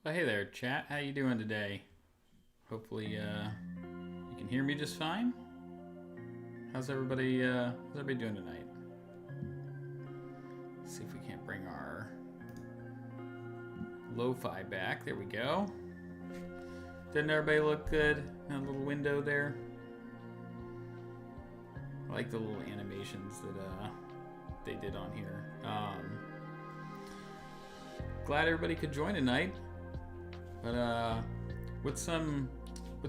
Well, hey there, chat. How you doing today? Hopefully, you can hear me just fine. How's everybody doing tonight? Let's see if we can't bring our lo-fi back. There we go. Didn't everybody look good in a little window there? I like the little animations that they did on here. Glad everybody could join tonight. But what's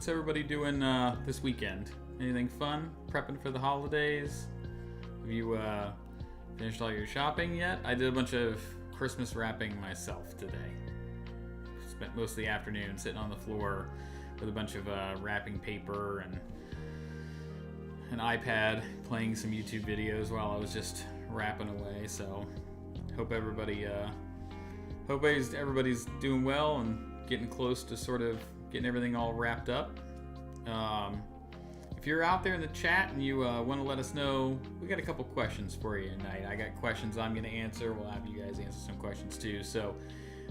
everybody doing this weekend? Anything fun? Prepping for the holidays? Have you finished all your shopping yet? I did a bunch of Christmas wrapping myself today. Spent most of the afternoon sitting on the floor with a bunch of wrapping paper and an iPad, playing some YouTube videos while I was just wrapping away. So hope everybody's doing well and getting close to sort of getting everything all wrapped up. If you're out there in the chat and you want to let us know, we got a couple questions for you tonight. I got questions I'm going to answer. We'll have you guys answer some questions too. So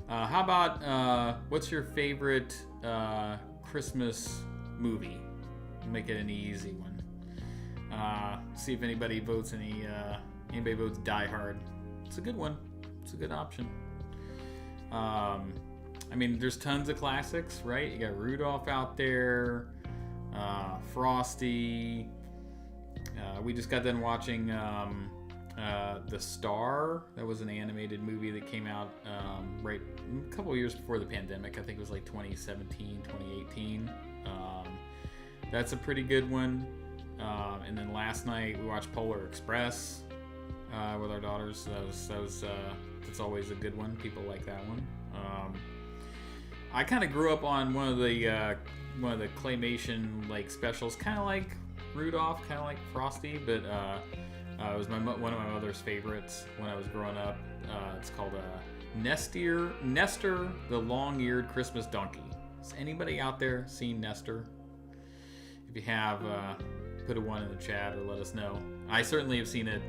how about what's your favorite Christmas movie? Make it an easy one. See if anybody votes anybody votes Die Hard. It's a good one. It's a good option. I mean, there's tons of classics, right? You got Rudolph out there, Frosty. We just got done watching The Star. That was an animated movie that came out right a couple years before the pandemic. I think it was like 2017, 2018. That's a pretty good one. And then last night we watched Polar Express with our daughters. That's always a good one. People like that one. I kind of grew up on one of the claymation like specials, kind of like Rudolph, kind of like Frosty, but it was one of my mother's favorites when I was growing up. It's called Nestor, the Long-Eared Christmas Donkey. Has anybody out there seen Nestor? If you have, put a one in the chat or let us know. I certainly have seen it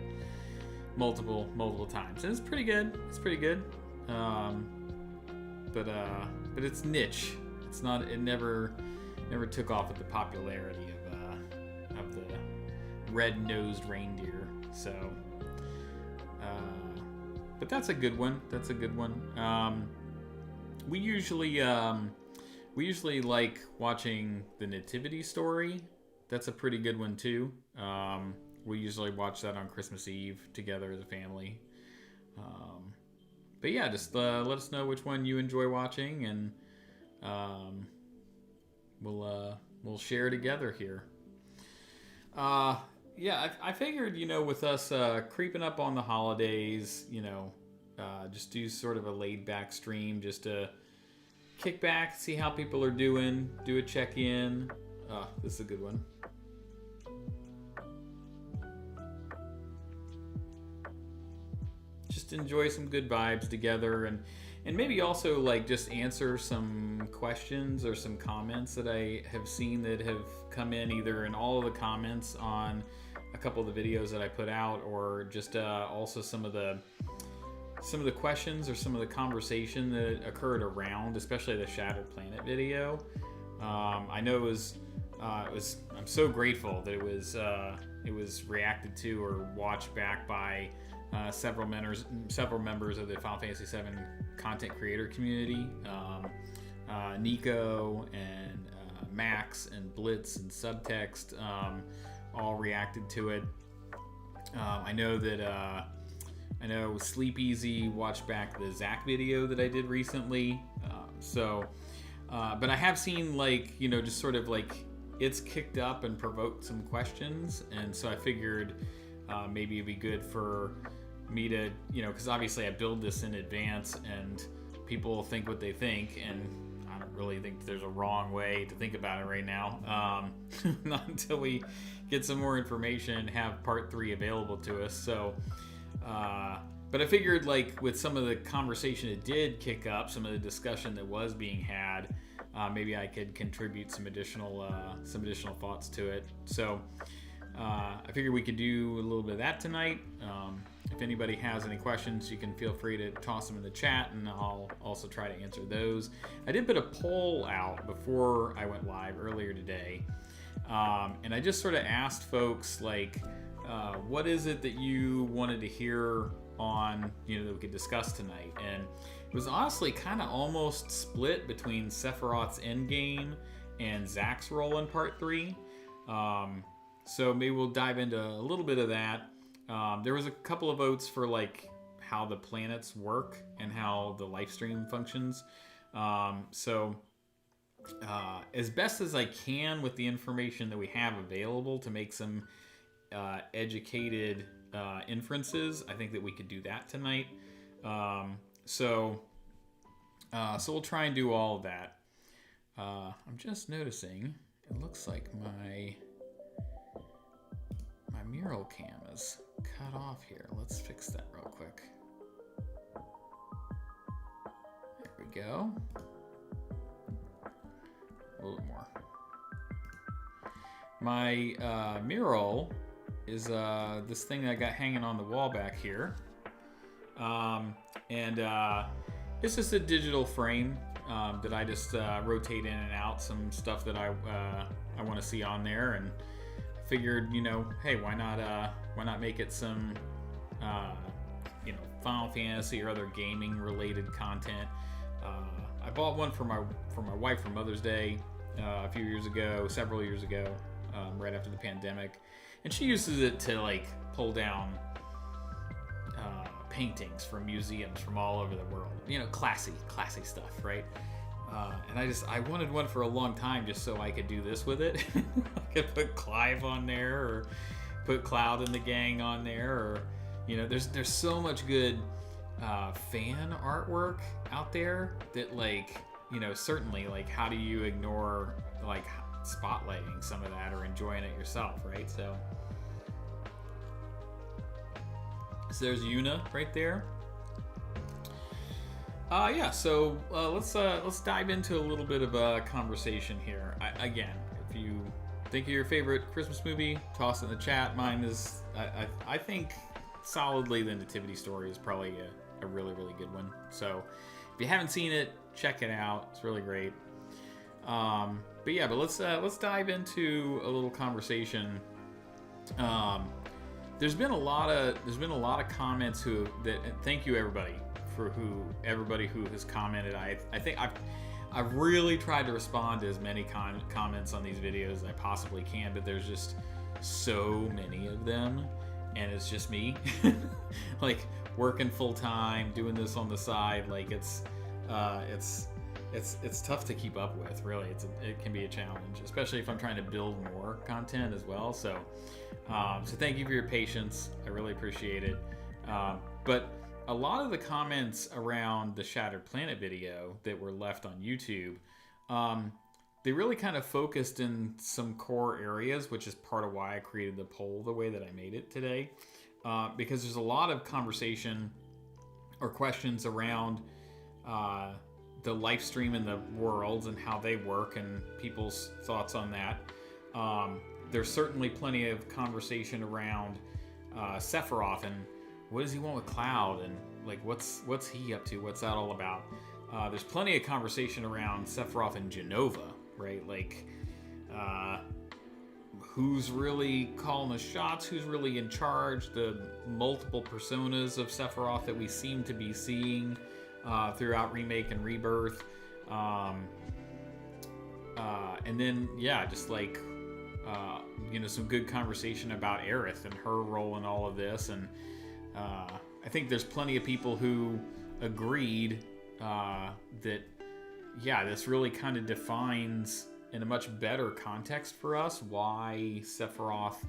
multiple times, and it's pretty good. It's pretty good. But it's niche. It's not. It never took off with the popularity of the red-nosed reindeer. So, but that's a good one. That's a good one. We usually like watching the Nativity Story. That's a pretty good one too. We usually watch that on Christmas Eve together as a family. But yeah, just let us know which one you enjoy watching, and we'll share together here. Yeah, I figured, with us creeping up on the holidays, just do sort of a laid-back stream, just to kick back, see how people are doing, do a check-in. This is a good one. Just enjoy some good vibes together, and maybe also like just answer some questions or some comments that I have seen that have come in either in all of the comments on a couple of the videos that I put out, or just also some of the questions or some of the conversation that occurred around, especially the Shattered Planet video. I know it was. I'm so grateful that it was reacted to or watched back by several members of the Final Fantasy VII content creator community. Nico and Max and Blitz and Subtext all reacted to it. I know Sleep Easy watched back the Zach video that I did recently. But I have seen just sort of like it's kicked up and provoked some questions, and so I figured maybe it'd be good for me to, because obviously I build this in advance and people think what they think, and I don't really think there's a wrong way to think about it right now. Not until we get some more information and have part 3 available to us. So, but I figured with some of the conversation it did kick up, some of the discussion that was being had, maybe I could contribute some additional thoughts to it. So I figured we could do a little bit of that tonight. If anybody has any questions, you can feel free to toss them in the chat, and I'll also try to answer those. I did put a poll out before I went live earlier today, and I just sort of asked folks, like, what is it that you wanted to hear on, that we could discuss tonight? And it was honestly kind of almost split between Sephiroth's Endgame and Zack's role in Part 3. So maybe we'll dive into a little bit of that. There was a couple of votes for like how the planets work and how the live stream functions. So as best as I can with the information that we have available to make some educated inferences, I think that we could do that tonight. So we'll try and do all of that. I'm just noticing it looks like my mural cam is cut off here. Let's fix that real quick. There we go. A little more. My mural is this thing that I got hanging on the wall back here. It's just a digital frame that I just rotate in and out some stuff that I want to see on there, and figured, hey, why not make it some Final Fantasy or other gaming related content. I bought one for my wife for Mother's Day several years ago, right after the pandemic, and she uses it to like pull down paintings from museums from all over the world. Classy stuff, right? And I wanted one for a long time just so I could do this with it. I could put Clive on there, or put Cloud and the gang on there, or there's so much good fan artwork out there that certainly, like, how do you ignore like spotlighting some of that or enjoying it yourself, right? So there's Yuna right there. So let's dive into a little bit of a conversation here. Again, if you think of your favorite Christmas movie, toss it in the chat. Mine is, I think, solidly The Nativity Story is probably a really, really good one. So if you haven't seen it, check it out. It's really great. But let's dive into a little conversation. There's been a lot of comments thank you everybody who has commented. I think I've really tried to respond to as many comments on these videos as I possibly can, but there's just so many of them, and it's just me like working full time, doing this on the side. Like it's tough to keep up with, really. It can be a challenge, especially if I'm trying to build more content as well. So thank you for your patience. I really appreciate it. But a lot of the comments around the Shattered Planet video that were left on YouTube, they really kind of focused in some core areas, which is part of why I created the poll the way that I made it today. Because there's a lot of conversation or questions around the live stream and the worlds and how they work and people's thoughts on that. There's certainly plenty of conversation around Sephiroth and what does he want with Cloud, and like what's he up to? What's that all about? There's plenty of conversation around Sephiroth and Jenova, right? Like who's really calling the shots? Who's really in charge? The multiple personas of Sephiroth that we seem to be seeing throughout Remake and Rebirth. And then, just like, some good conversation about Aerith and her role in all of this. And I think there's plenty of people who agreed that, this really kind of defines in a much better context for us why Sephiroth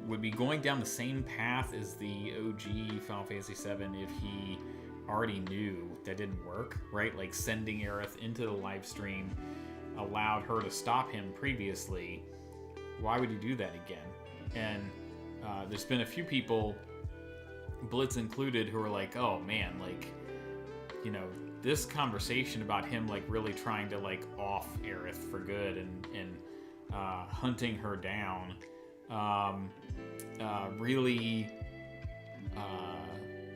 would be going down the same path as the OG Final Fantasy VII if he already knew that didn't work, right? Like sending Aerith into the live stream allowed her to stop him previously. Why would he do that again? And there's been a few people, Blitz included, who are like, oh man, like, this conversation about him like really trying to like off Aerith for good and hunting her down really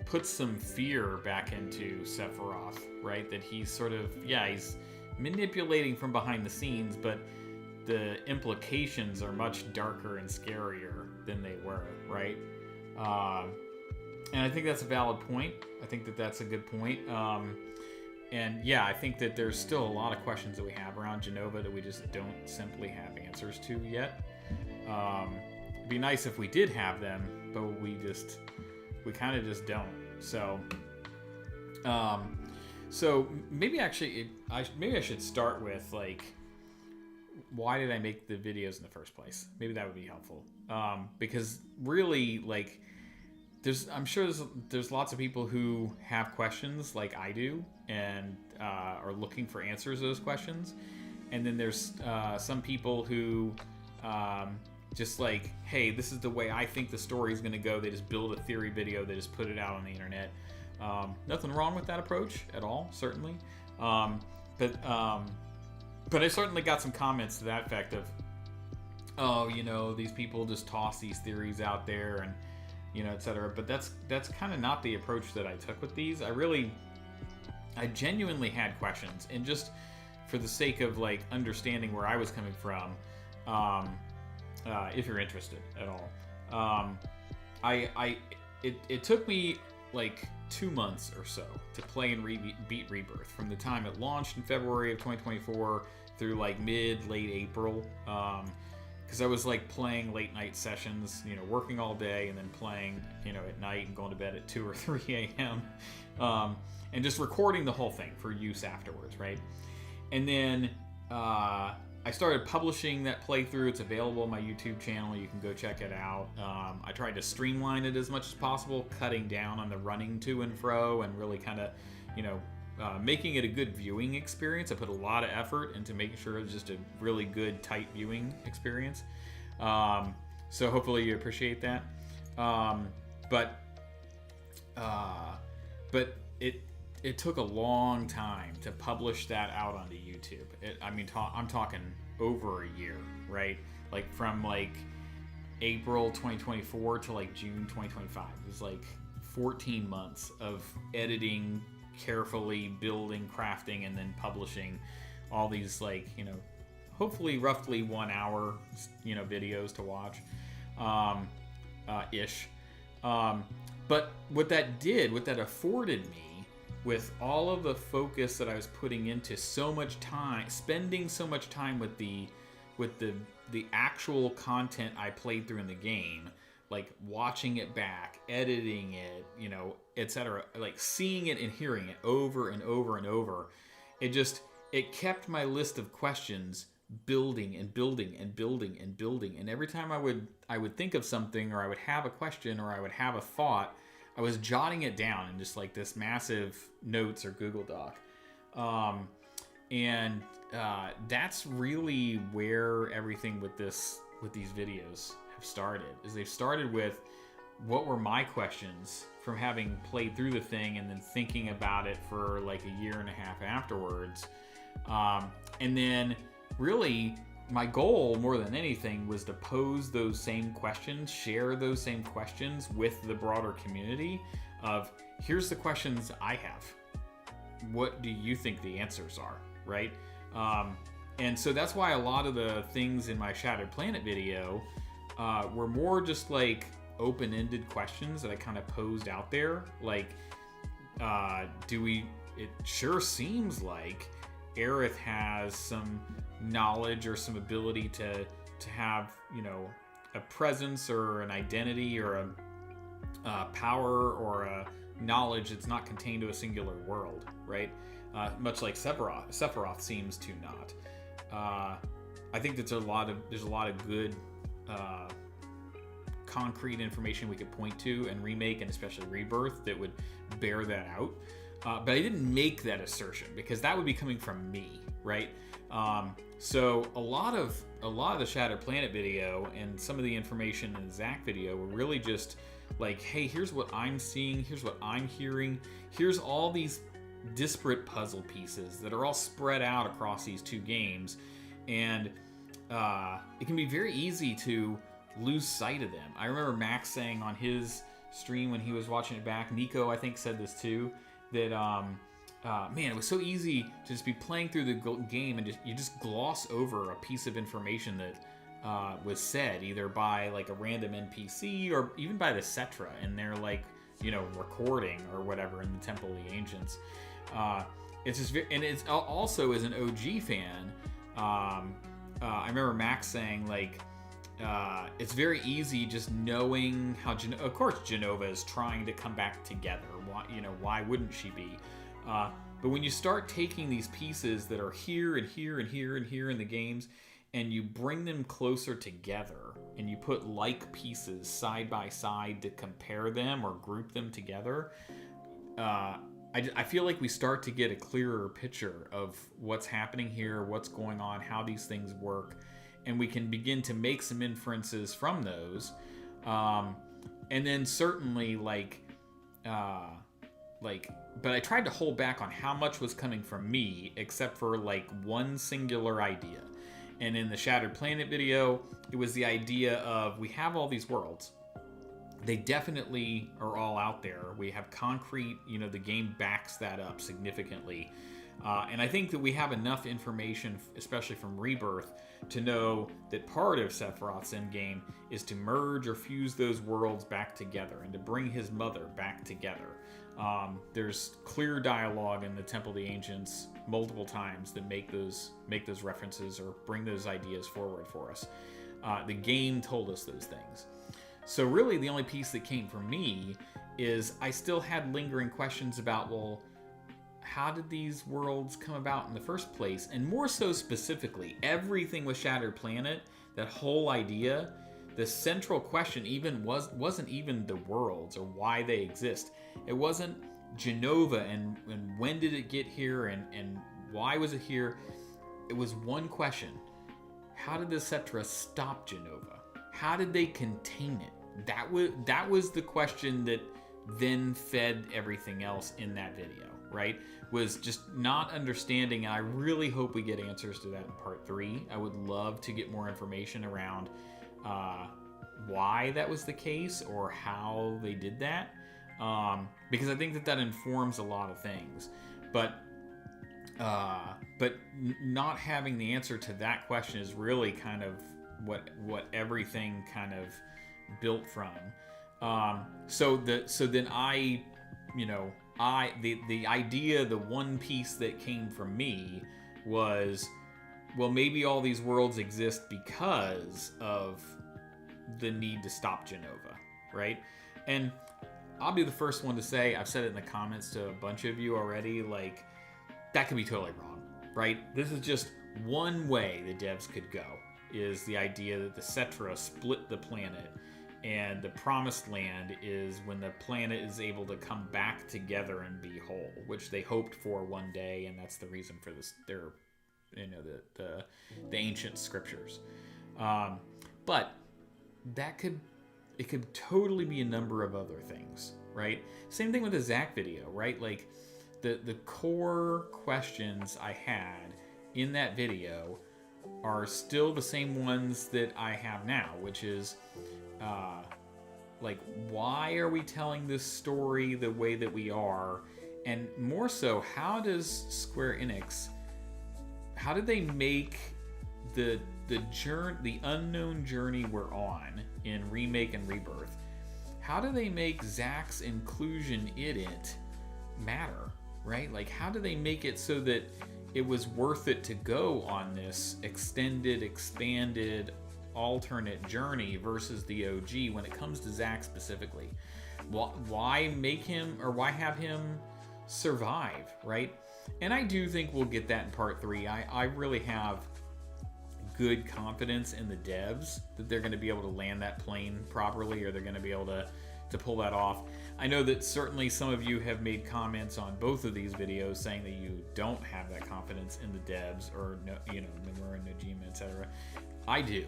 puts some fear back into Sephiroth, right? That he's sort of, he's manipulating from behind the scenes, but the implications are much darker and scarier than they were, right? And I think that's a valid point. I think that that's a good point. And yeah, I think that there's still a lot of questions that we have around Jenova that we just don't simply have answers to yet. It'd be nice if we did have them, but we kind of just don't. So, maybe actually, maybe I should start with like, why did I make the videos in the first place? Maybe that would be helpful. Because really, like, I'm sure there's lots of people who have questions like I do and are looking for answers to those questions. And then there's some people who just like, hey, this is the way I think the story is going to go. They just build a theory video. They just put it out on the internet. Nothing wrong with that approach at all, certainly. But I certainly got some comments to that effect of, oh, you know, these people just toss these theories out there and, you know, etc. But that's kind of not the approach that I took with these. I genuinely had questions, and just for the sake of like understanding where I was coming from, if you're interested at all, it took me like 2 months or so to play and beat Rebirth, from the time it launched in February of 2024 through like late April, because I was like playing late night sessions, you know, working all day and then playing, you know, at night and going to bed at 2 or 3 a.m. And just recording the whole thing for use afterwards, right? And then I started publishing that playthrough. It's available on my YouTube channel. You can go check it out. I tried to streamline it as much as possible, cutting down on the running to and fro and really kind of, you know, making it a good viewing experience. I put a lot of effort into making sure it was just a really good, tight viewing experience. So hopefully you appreciate that. But it took a long time to publish that out onto YouTube. I'm talking over a year, right? Like from like April 2024 to like June 2025. It was like 14 months of editing, carefully building, crafting, and then publishing all these, like, you know, hopefully roughly 1 hour, you know, videos to watch, ish. But what that afforded me, with all of the focus that I was putting into so much time, spending so much time with the actual content I played through in the game, like watching it back, editing it, you know, etc., like seeing it and hearing it over and over and over, it kept my list of questions building and building and building and building. And every time I would think of something, or I would have a question, or I would have a thought, I was jotting it down in just like this massive notes or Google Doc. And that's really where everything with these videos have started. Is they've started with, what were my questions from having played through the thing and then thinking about it for like a year and a half afterwards. And then really my goal, more than anything, was to pose those same questions, share those same questions with the broader community of, here's the questions I have. What do you think the answers are, right? And so that's why a lot of the things in my Shattered Planet video were more just like open-ended questions that I kind of posed out there. Like, it sure seems like Aerith has some knowledge or some ability to have, you know, a presence or an identity or a power or a knowledge that's not contained to a singular world, right? Much like Sephiroth seems to not. I think that there's a lot of good concrete information we could point to in Remake, and especially Rebirth, that would bear that out. But I didn't make that assertion because that would be coming from me, right? So a lot of the Shattered Planet video and some of the information in the Zach video were really just like, hey, here's what I'm seeing, here's what I'm hearing, here's all these disparate puzzle pieces that are all spread out across these two games, and it can be very easy to lose sight of them. I remember Max saying on his stream when he was watching it back, Nico I think said this too, that man, it was so easy to just be playing through the game and you just gloss over a piece of information that was said either by like a random NPC or even by the Cetra and their like, you know, recording or whatever in the Temple of the Ancients. It's just and it's also as an OG fan, I remember Max saying like, it's very easy just knowing how, of course, Jenova is trying to come back together. Why, you know, why wouldn't she be? But when you start taking these pieces that are here and here and here and here in the games, and you bring them closer together, and you put like pieces side by side to compare them or group them together, I feel like we start to get a clearer picture of what's happening here, what's going on, how these things work. And we can begin to make some inferences from those. And then certainly but I tried to hold back on how much was coming from me, except for like one singular idea. And in the Shattered Planet video, it was the idea of, we have all these worlds. They definitely are all out there. We have concrete, you know, the game backs that up significantly. And I think that we have enough information, especially from Rebirth, to know that part of Sephiroth's endgame is to merge or fuse those worlds back together and to bring his mother back together. There's clear dialogue in the Temple of the Ancients multiple times that make those references or bring those ideas forward for us. The game told us those things. So really the only piece that came from me is I still had lingering questions about, well, how did these worlds come about in the first place? And more so specifically, everything with Shattered Planet, that whole idea, the central question even wasn't even the worlds or why they exist. It wasn't Jenova and when did it get here and why was it here? It was one question. How did the Cetra stop Jenova? How did they contain it? That was the question that then fed everything else in that video, right? Was just not understanding, and I really hope we get answers to that in part 3. I would love to get more information around why that was the case or how they did that, because I think that informs a lot of things. But not having the answer to that question is really kind of what everything kind of built from. So then I, you know, the idea, the one piece that came from me was, well, maybe all these worlds exist because of the need to stop Jenova, right? And I'll be the first one to say, I've said it in the comments to a bunch of you already, like, that could be totally wrong, right? This is just one way the devs could go, is the idea that the Cetra split the planet, and the Promised Land is when the planet is able to come back together and be whole, which they hoped for one day, and that's the reason for this. Their, you know, the ancient scriptures. But that could totally be a number of other things, right? Same thing with the Zack video, right? Like the core questions I had in that video are still the same ones that I have now, which is like, why are we telling this story the way that we are? And more so, how does Square Enix, how did they make the unknown journey we're on in Remake and Rebirth, how do they make Zack's inclusion in it matter, right? Like, how do they make it so that it was worth it to go on this extended, expanded, alternate journey versus the OG when it comes to Zack specifically? Why make him, or why have him survive, right? And I do think we'll get that in part 3. I really have good confidence in the devs that they're going to be able to land that plane properly, or they're going to be able to pull that off. I know that certainly some of you have made comments on both of these videos saying that you don't have that confidence in the devs, or no, you know, Nomura, Nojima, etc. I do,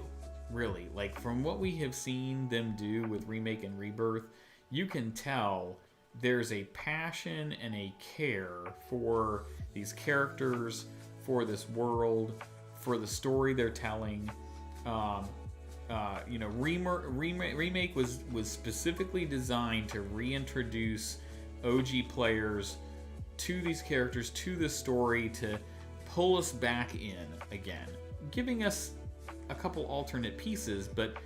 really. Like, from what we have seen them do with Remake and Rebirth, you can tell there's a passion and a care for these characters, for this world, for the story they're telling, Remake was specifically designed to reintroduce OG players to these characters, to the story, to pull us back in again, giving us a couple alternate pieces, but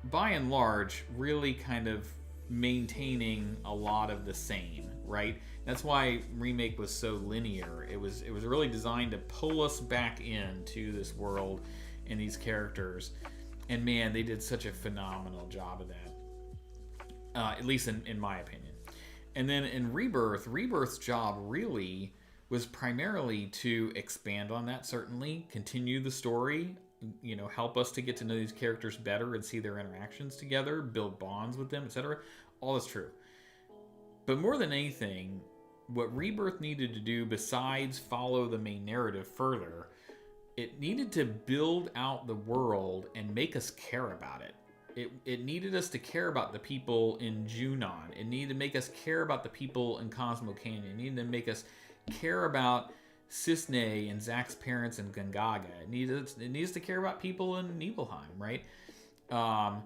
by and large, really kind of maintaining a lot of the same, right? That's why Remake was so linear. It was really designed to pull us back into this world and these characters. And man, they did such a phenomenal job of that. At least in my opinion. And then in Rebirth's job really was primarily to expand on that, certainly, continue the story, help us to get to know these characters better and see their interactions together, build bonds with them, etc. All is true. But more than anything, what Rebirth needed to do, besides follow the main narrative further, it needed to build out the world and make us care about it. It needed us to care about the people in Junon. It needed to make us care about the people in Cosmo Canyon. It needed to make us care about Cisne and Zack's parents in Gongaga. It needs to care about people in Nibelheim, right? And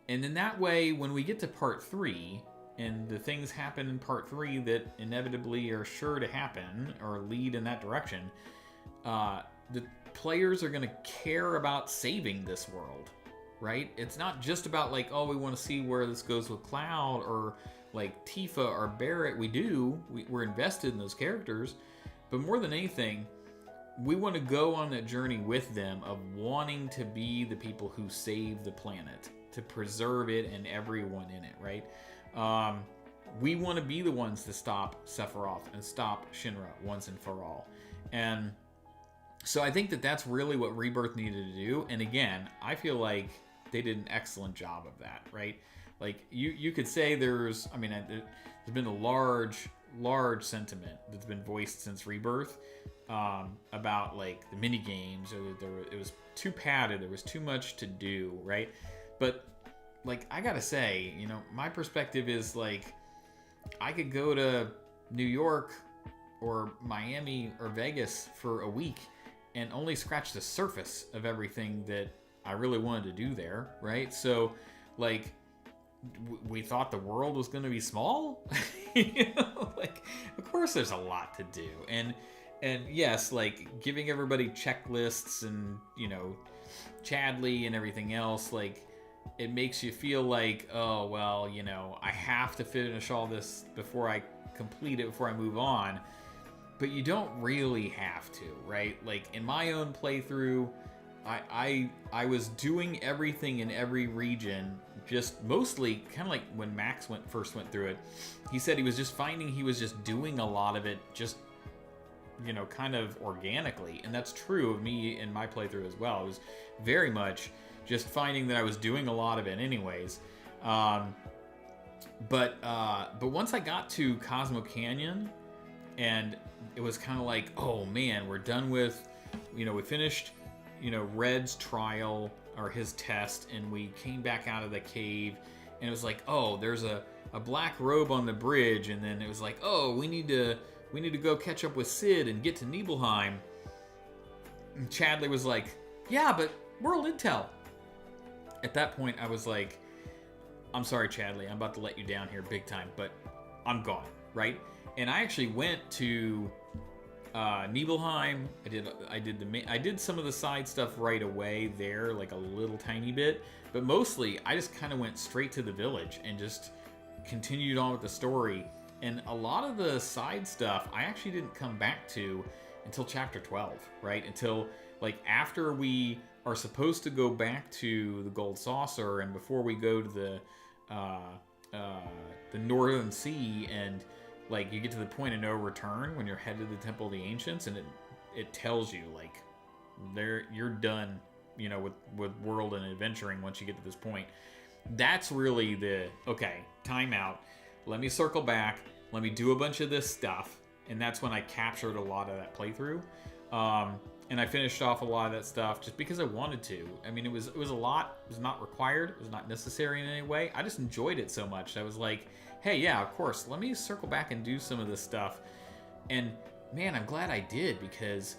in that way, when we get to part 3, and the things happen in part 3 that inevitably are sure to happen or lead in that direction, the players are going to care about saving this world, right? It's not just about like, oh, we want to see where this goes with Cloud or like Tifa or Barrett. We're invested in those characters, but more than anything, we want to go on that journey with them of wanting to be the people who save the planet, to preserve it and everyone in it, right? We want to be the ones to stop Sephiroth and stop Shinra once and for all. And so I think that that's really what Rebirth needed to do. And again, I feel like they did an excellent job of that, right? Like you could say there's been a large sentiment that's been voiced since Rebirth about like the mini games, or it was too padded, there was too much to do, right? But like I gotta say, my perspective is like I could go to New York or Miami or Vegas for a week and only scratch the surface of everything that I really wanted to do there, right? So like we thought the world was going to be small. Like of course there's a lot to do, and yes, like giving everybody checklists and Chadley and everything else, like it makes you feel like, oh well, I have to finish all this before I complete it, before I move on. But you don't really have to, right? Like in my own playthrough, I was doing everything in every region, just mostly kind of like when Max first went through it. He said he was just finding he was just doing a lot of it just, kind of organically. And that's true of me in my playthrough as well. It was very much just finding that I was doing a lot of it anyways. But once I got to Cosmo Canyon, and it was kind of like, oh man, we're done with, we finished, Red's trial or his test, and we came back out of the cave, and it was like, oh, there's a black robe on the bridge, and then it was like, oh, we need to go catch up with Sid and get to Nibelheim. And Chadley was like, yeah, but World Intel. At that point, I was like, I'm sorry, Chadley, I'm about to let you down here big time, but I'm gone, right? And I actually went to Nibelheim. I did some of the side stuff right away there, like a little tiny bit, but mostly I just kind of went straight to the village and just continued on with the story. And a lot of the side stuff I actually didn't come back to until chapter 12, right? Until like after we are supposed to go back to the Gold Saucer, and before we go to the Northern Sea, and like you get to the point of no return when you're headed to the Temple of the Ancients, and it tells you like you're done, with world and adventuring once you get to this point. That's really the okay, time out. Let me circle back. Let me do a bunch of this stuff, and that's when I captured a lot of that playthrough. And I finished off a lot of that stuff just because I wanted to. I mean, it was a lot. It was not required. It was not necessary in any way. I just enjoyed it so much. I was like, hey, yeah, of course, let me circle back and do some of this stuff. And man, I'm glad I did, because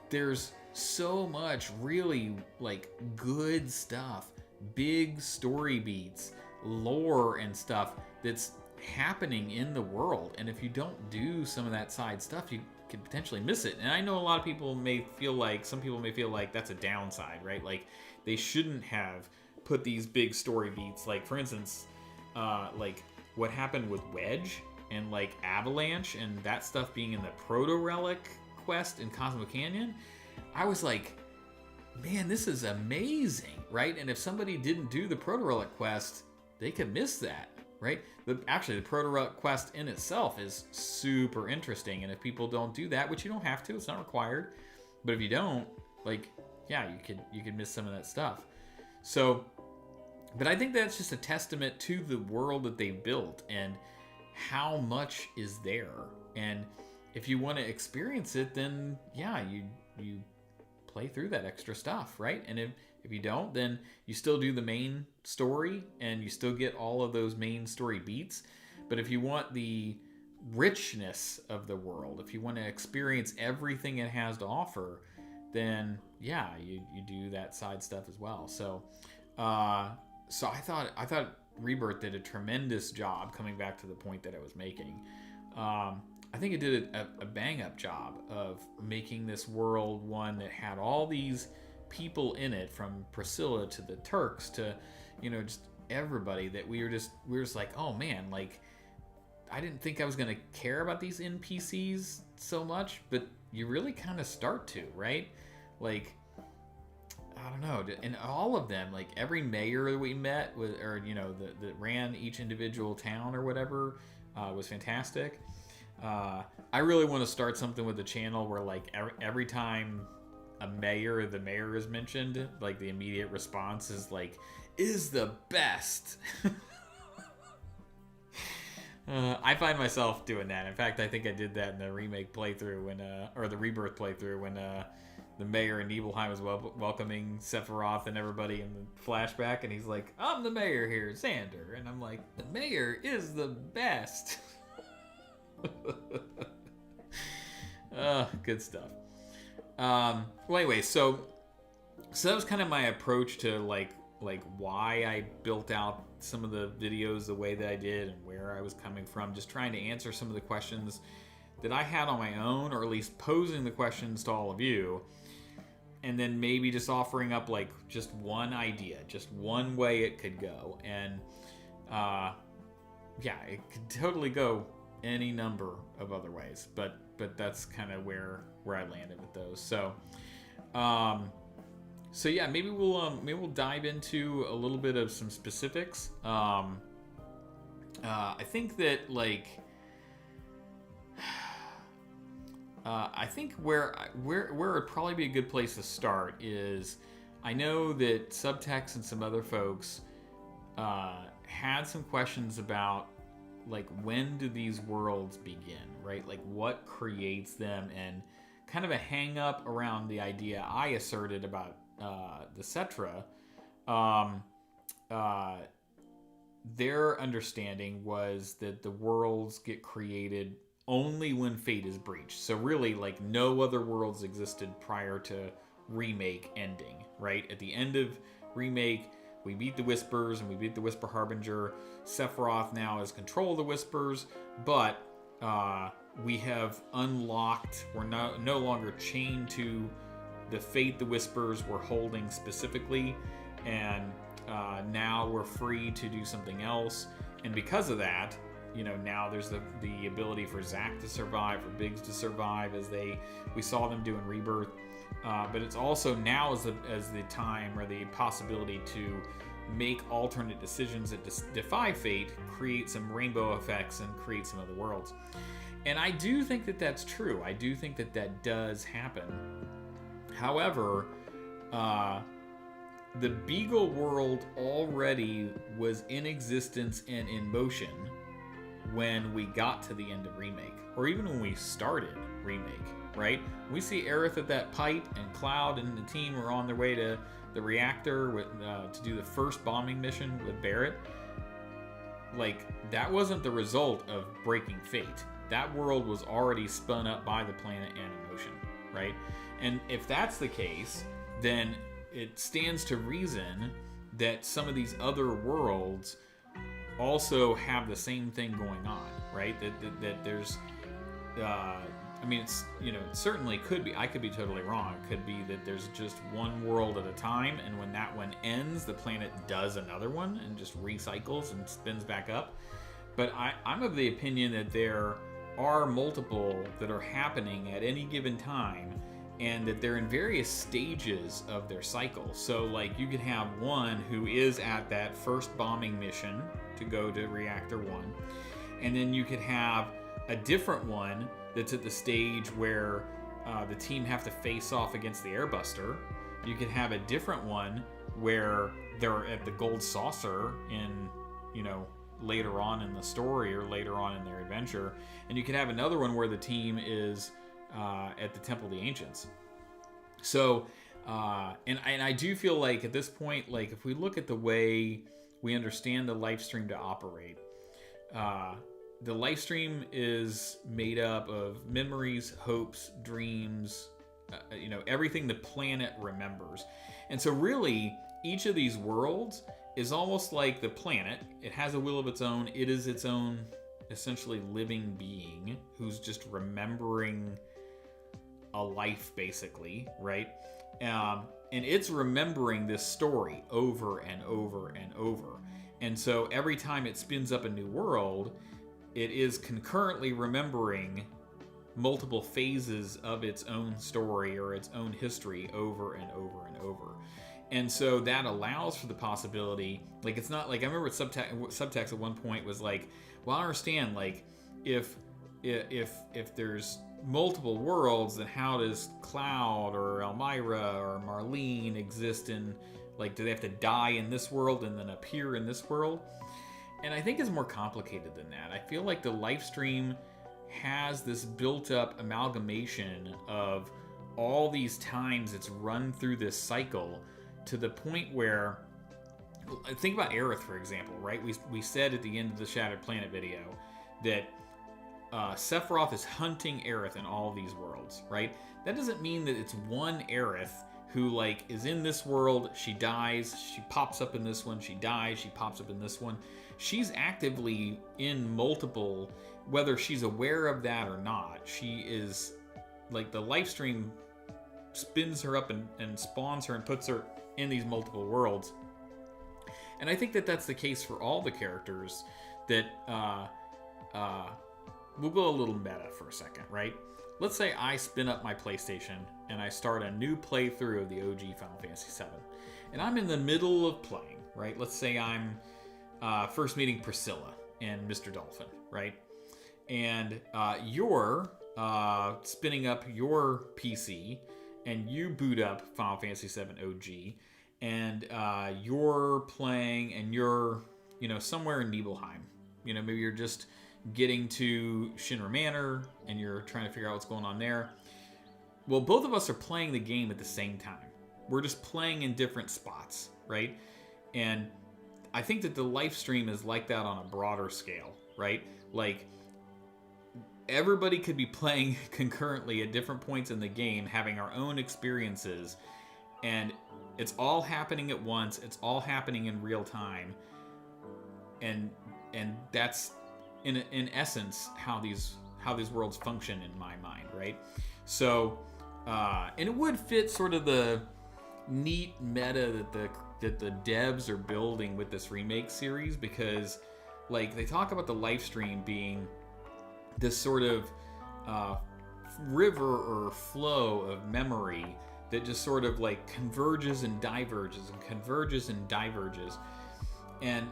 there's so much really like good stuff, big story beats, lore and stuff that's happening in the world. And if you don't do some of that side stuff, you could potentially miss it. And I know a lot of people may feel like, some people may feel like that's a downside, right? Like they shouldn't have put these big story beats. Like for instance, like what happened with Wedge and like Avalanche and that stuff being in the Proto Relic quest in Cosmo Canyon. I was like, man, this is amazing, right? And if somebody didn't do the Proto Relic quest, they could miss that, right? Actually, the Proto Relic quest in itself is super interesting. And if people don't do that, which you don't have to, it's not required. But if you don't, like, yeah, you could miss some of that stuff. So, but I think that's just a testament to the world that they built and how much is there. And if you want to experience it, then yeah, you play through that extra stuff, right? And if you don't, then you still do the main story and you still get all of those main story beats. But if you want the richness of the world, if you want to experience everything it has to offer, then yeah, you do that side stuff as well. So so I thought Rebirth did a tremendous job, coming back to the point that I was making. I think it did a bang-up job of making this world one that had all these people in it, from Priscilla to the Turks to, you know, just everybody, that we were just like, oh man, like I didn't think I was gonna care about these NPCs so much, but you really kind of start to, right? Like, I don't know, and all of them, like every mayor that we met with, or you know, that ran each individual town or whatever, was fantastic. I really want to start something with the channel where like every time the mayor is mentioned, like the immediate response is like, is the best. I find myself doing that. In fact, I think I did that in the remake playthrough when, or the Rebirth playthrough when the mayor in Nibelheim was welcoming Sephiroth and everybody in the flashback, and he's like, I'm the mayor here, Xander. And I'm like, the mayor is the best. Good stuff. Well, anyway, so that was kind of my approach to like why I built out some of the videos the way that I did and where I was coming from, just trying to answer some of the questions that I had on my own, or at least posing the questions to all of you, and then maybe just offering up like just one idea, just one way it could go. And yeah, it could totally go any number of other ways, but that's kind of where I landed with those. So so yeah, maybe we'll dive into a little bit of some specifics. I think that like I think where it'd probably be a good place to start is, I know that Subtext and some other folks had some questions about like, when do these worlds begin, right? Like what creates them, and kind of a hang up around the idea I asserted about the Cetra. Their understanding was that the worlds get created only when fate is breached. So really, like, no other worlds existed prior to Remake ending, right? At the end of Remake, we beat the Whispers and we beat the Whisper Harbinger. Sephiroth now has control of the Whispers, but we have unlocked, we're no longer chained to the fate the Whispers were holding specifically, and now we're free to do something else. And because of that, you know, now there's the ability for Zack to survive, for Biggs to survive, as we saw them do in Rebirth. But it's also now as the time, or the possibility to make alternate decisions that defy fate, create some rainbow effects, and create some other worlds. And I do think that that's true. I do think that that does happen. However, the Beagle world already was in existence and in motion when we got to the end of Remake, or even when we started Remake, right? We see Aerith at that pipe, and Cloud and the team were on their way to the reactor to do the first bombing mission with Barrett. Like, that wasn't the result of breaking fate. That world was already spun up by the planet and in motion, right? And if that's the case, then it stands to reason that some of these other worlds also have the same thing going on, right? That there's, I mean, it's, you know, it certainly could be, I could be totally wrong. It could be that there's just one world at a time, and when that one ends, the planet does another one and just recycles and spins back up. But I'm of the opinion that there are multiple that are happening at any given time, and that they're in various stages of their cycle. So, like, you could have one who is at that first bombing mission to go to Reactor 1, and then you could have a different one that's at the stage where the team have to face off against the Airbuster. You could have a different one where they're at the Gold Saucer in, you know, later on in the story or later on in their adventure. And you could have another one where the team is at the Temple of the Ancients. So, and I do feel like at this point, like if we look at the way we understand the live stream to operate, the live stream is made up of memories, hopes, dreams, you know, everything the planet remembers. And so really, each of these worlds is almost like the planet. It has a will of its own. It is its own, essentially, living being who's just remembering a life, basically, right? And it's remembering this story over and over and over. And so every time it spins up a new world, it is concurrently remembering multiple phases of its own story or its own history over and over and over. And so that allows for the possibility, like, it's not like, I remember subtext at one point was like, well, I understand, like, if there's multiple worlds, then how does Cloud or Elmira or Marlene exist in, like, do they have to die in this world and then appear in this world? And I think it's more complicated than that. I feel like the live stream has this built-up amalgamation of all these times it's run through this cycle to the point where, think about Aerith, for example, right? We said at the end of the Shattered Planet video that Sephiroth is hunting Aerith in all these worlds, right? That doesn't mean that it's one Aerith who, like, is in this world, she dies, she pops up in this one, she dies, she pops up in this one. She's actively in multiple, whether she's aware of that or not. She is, like, the live stream spins her up and spawns her and puts her in these multiple worlds. And I think that that's the case for all the characters. That we'll go a little meta for a second, right? Let's say I spin up my PlayStation and I start a new playthrough of the OG Final Fantasy VII. And I'm in the middle of playing, right? Let's say I'm first meeting Priscilla and Mr. Dolphin, right? And you're spinning up your PC and you boot up Final Fantasy VII OG, and you're playing and you're, you know, somewhere in Nibelheim. You know, maybe you're just getting to Shinra Manor and you're trying to figure out what's going on there. Well, both of us are playing the game at the same time. We're just playing in different spots, right? And I think that the live stream is like that on a broader scale, right? Like, everybody could be playing concurrently at different points in the game, having our own experiences, and it's all happening at once. It's all happening in real time, and that's in essence how these worlds function in my mind, right? So, and it would fit sort of the neat meta that the devs are building with this remake series, because, like, they talk about the live stream being this sort of river or flow of memory that just sort of, like, converges and diverges and converges and diverges. And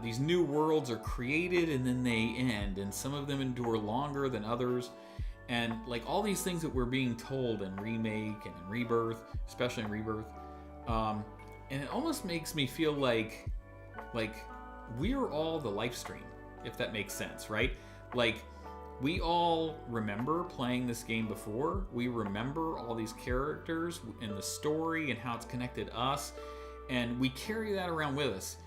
these new worlds are created and then they end, and some of them endure longer than others. And, like, all these things that we're being told in Remake and in Rebirth, especially in Rebirth, and it almost makes me feel like we're all the live stream, if that makes sense, right? Like, we all remember playing this game before. We remember all these characters and the story and how it's connected us, and we carry that around with us.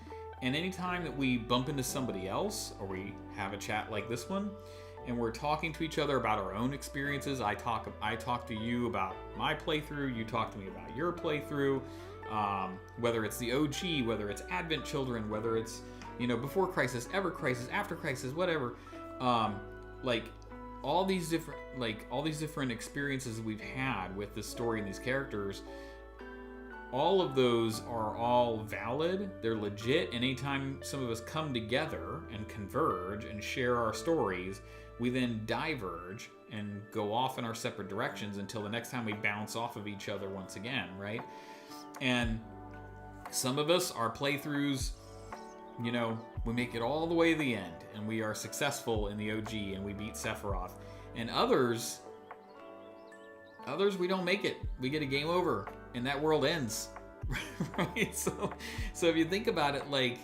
And anytime that we bump into somebody else or we have a chat like this one, and we're talking to each other about our own experiences. I talk to you about my playthrough, you talk to me about your playthrough, whether it's the OG, whether it's Advent Children, whether it's, you know, before Crisis, Ever Crisis, After Crisis, whatever. Like all these different experiences we've had with this story and these characters, all of those are all valid, they're legit, and anytime some of us come together and converge and share our stories, we then diverge and go off in our separate directions until the next time we bounce off of each other once again, right? And some of us, our playthroughs, you know, we make it all the way to the end and we are successful in the OG and we beat Sephiroth. And others we don't make it. We get a game over and that world ends. Right? So if you think about it, like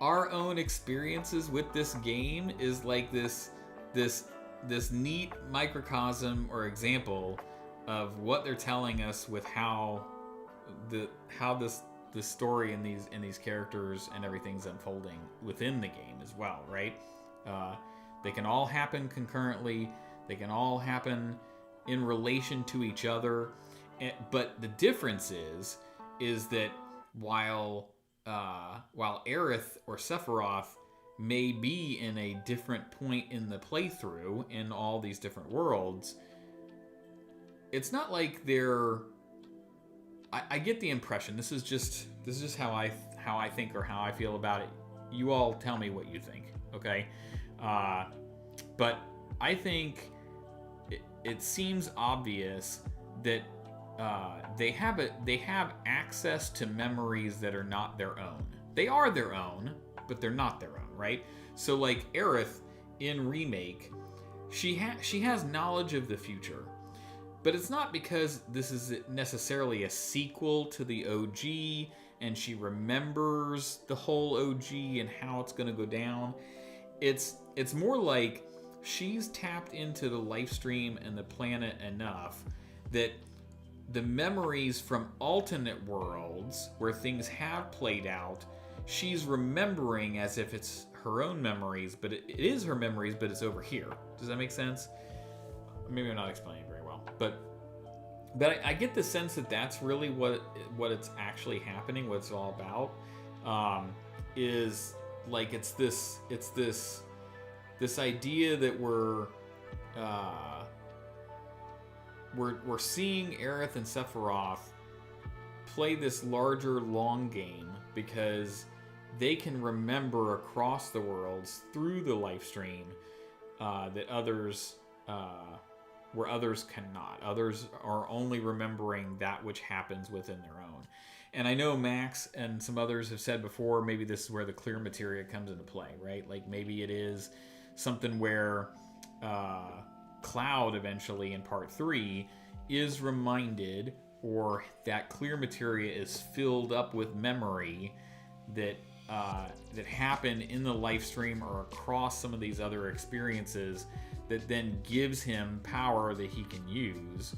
our own experiences with this game is like this neat microcosm or example of what they're telling us with how this story and these characters and everything's unfolding within the game as well, right? They can all happen concurrently. They can all happen in relation to each other. But the difference is that while Aerith or Sephiroth may be in a different point in the playthrough in all these different worlds, it's not like they're... I get the impression, this is just how I think or how I feel about it. You all tell me what you think, okay? But I think it seems obvious that they have access to memories that are not their own. They are their own, but they're not their own, right? So like Aerith in Remake, she has knowledge of the future. But it's not because this is necessarily a sequel to the OG and she remembers the whole OG and how it's going to go down. It's more like she's tapped into the life stream and the planet enough that the memories from alternate worlds where things have played out, she's remembering as if it's her own memories, but it is her memories, but it's over here. Does that make sense? Maybe I'm not explaining it very well, but I get the sense that that's really what it's actually happening, what it's all about, is like it's this idea that we're seeing Aerith and Sephiroth play this larger long game because they can remember across the worlds through the life stream that others where others cannot. Others are only remembering that which happens within their own. And I know Max and some others have said before, maybe this is where the clear materia comes into play, right? Like maybe it is something where Cloud eventually in part 3 is reminded, or that clear materia is filled up with memory that happened in the life stream or across some of these other experiences that then gives him power that he can use.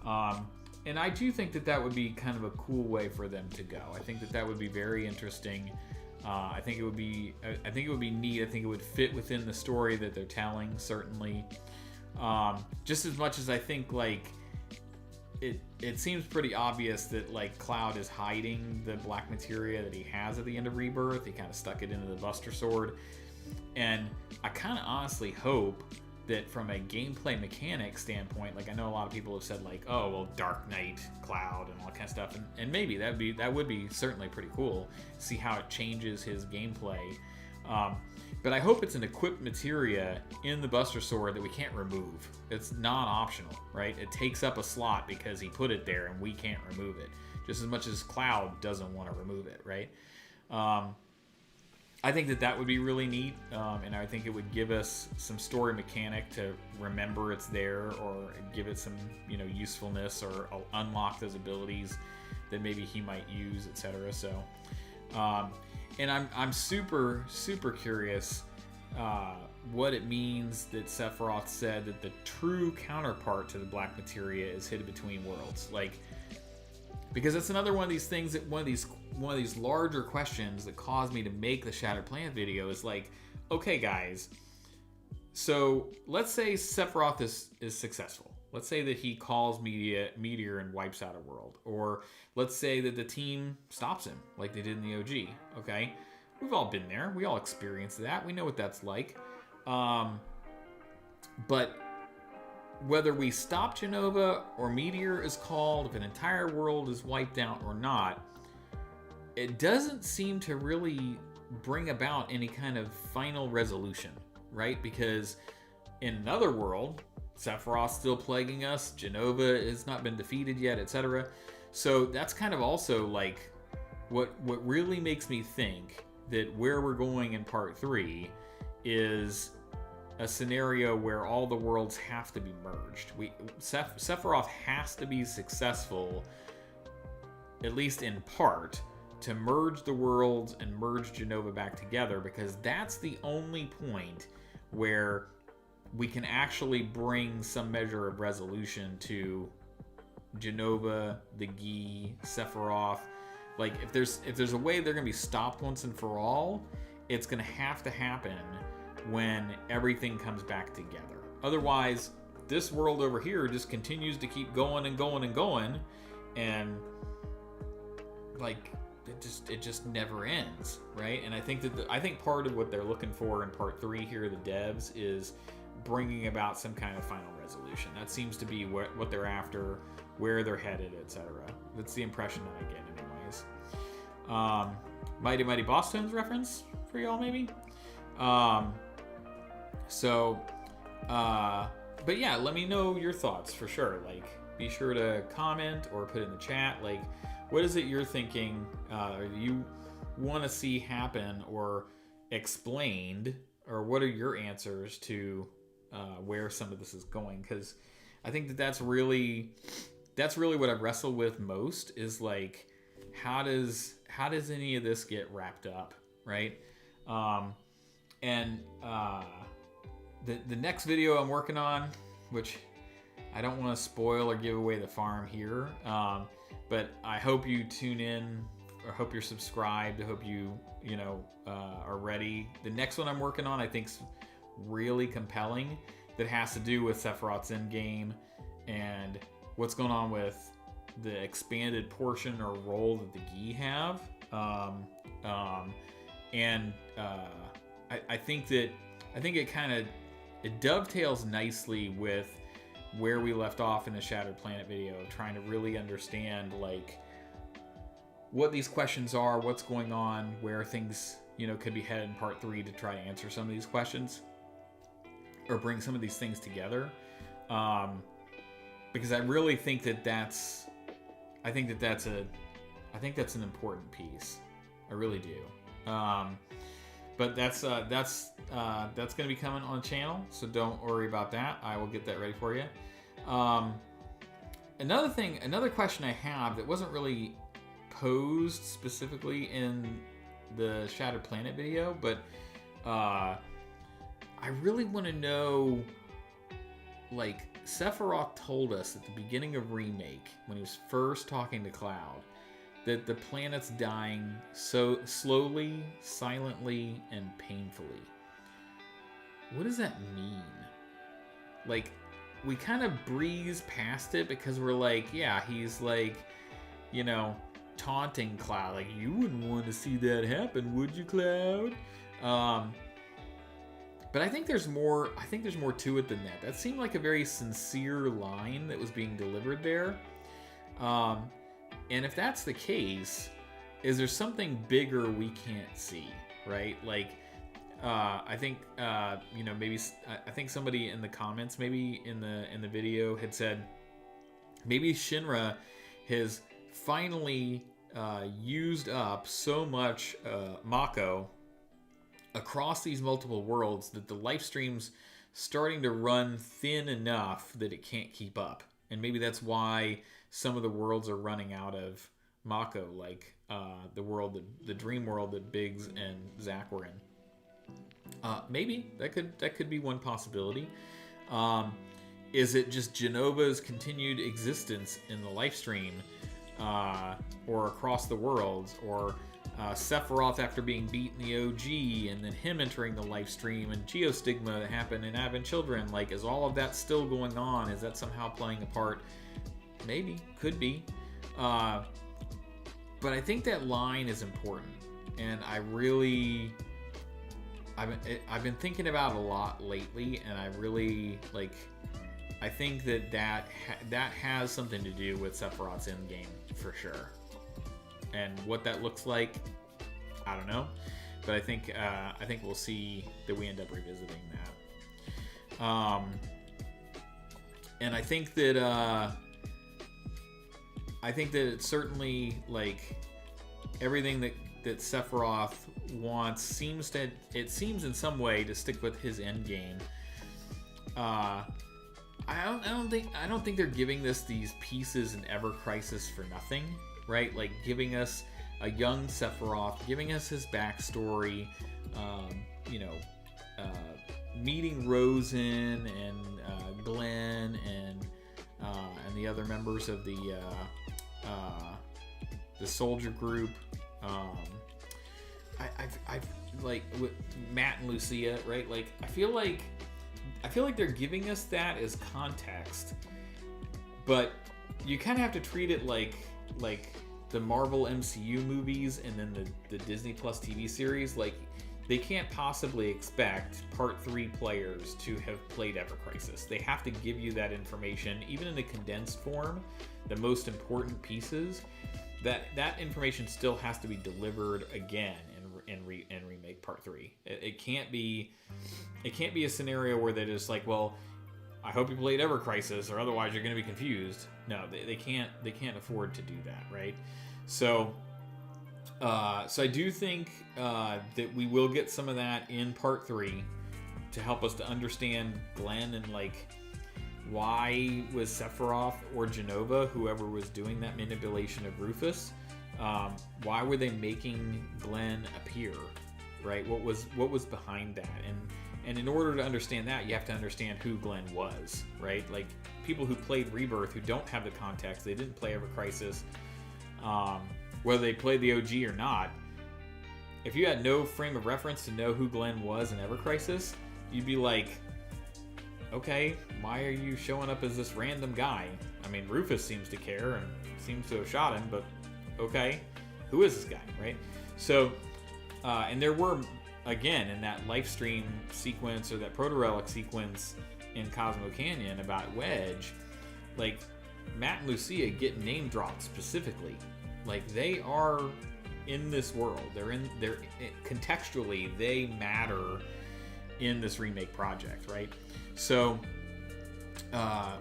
And I do think that would be kind of a cool way for them to go. I think that would be very interesting. I think it would be neat. I think it would fit within the story that they're telling, certainly. Just as much as I think like it seems pretty obvious that like Cloud is hiding the black materia that he has at the end of Rebirth. He kind of stuck it into the Buster Sword, and I kind of honestly hope that from a gameplay mechanic standpoint, like I know a lot of people have said like, oh well, Dark Knight Cloud and all that kind of stuff, and maybe that would be certainly pretty cool. See how it changes his gameplay. But I hope it's an equipped materia in the Buster Sword that we can't remove. It's non-optional, right? It takes up a slot because he put it there and we can't remove it. Just as much as Cloud doesn't want to remove it, right? I think that would be really neat, and I think it would give us some story mechanic to remember it's there, or give it some, usefulness, or unlock those abilities that maybe he might use, etc. So, and I'm super curious what it means that Sephiroth said that the true counterpart to the black materia is hidden between worlds, like. Because that's another one of these things that one of these larger questions that caused me to make the Shattered Planet video is like, okay guys, So let's say Sephiroth is successful. Let's say that he calls Meteor and wipes out a world. Or let's say that the team stops him, like they did in the OG. Okay? We've all been there. We all experienced that. We know what that's like. But whether we stop Jenova or Meteor is called, if an entire world is wiped out or not, it doesn't seem to really bring about any kind of final resolution, right? Because in another world, Sephiroth's still plaguing us, Jenova has not been defeated yet, etc. So that's kind of also like what really makes me think that where we're going in part 3 is a scenario where all the worlds have to be merged. Sephiroth has to be successful, at least in part, to merge the worlds and merge Jenova back together, because that's the only point where we can actually bring some measure of resolution to Jenova, the Gi, Sephiroth. Like, if there's a way they're going to be stopped once and for all, it's going to happen when everything comes back together. Otherwise, this world over here just continues to keep going and going and going, and like it just never ends, right? And I think that I think part of what they're looking for in part 3 here, the devs, is bringing about some kind of final resolution. That seems to be what they're after, where they're headed, etc. That's the impression that I get, anyways. Mighty Mighty Boss Tones reference for y'all, maybe. But yeah, let me know your thoughts for sure. Like, be sure to comment or put in the chat. Like, what is it you're thinking you want to see happen or explained, or what are your answers to where some of this is going? Because I think that's really what I've wrestled with most, is like, how does any of this get wrapped up, right? The next video I'm working on, which I don't want to spoil or give away the farm here, but I hope you tune in, or hope you're subscribed. I hope you are ready. The next one I'm working on, I think, is really compelling. That has to do with Sephiroth's endgame and what's going on with the expanded portion or role that the Gi have. I think it dovetails nicely with where we left off in the Shattered Planet video, trying to really understand like what these questions are, what's going on, where things could be headed in part 3 to try to answer some of these questions or bring some of these things together. Because I really think that's an important piece. I really do. But that's going to be coming on the channel, so don't worry about that. I will get that ready for you. Another question I have that wasn't really posed specifically in the Shattered Planet video, but I really want to know, like, Sephiroth told us at the beginning of Remake, when he was first talking to Cloud, that the planet's dying so slowly, silently, and painfully. What does that mean? Like, we kind of breeze past it because we're like, yeah, he's like, taunting Cloud. Like, you wouldn't want to see that happen, would you, Cloud? But I think there's more to it than that. That seemed like a very sincere line that was being delivered there. And if that's the case, is there something bigger we can't see, right? Like, I think maybe I think somebody in the comments, maybe in the video, had said maybe Shinra has finally used up so much Mako across these multiple worlds that the life stream's starting to run thin enough that it can't keep up. And maybe that's why some of the worlds are running out of Mako, like the dream world that Biggs and Zack were in. Maybe that could be one possibility. Is it just Jenova's continued existence in the life stream, or across the worlds, or Sephiroth after being beat in the OG, and then him entering the live stream, and Geostigma that happened in Advent Children. Like, is all of that still going on? Is that somehow playing a part? Maybe, could be. But I think that line is important, and I've been thinking about it a lot lately, and I really like. I think that has something to do with Sephiroth's end game for sure, and what that looks like, I don't know, but I think we'll see that we end up revisiting that. And I think that it's certainly like everything that Sephiroth wants seems in some way to stick with his end game. I don't think they're giving these pieces in Ever Crisis for nothing, right? Like giving us a young Sephiroth, giving us his backstory, meeting Rosen and Glenn and the other members of the soldier group. I've like with Matt and Lucia, right? Like I feel like they're giving us that as context, but you kind of have to treat it like the Marvel MCU movies and then the Disney Plus TV series. Like they can't possibly expect Part 3 players to have played Ever Crisis. They have to give you that information, even in a condensed form, the most important pieces. That information still has to be delivered again in Remake Part 3. It can't be a scenario where they're just like, well, I hope you played Ever Crisis, or otherwise you're going to be confused. No, they can't afford to do that, right? So I do think that we will get some of that in Part 3 to help us to understand Glenn and like why was Sephiroth or Jenova, whoever was doing that manipulation of Rufus, why were they making Glenn appear, right? What was behind that? And in order to understand that, you have to understand who Glenn was, right? Like people who played Rebirth who don't have the context, they didn't play Ever Crisis, whether they played the OG or not. If you had no frame of reference to know who Glenn was in Ever Crisis, you'd be like, okay, why are you showing up as this random guy? I mean, Rufus seems to care and seems to have shot him, but okay, who is this guy, right? So, and there were, again, in that live stream sequence or that proto-relic sequence in Cosmo Canyon about Wedge, like Matt and Lucia get name dropped specifically. Like they are in this world. They're contextually, they matter in this remake project, right? So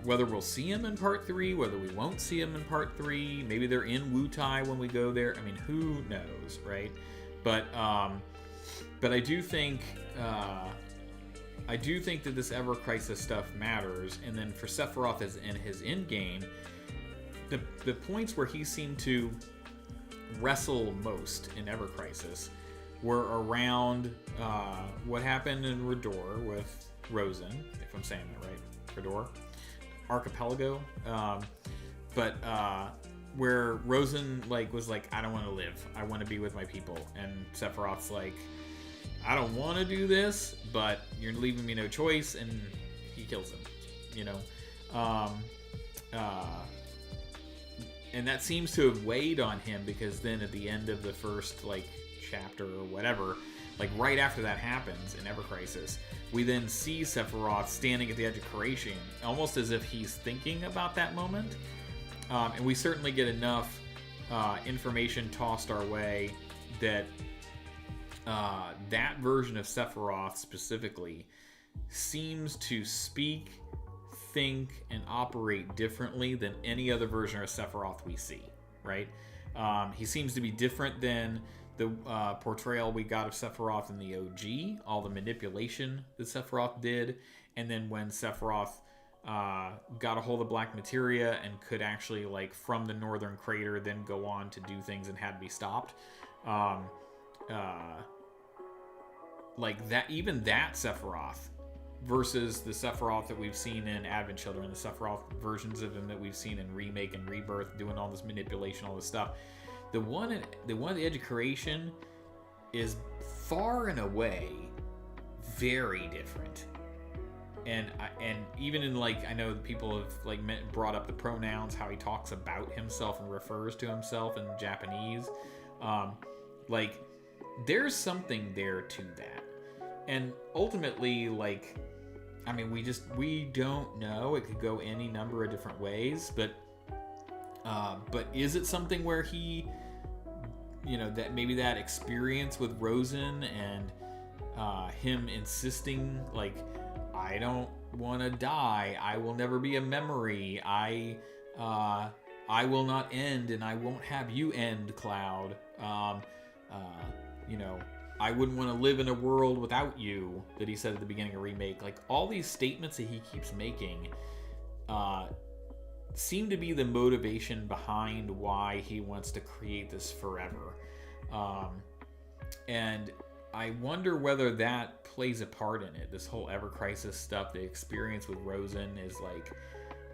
whether we'll see him in Part 3, whether we won't see him in Part 3, maybe they're in Wutai when we go there. I mean, who knows, right? But I do think that this Ever Crisis stuff matters. And then for Sephiroth in his end game, the points where he seemed to wrestle most in Ever Crisis were around what happened in Rador with Rosen, if I'm saying that right, Rador Archipelago, but where Rosen was like, I don't want to live, I want to be with my people, and Sephiroth's like, I don't want to do this, but you're leaving me no choice, and he kills him, and that seems to have weighed on him, because then at the end of the first chapter or whatever, right after that happens in Ever Crisis, we then see Sephiroth standing at the edge of creation, almost as if he's thinking about that moment. And we certainly get enough information tossed our way that that version of Sephiroth specifically seems to speak, think, and operate differently than any other version of Sephiroth we see, right? He seems to be different than the portrayal we got of Sephiroth in the OG, all the manipulation that Sephiroth did, and then when Sephiroth got a hold of black materia and could actually, from the northern crater, then go on to do things and had to be stopped. Even that Sephiroth versus the Sephiroth that we've seen in Advent Children, the Sephiroth versions of him that we've seen in Remake and Rebirth, doing all this manipulation, all this stuff. The one at the Edge of Creation is far and away very different. And even in like, I know people have like brought up the pronouns, how he talks about himself and refers to himself in Japanese. Like there's something there to that. And ultimately, like, I mean, we don't know. It could go any number of different ways, but is it something where he, you know, that maybe that experience with Rosen and him insisting like, I don't want to die. I will never be a memory. I will not end, and I won't have you end, Cloud. You know, I wouldn't want to live in a world without you, that he said at the beginning of Remake. Like, all these statements that he keeps making seem to be the motivation behind why he wants to create this forever. And I wonder whether that plays a part in it. This whole Ever Crisis stuff, the experience with Rosen is like,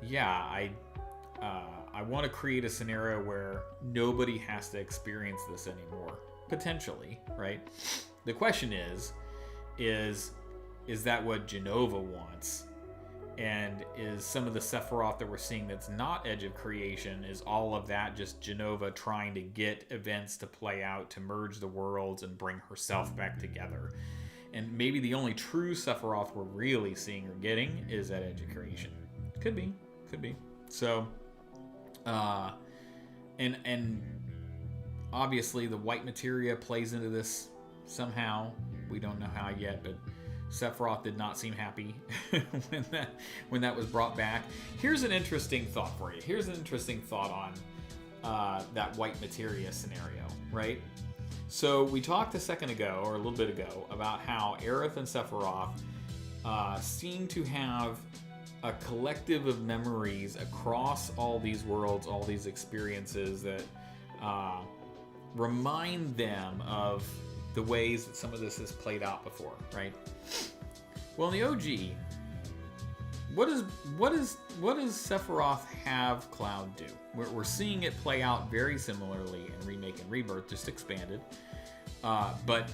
yeah, I want to create a scenario where nobody has to experience this anymore. Potentially, right? The question is that what Jenova wants? And is some of the Sephiroth that we're seeing that's not Edge of Creation, is all of that just Jenova trying to get events to play out, to merge the worlds and bring herself back together? And maybe the only true Sephiroth we're really seeing or getting is at Edge of Creation. Could be. So, and obviously the white materia plays into this somehow. We don't know how yet, but Sephiroth did not seem happy when that was brought back. Here's an interesting thought for you. Here's an interesting thought on that white materia scenario, right? So we talked a second ago, or a little bit ago, about how Aerith and Sephiroth seem to have a collective of memories across all these worlds, all these experiences that remind them of the ways that some of this has played out before, right? Well, in the OG, what does Sephiroth have Cloud do? We're seeing it play out very similarly in Remake and Rebirth, just expanded. But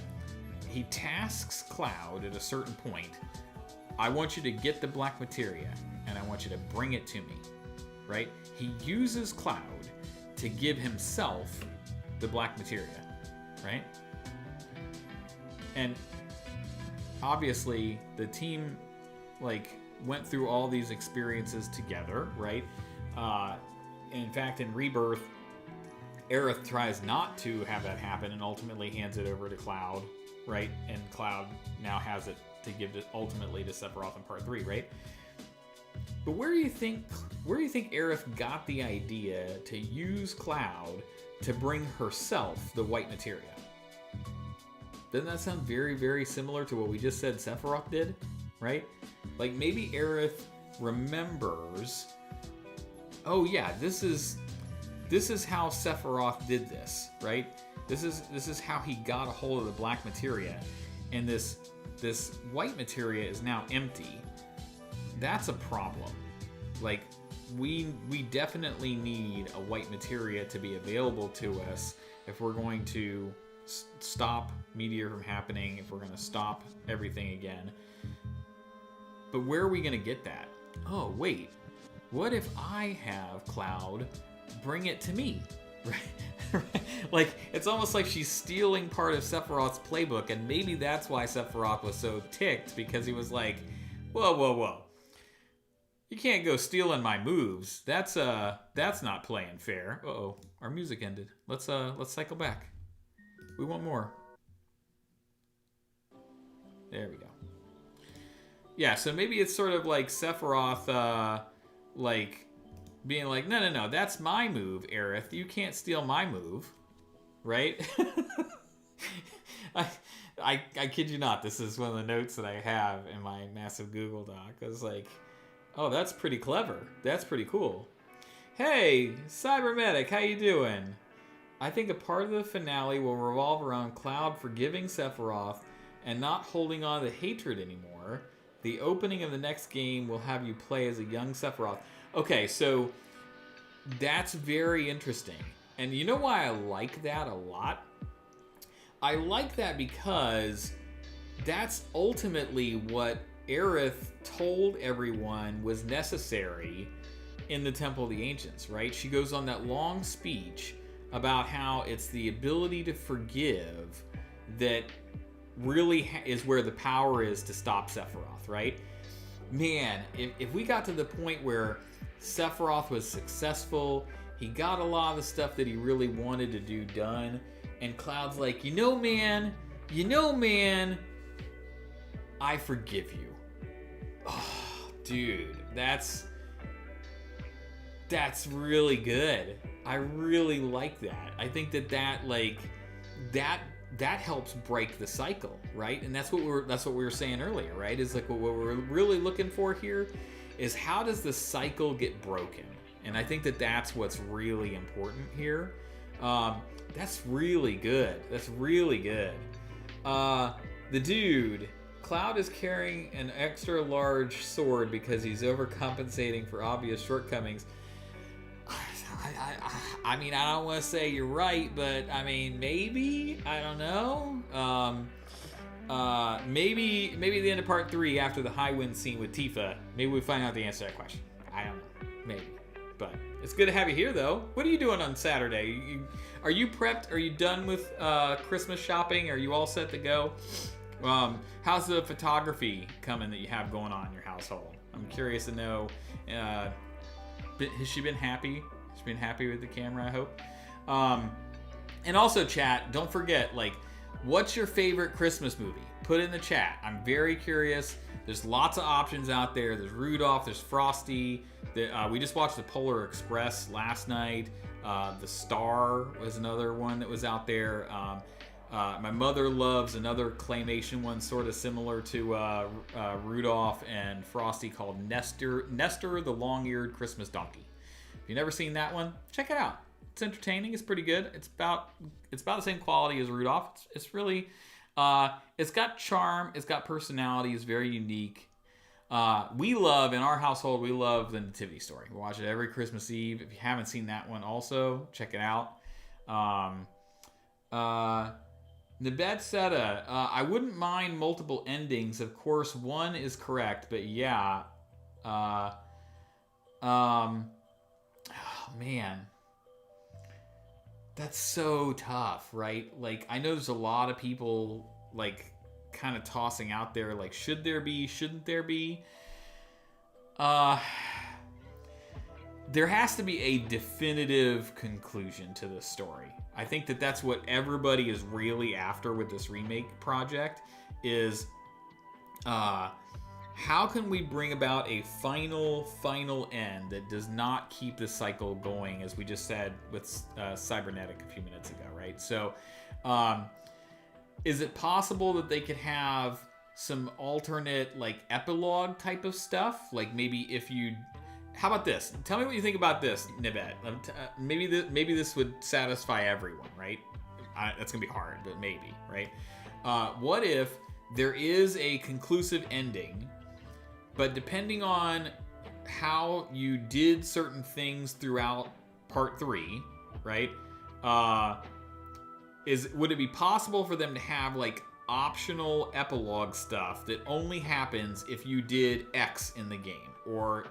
he tasks Cloud at a certain point. I want you to get the black materia, and I want you to bring it to me, right? He uses Cloud to give himself the black materia, right? And obviously the team like went through all these experiences together, right? In fact, in Rebirth, Aerith tries not to have that happen and ultimately hands it over to Cloud, right? And Cloud now has it to give it ultimately to Sephiroth in Part 3, right? But where do you think Aerith got the idea to use Cloud to bring herself the white materia? Doesn't that sound very, very similar to what we just said Sephiroth did, right? Like maybe Aerith remembers, oh yeah, this is how Sephiroth did this, right? This is how he got a hold of the black materia, and this white materia is now empty. That's a problem. Like we definitely need a white materia to be available to us if we're going to stop Meteor from happening, if we're going to stop everything again. But where are we going to get that? Oh, wait. What if I have Cloud bring it to me? Right? Like, it's almost like she's stealing part of Sephiroth's playbook, and maybe that's why Sephiroth was so ticked, because he was like, whoa. You can't go stealing my moves. That's not playing fair. Uh-oh, our music ended. Let's cycle back. We want more. There we go. Yeah, so maybe it's sort of like Sephiroth, like being like, no, that's my move, Aerith. You can't steal my move, right? I kid you not. This is one of the notes that I have in my massive Google Doc. I was like, oh, that's pretty clever. That's pretty cool. Hey, Cybermedic, how you doing? I think a part of the finale will revolve around Cloud forgiving Sephiroth and not holding on to hatred anymore. The opening of the next game will have you play as a young Sephiroth. Okay, so that's very interesting. And you know why I like that a lot? I like that because that's ultimately what Aerith told everyone was necessary in the Temple of the Ancients, right? She goes on that long speech about how it's the ability to forgive that really is where the power is to stop Sephiroth, right? Man, if we got to the point where Sephiroth was successful, he got a lot of the stuff that he really wanted to do done, and Cloud's like, you know, man, I forgive you. Oh, dude, that's really good. I really like that. I think that helps break the cycle, right? And that's what we were saying earlier, right? Is like what we're really looking for here is how does the cycle get broken? And I think that's what's really important here. That's really good. That's really good. The dude, Cloud is carrying an extra large sword because he's overcompensating for obvious shortcomings. I mean, I don't want to say you're right, but I mean, maybe, I don't know. Maybe the end of part 3 after the high wind scene with Tifa, maybe we find out the answer to that question. I don't know, maybe. But it's good to have you here, though. What are you doing on Saturday? Are you prepped? Are you done with Christmas shopping? Are you all set to go? How's the photography coming that you have going on in your household? I'm curious to know. Has she been happy? She's been happy with the camera, I hope. And also, chat, don't forget, like, what's your favorite Christmas movie? Put it in the chat. I'm very curious. There's lots of options out there. There's Rudolph, there's Frosty. We just watched The Polar Express last night. The Star was another one that was out there. My mother loves another claymation one sort of similar to Rudolph and Frosty called Nestor the Long-Eared Christmas Donkey. If you've never seen that one, check it out. It's entertaining. It's pretty good. It's about the same quality as Rudolph. It's really it's got charm. It's got personality. It's very unique. We love, in our household, we love The Nativity Story. We watch it every Christmas Eve. If you haven't seen that one also, check it out. Nabet Seta, I wouldn't mind multiple endings. Of course, one is correct, but yeah. Oh, man. That's so tough, right? Like, I know there's a lot of people, like, kind of tossing out there, like, should there be, shouldn't there be? There has to be a definitive conclusion to this story. I think that's what everybody is really after with this remake project is how can we bring about a final end that does not keep the cycle going, as we just said with Cybernetic a few minutes ago, right? So is it possible that they could have some alternate, like, epilogue type of stuff? Like, maybe if you... How about this? Tell me what you think about this, Nibet. Maybe this would satisfy everyone, right? That's going to be hard, but maybe, right? What if there is a conclusive ending, but depending on how you did certain things throughout part 3, right? Would it be possible for them to have, like, optional epilogue stuff that only happens if you did X in the game, or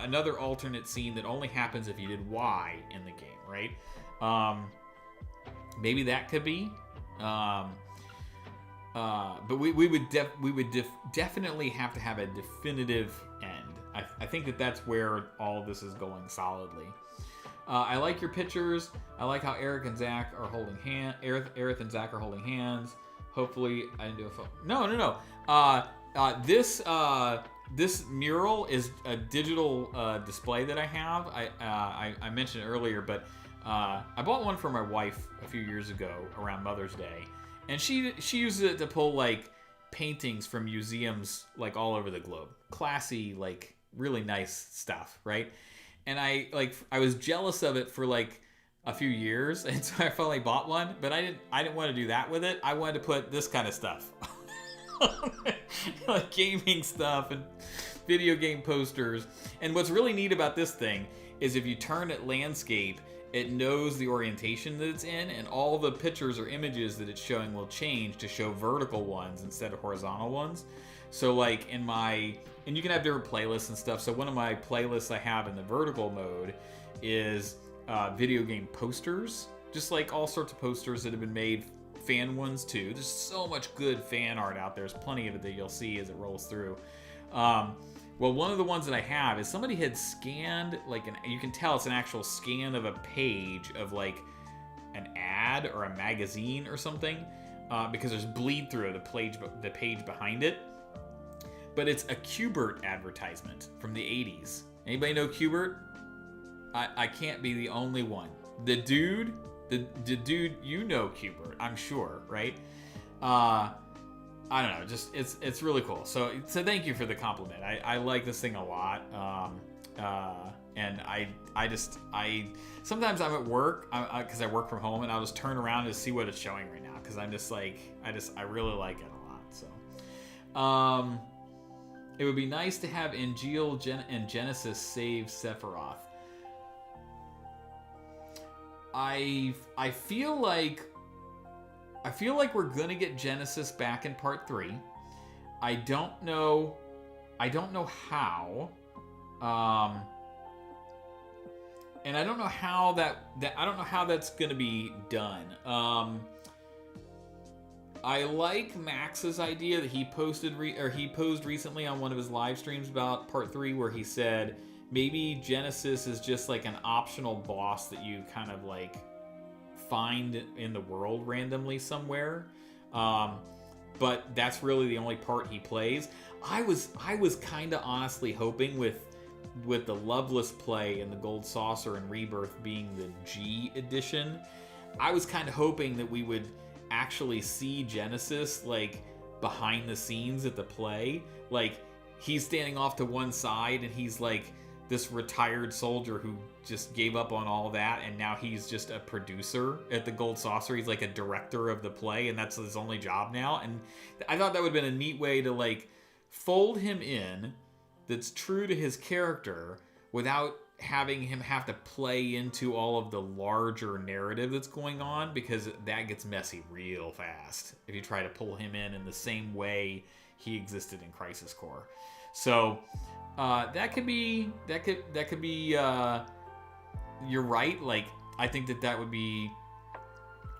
another alternate scene that only happens if you did Y in the game, right? Maybe that could be. But we would definitely have to have a definitive end. I think that's where all of this is going solidly. I like your pictures. I like how Aerith and Zach are holding hands. Hopefully, I didn't do a photo. No. This mural is a digital display that I have. I mentioned it earlier, but I bought one for my wife a few years ago around Mother's Day, and she uses it to pull, like, paintings from museums, like, all over the globe. Classy, like, really nice stuff, right? And I was jealous of it for, like, a few years, and so I finally bought one. But I didn't want to do that with it. I wanted to put this kind of stuff. Like gaming stuff and video game posters. And what's really neat about this thing is if you turn it landscape, it knows the orientation that it's in, and all the pictures or images that it's showing will change to show vertical ones instead of horizontal ones. So like and you can have different playlists and stuff. So one of my playlists I have in the vertical mode is video game posters, just like all sorts of posters that have been made, fan ones too. There's so much good fan art out there. There's plenty of it that you'll see as it rolls through. Well, one of the ones that I have is somebody had scanned, like, you can tell it's an actual scan of a page of, like, an ad or a magazine or something, because there's bleed through the page behind it. But it's a Qbert advertisement from the 80s. Anybody know Qbert? I can't be the only one. The dude, you know Qbert, I'm sure, right? I don't know, just it's really cool. So thank you for the compliment. I like this thing a lot. And I sometimes I'm at work because I work from home, and I'll just turn around to see what it's showing right now, because I'm just like I really like it a lot. So it would be nice to have Angeal and Genesis save Sephiroth. I feel like we're gonna get Genesis back in part 3. I don't know how. And I don't know how that's gonna be done. I like Max's idea that he posted recently on one of his live streams about part 3, where he said maybe Genesis is just like an optional boss that you kind of like find in the world randomly somewhere, but that's really the only part he plays. I was kind of honestly hoping with the Loveless play and the Gold Saucer and Rebirth being the G edition, I was kind of hoping that we would actually see Genesis like behind the scenes at the play, like he's standing off to one side and he's like this retired soldier who just gave up on all that, and now he's just a producer at the Gold Saucer. He's like a director of the play, and that's his only job now. And I thought that would have been a neat way to like fold him in that's true to his character without having him have to play into all of the larger narrative that's going on, because that gets messy real fast if you try to pull him in the same way he existed in Crisis Core. So that could be you're right. Like, I think that would be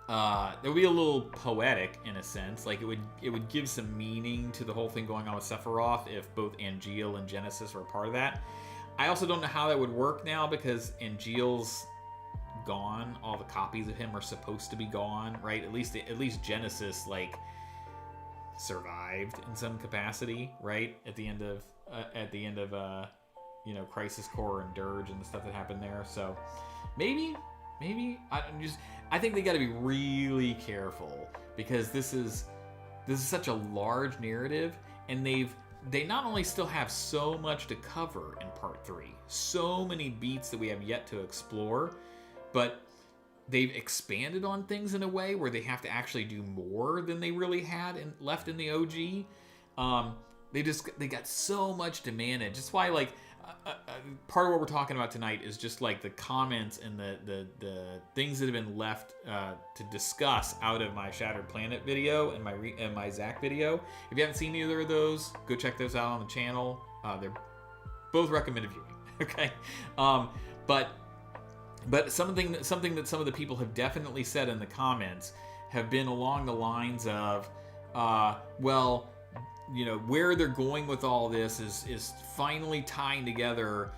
a little poetic in a sense. Like it would give some meaning to the whole thing going on with Sephiroth if both Angeal and Genesis were a part of that. I also don't know how that would work now, because Angeal's gone. All the copies of him are supposed to be gone, right? At least Genesis like survived in some capacity, right? At the end of Crisis Core and Dirge and the stuff that happened there. So maybe I think they got to be really careful, because this is such a large narrative, and they not only still have so much to cover in part 3, so many beats that we have yet to explore, but they've expanded on things in a way where they have to actually do more than they really had left in the OG. They got so much to manage. That's why, like, part of what we're talking about tonight is just like the comments and the things that have been left to discuss out of my Shattered Planet video and my Zach video. If you haven't seen either of those, go check those out on the channel. They're both recommended viewing. Okay, but something that some of the people have definitely said in the comments have been along the lines of, well, where they're going with all this is finally tying together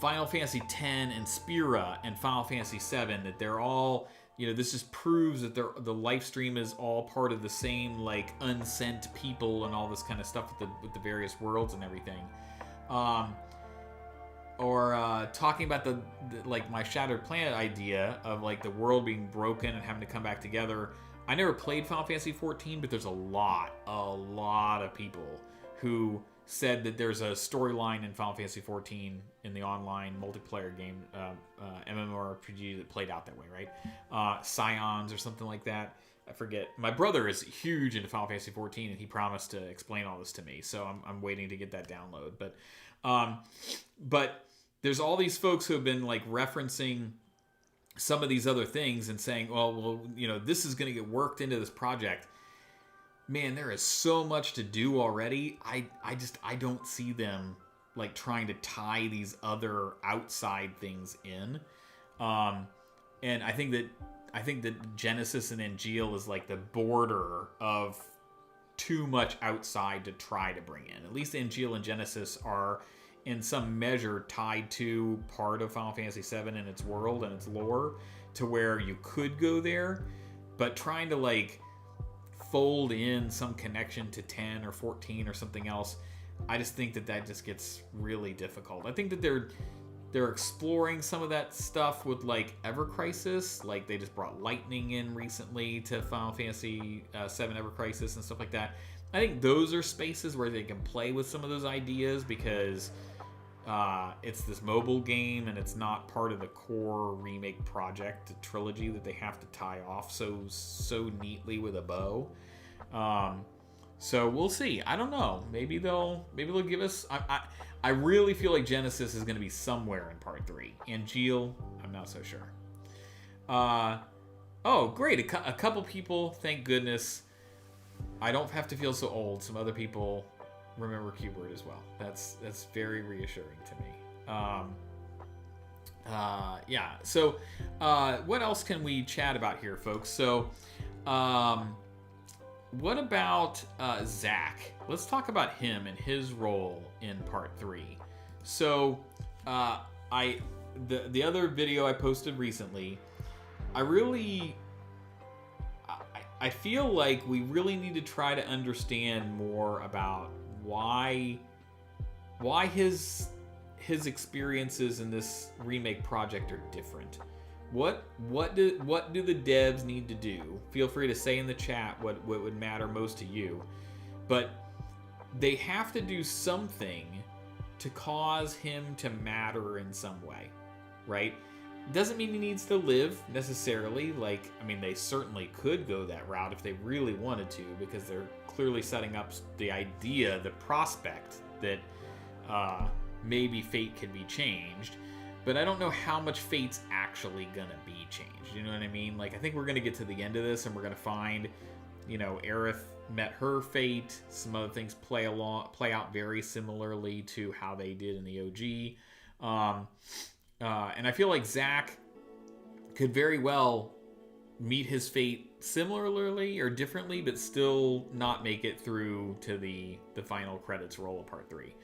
Final Fantasy X and Spira and Final Fantasy VII, that they're all, this just proves that the live stream is all part of the same, like, unsent people and all this kind of stuff with the various worlds and everything. Or talking about the like my Shattered Planet idea of like the world being broken and having to come back together. I never played Final Fantasy XIV, but there's a lot of people who said that there's a storyline in Final Fantasy XIV in the online multiplayer game, MMORPG, that played out that way, right? Scions or something like that. I forget. My brother is huge into Final Fantasy XIV, and he promised to explain all this to me, so I'm waiting to get that download. But there's all these folks who have been like referencing some of these other things and saying, well, this is going to get worked into this project. Man, there is so much to do already. I don't see them like trying to tie these other outside things in. And I think that Genesis and Angeal is like the border of too much outside to try to bring in. At least Angeal and Genesis are in some measure tied to part of Final Fantasy VII and its world and its lore, to where you could go there, but trying to like fold in some connection to 10 or 14 or something else, I just think that just gets really difficult. I think that they're exploring some of that stuff with like Ever Crisis, like they just brought lightning in recently to Final Fantasy VII Ever Crisis and stuff like that. I think those are spaces where they can play with some of those ideas, because it's this mobile game and it's not part of the core remake project, the trilogy that they have to tie off so neatly with a bow. So we'll see. I don't know. Maybe they'll give us. I really feel like Genesis is going to be somewhere in part 3. Angeal, I'm not so sure. Oh, great! A couple people, thank goodness. I don't have to feel so old. Some other people remember Keyword as well. That's very reassuring to me. Yeah. So, what else can we chat about here, folks? So, what about Zach? Let's talk about him and his role in part 3. So, the other video I posted recently, I feel like we really need to try to understand more about why his experiences in this remake project are different. What do the devs need to do? Feel free to say in the chat what would matter most to you. But they have to do something to cause him to matter in some way, right? Doesn't mean he needs to live necessarily. Like, I mean, they certainly could go that route if they really wanted to, because they're clearly setting up the idea, the prospect that maybe fate can be changed. But I don't know how much fate's actually gonna be changed. You know what I mean? Like, I think we're gonna get to the end of this and we're gonna find, Aerith met her fate. Some other things play out very similarly to how they did in the OG. And I feel like Zach could very well meet his fate similarly or differently, but still not make it through to the final credits roll of part 3.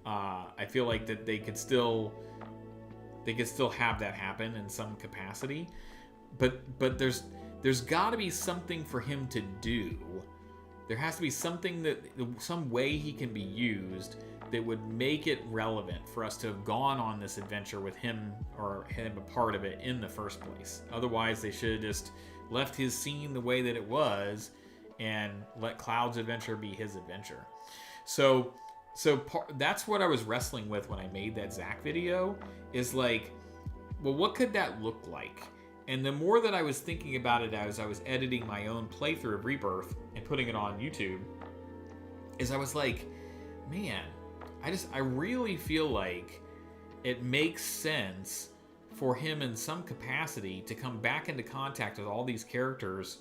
I feel like that they could still have that happen in some capacity, but there's got to be something for him to do. There has to be some way he can be used that would make it relevant for us to have gone on this adventure with him, or him a part of it in the first place. Otherwise, they should have just left his scene the way that it was and let Cloud's adventure be his adventure. So that's what I was wrestling with when I made that Zach video, is like, well, what could that look like? And the more that I was thinking about it as I was editing my own playthrough of Rebirth and putting it on YouTube, is I was like, man, I really feel like it makes sense for him in some capacity to come back into contact with all these characters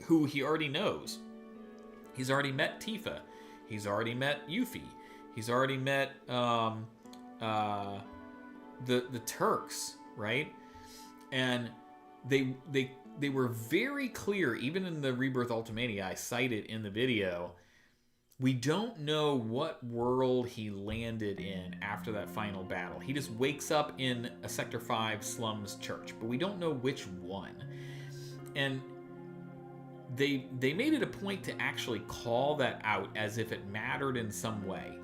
who he already knows. He's already met Tifa. He's already met Yuffie. He's already met the Turks, right? And they were very clear, even in the Rebirth Ultimania I cited in the video. We don't know what world he landed in after that final battle. He just wakes up in a Sector 5 slums church, but we don't know which one. And they made it a point to actually call that out as if it mattered in some way.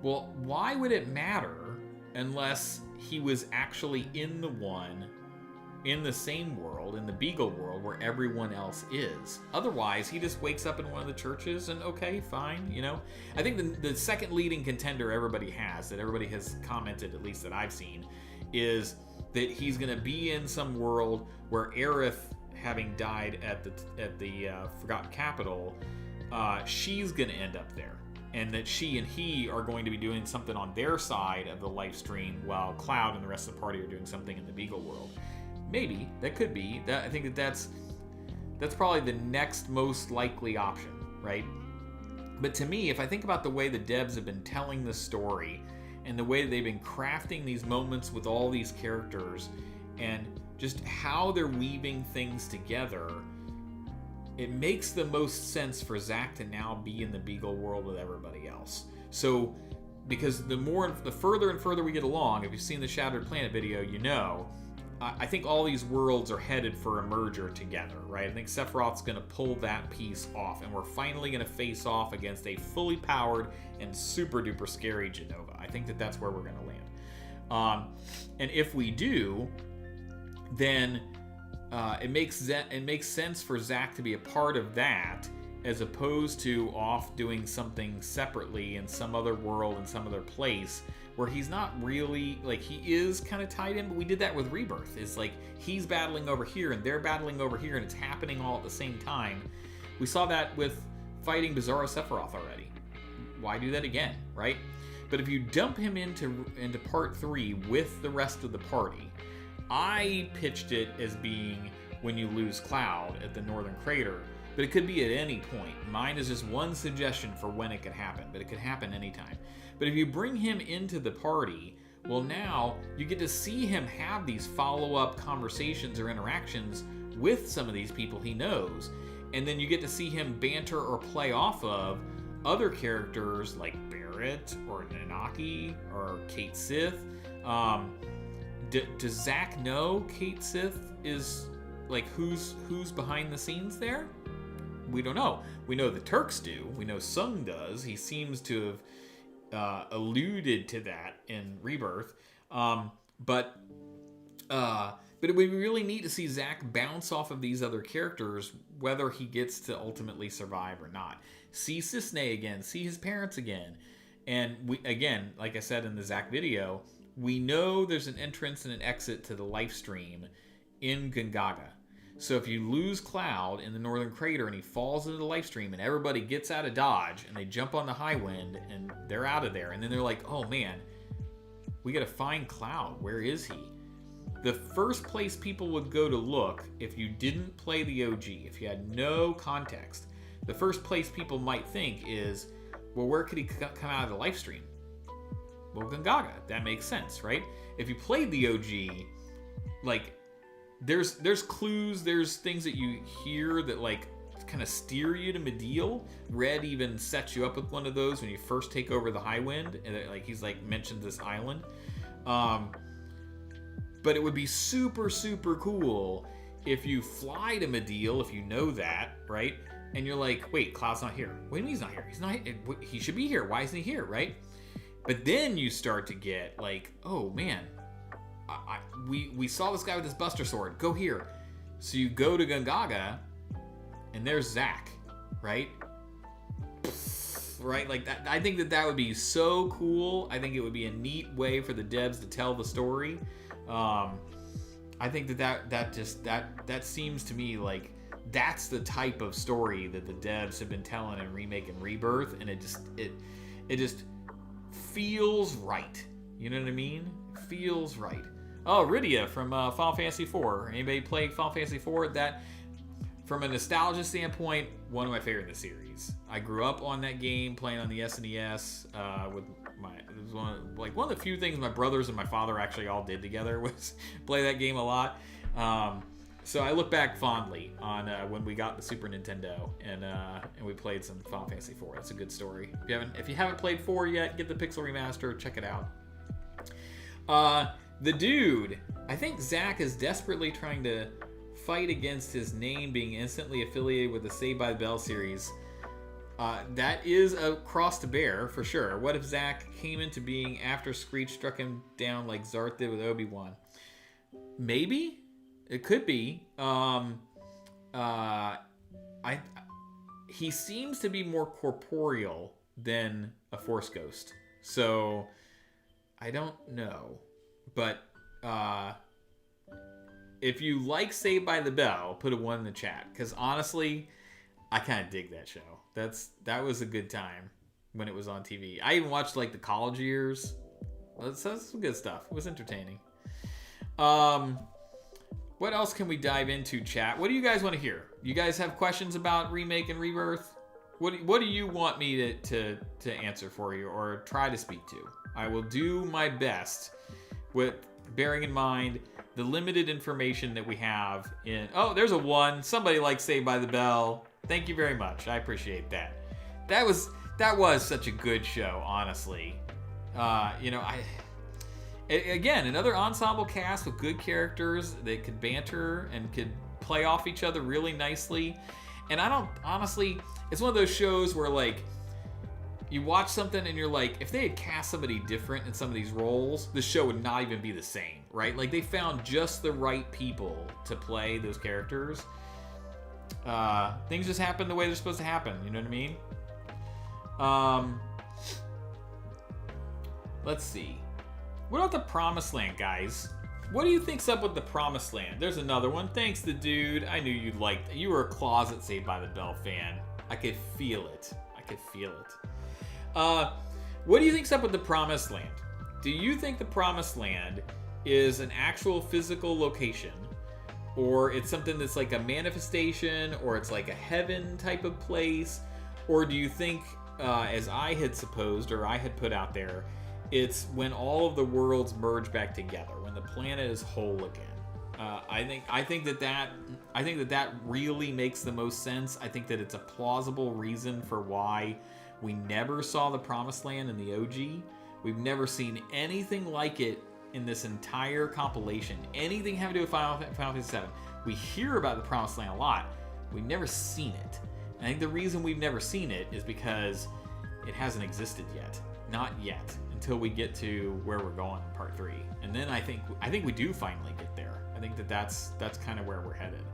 Well, why would it matter unless he was actually in the same world, in the Beagle world, where everyone else is? Otherwise, he just wakes up in one of the churches and, okay, fine, I think the second leading contender everybody has commented, at least that I've seen, is that he's going to be in some world where Aerith, having died at the Forgotten Capital, she's going to end up there. And that she and he are going to be doing something on their side of the live stream, while Cloud and the rest of the party are doing something in the Beagle world. Maybe that could be that. I think that's probably the next most likely option, right? But to me, if I think about the way the devs have been telling the story and the way that they've been crafting these moments with all these characters and just how they're weaving things together, it makes the most sense for Zach to now be in the Beagle world with everybody else. So, because the further and further we get along, if you've seen the Shattered Planet video, you know, I think all these worlds are headed for a merger together, right? I think Sephiroth's going to pull that piece off, and we're finally going to face off against a fully powered and super duper scary Jenova. I think that's where we're going to land. And if we do, then it makes sense for Zach to be a part of that, as opposed to off doing something separately in some other world, in some other place, where he's not really, like, he is kind of tied in, but we did that with Rebirth. It's like he's battling over here and they're battling over here and it's happening all at the same time. We saw that with fighting Bizarro Sephiroth already. Why do that again, right? But if you dump him into part 3 with the rest of the party, I pitched it as being when you lose Cloud at the Northern Crater, but it could be at any point. Mine is just one suggestion for when it could happen, but it could happen anytime. But if you bring him into the party, well, now you get to see him have these follow-up conversations or interactions with some of these people he knows, and then you get to see him banter or play off of other characters like Barrett or Nanaki or Kate Sith. Does Zach know Kate Sith is, like, who's behind the scenes there? We don't know. We know the Turks do. We know Sung does. He seems to have alluded to that in Rebirth. But it would be really neat to see Zach bounce off of these other characters, whether he gets to ultimately survive or not. See Cisne again. See his parents again. And we, again, like I said in the Zach video, we know there's an entrance and an exit to the life stream in Gongaga. So if you lose Cloud in the Northern Crater and he falls into the life stream and everybody gets out of Dodge and they jump on the high wind and they're out of there, and then they're like, oh man, we gotta find Cloud. Where is he? The first place people would go to look, if you didn't play the OG, if you had no context, the first place people might think is, well, where could he come out of the life stream? Well, Gongaga. That makes sense, right? If you played the OG, like, there's clues, there's things that you hear that, like, kind of steer you to Mediel. Red even sets you up with one of those when you first take over the High Wind, and like he's like mentioned this island. But it would be super, super cool if you fly to Mediel, if you know that, right? And you're like, wait, Cloud's not here. What do you mean he's not here? He's not. He should be here. Why isn't he here, right? But then you start to get like, oh man, we saw this guy with this Buster Sword. Go here. So you go to Gongaga, and there's Zach, right? Right, like that. I think that would be so cool. I think it would be a neat way for the devs to tell the story. I think that seems to me like that's the type of story that the devs have been telling in Remake and Rebirth, and it just feels right. You know what I mean? It feels right. Oh, Rydia from Final Fantasy IV. Anybody play Final Fantasy IV? That, from a nostalgia standpoint, one of my favorite in the series. I grew up on that game, playing on the SNES. It was one of the few things my brothers and my father actually all did together was play that game a lot. So I look back fondly on when we got the Super Nintendo and we played some Final Fantasy IV. It's a good story. If you haven't played 4 yet, get the Pixel Remaster, check it out. The dude, I think Zach is desperately trying to fight against his name being instantly affiliated with the Saved by the Bell series. That is a cross to bear, for sure. What if Zach came into being after Screech struck him down like Zarth did with Obi-Wan? Maybe? It could be. He seems to be more corporeal than a Force Ghost. So, I don't know. But, if you like Saved by the Bell, put a 1 in the chat. Because honestly, I kind of dig that show. That was a good time when it was on TV. I even watched like the college years. That's some good stuff. It was entertaining. What else can we dive into, chat? What do you guys want to hear? You guys have questions about Remake and Rebirth? What do you want me to answer for you or try to speak to? I will do my best with bearing in mind the limited information that we have in... Oh, there's a 1. Somebody likes Saved by the Bell. Thank you very much. I appreciate that. That was such a good show, honestly. Again, another ensemble cast with good characters that could banter and could play off each other really nicely. And I don't... Honestly, it's one of those shows where, like, you watch something and you're like, if they had cast somebody different in some of these roles, the show would not even be the same, right? Like, they found just the right people to play those characters. Things just happen the way they're supposed to happen, you know what I mean? Let's see. What about the Promised Land, guys? What do you think's up with the Promised Land? There's another one. Thanks, the dude. I knew you'd like that. You were a closet Saved by the Bell fan. I could feel it. What do you think's up with the Promised Land? Do you think the Promised Land is an actual physical location, or it's something that's like a manifestation, or it's like a heaven type of place, or do you think, as I had supposed or I had put out there, it's when all of the worlds merge back together, when the planet is whole again? I think that really makes the most sense. I think that it's a plausible reason for why we never saw the Promised Land in the OG. We've never seen anything like it in this entire compilation. Anything having to do with Final Fantasy VII. We hear about the Promised Land a lot. We've never seen it. And I think the reason we've never seen it is because it hasn't existed yet. Not yet. Until we get to where we're going in part 3. And then I think we do finally get there. I think that's kind of where we're headed.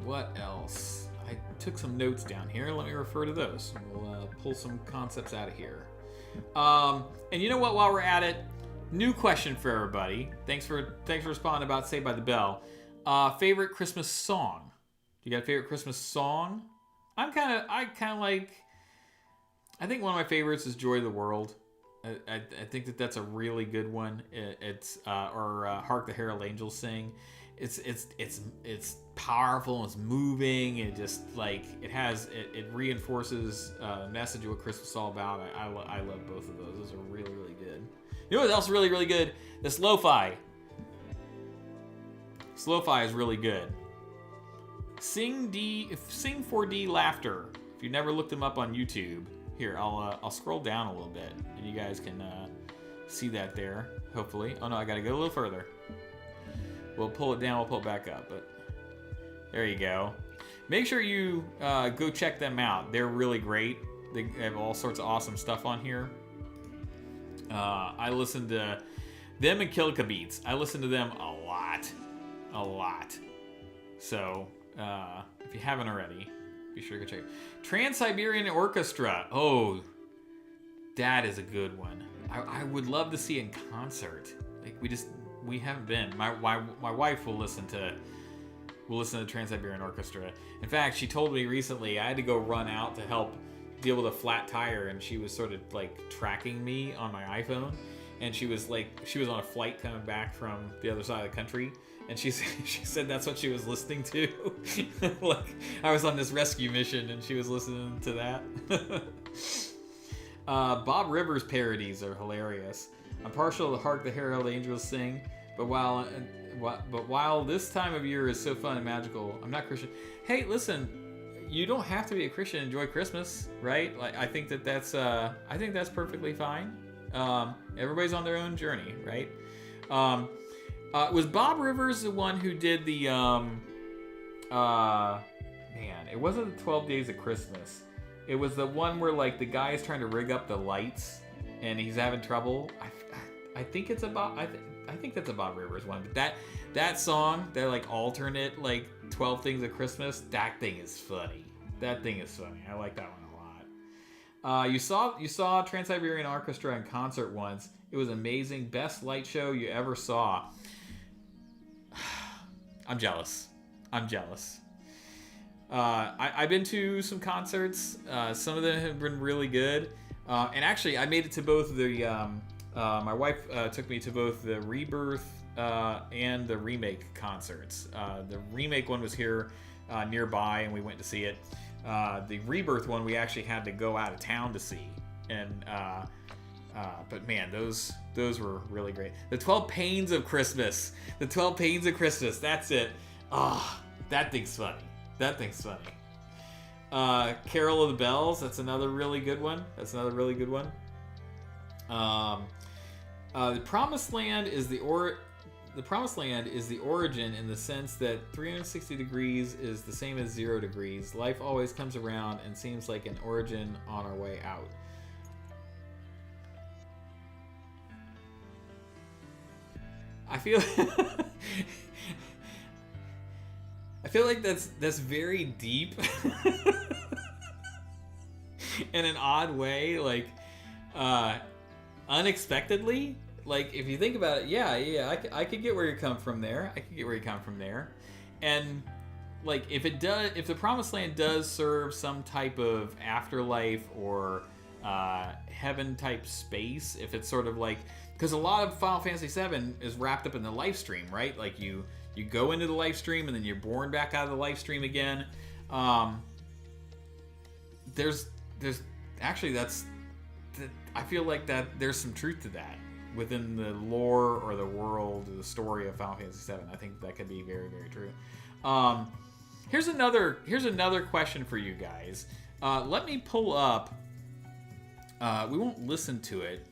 What else? I took some notes down here. Let me refer to those. We'll pull some concepts out of here. And you know what? While we're at it, new question for everybody. Thanks for responding about Saved by the Bell. Favorite Christmas song? You got a favorite Christmas song? I think one of my favorites is Joy of the World. I think that's a really good one. It's Hark the Herald Angels Sing. It's powerful, it's moving, it just like it reinforces the message of what Christmas is all about. I love both of those. Those are really, really good. You know what else is really, really good? This lo-fi. This lo-fi is really good. Sing 4D Laughter. If you've never looked them up on YouTube, here I'll scroll down a little bit and you guys can see that there. Hopefully. Oh no, I gotta go a little further. We'll pull it down. We'll pull it back up. But there you go. Make sure you go check them out. They're really great. They have all sorts of awesome stuff on here. I listen to them and Kilka Beats. I listen to them a lot. So if you haven't already, be sure to go check it. Trans-Siberian Orchestra. Oh, that is a good one. I would love to see it in concert. Like we haven't been. My wife will listen to Trans-Siberian Orchestra. In fact, she told me recently I had to go run out to help deal with a flat tire, and she was sort of like tracking me on my iPhone, and she was on a flight coming back from the other side of the country, and she said that's what she was listening to. Like I was on this rescue mission and she was listening to that. Bob Rivers parodies are hilarious. I'm partial to Hark the Herald Angels Sing, but while this time of year is so fun and magical, I'm not Christian. Hey, listen, you don't have to be a Christian to enjoy Christmas, right? Like I think that's perfectly fine. Everybody's on their own journey, right? Was Bob Rivers the one who did the man, it wasn't the 12 Days of Christmas. It was the one where like the guy is trying to rig up the lights and he's having trouble. I think it's about I think that's a Bob Rivers one. But that song, that like alternate like 12 Things of Christmas, that thing is funny. I like that one a lot. You saw Trans-Siberian Orchestra in concert once. It was amazing. Best light show you ever saw. I'm jealous. I've been to some concerts. Some of them have been really good. And actually, I made it to both the My wife took me to both the Rebirth and the Remake concerts. The Remake one was here nearby, and we went to see it. The Rebirth one we actually had to go out of town to see, and but man, those were really great. The 12 Pains of Christmas. The 12 Pains of Christmas. That's it. That thing's funny. That thing's funny. Carol of the Bells. That's another really good one. The Promised Land is the origin in the sense that 360 degrees is the same as 0 degrees. Life always comes around and seems like an origin on our way out. I feel like that's very deep in an odd way, like unexpectedly. Like, if you think about it, yeah, I could get where you come from there. And like, if the Promised Land does serve some type of afterlife or heaven type space, if it's sort of like, because a lot of Final Fantasy VII is wrapped up in the life stream, right? Like you go into the life stream and then you're born back out of the life stream again. There's actually I feel like that there's some truth to that within the lore or the world or the story of Final Fantasy VII. I think that could be very, very true. Here's another question for you guys. Let me pull up. We won't listen to it.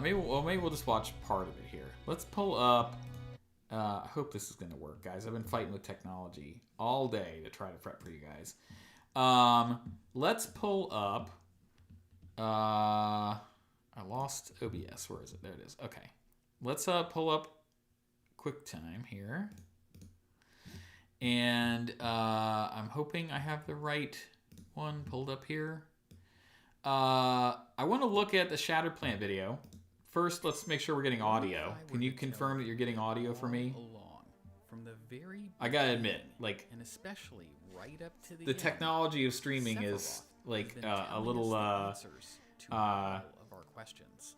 Maybe we'll just watch part of it here. Let's pull up. I hope this is gonna work, guys. I've been fighting with technology all day to try to prep for you guys. Let's pull up. I lost OBS. Where is it? There it is. Okay. Let's pull up QuickTime here. And I'm hoping I have the right one pulled up here. I want to look at the Shattered Plant video. First, let's make sure we're getting audio. Can you confirm that you're getting audio for me? From the very I gotta admit, like, and especially right up to the technology of streaming is like a little of our questions.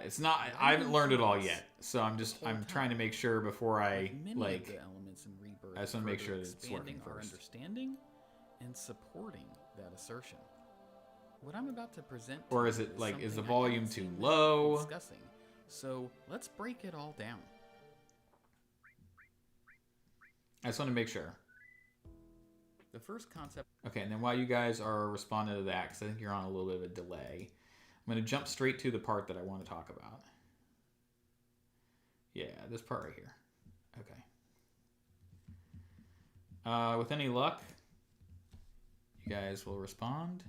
It's not. I haven't learned it all yet, so I'm trying to make sure before I like. The elements in Rebirth I just want to make sure that it's working our first. Understanding and supporting that assertion. What I'm about to present. Or is it like, is the volume too low? Discussing. So let's break it all down. I just want to make sure. The first concept. Okay, and then while you guys are responding to that, because I think you're on a little bit of a delay, I'm going to jump straight to the part that I want to talk about. Yeah, this part right here. Okay. With any luck, you guys will respond.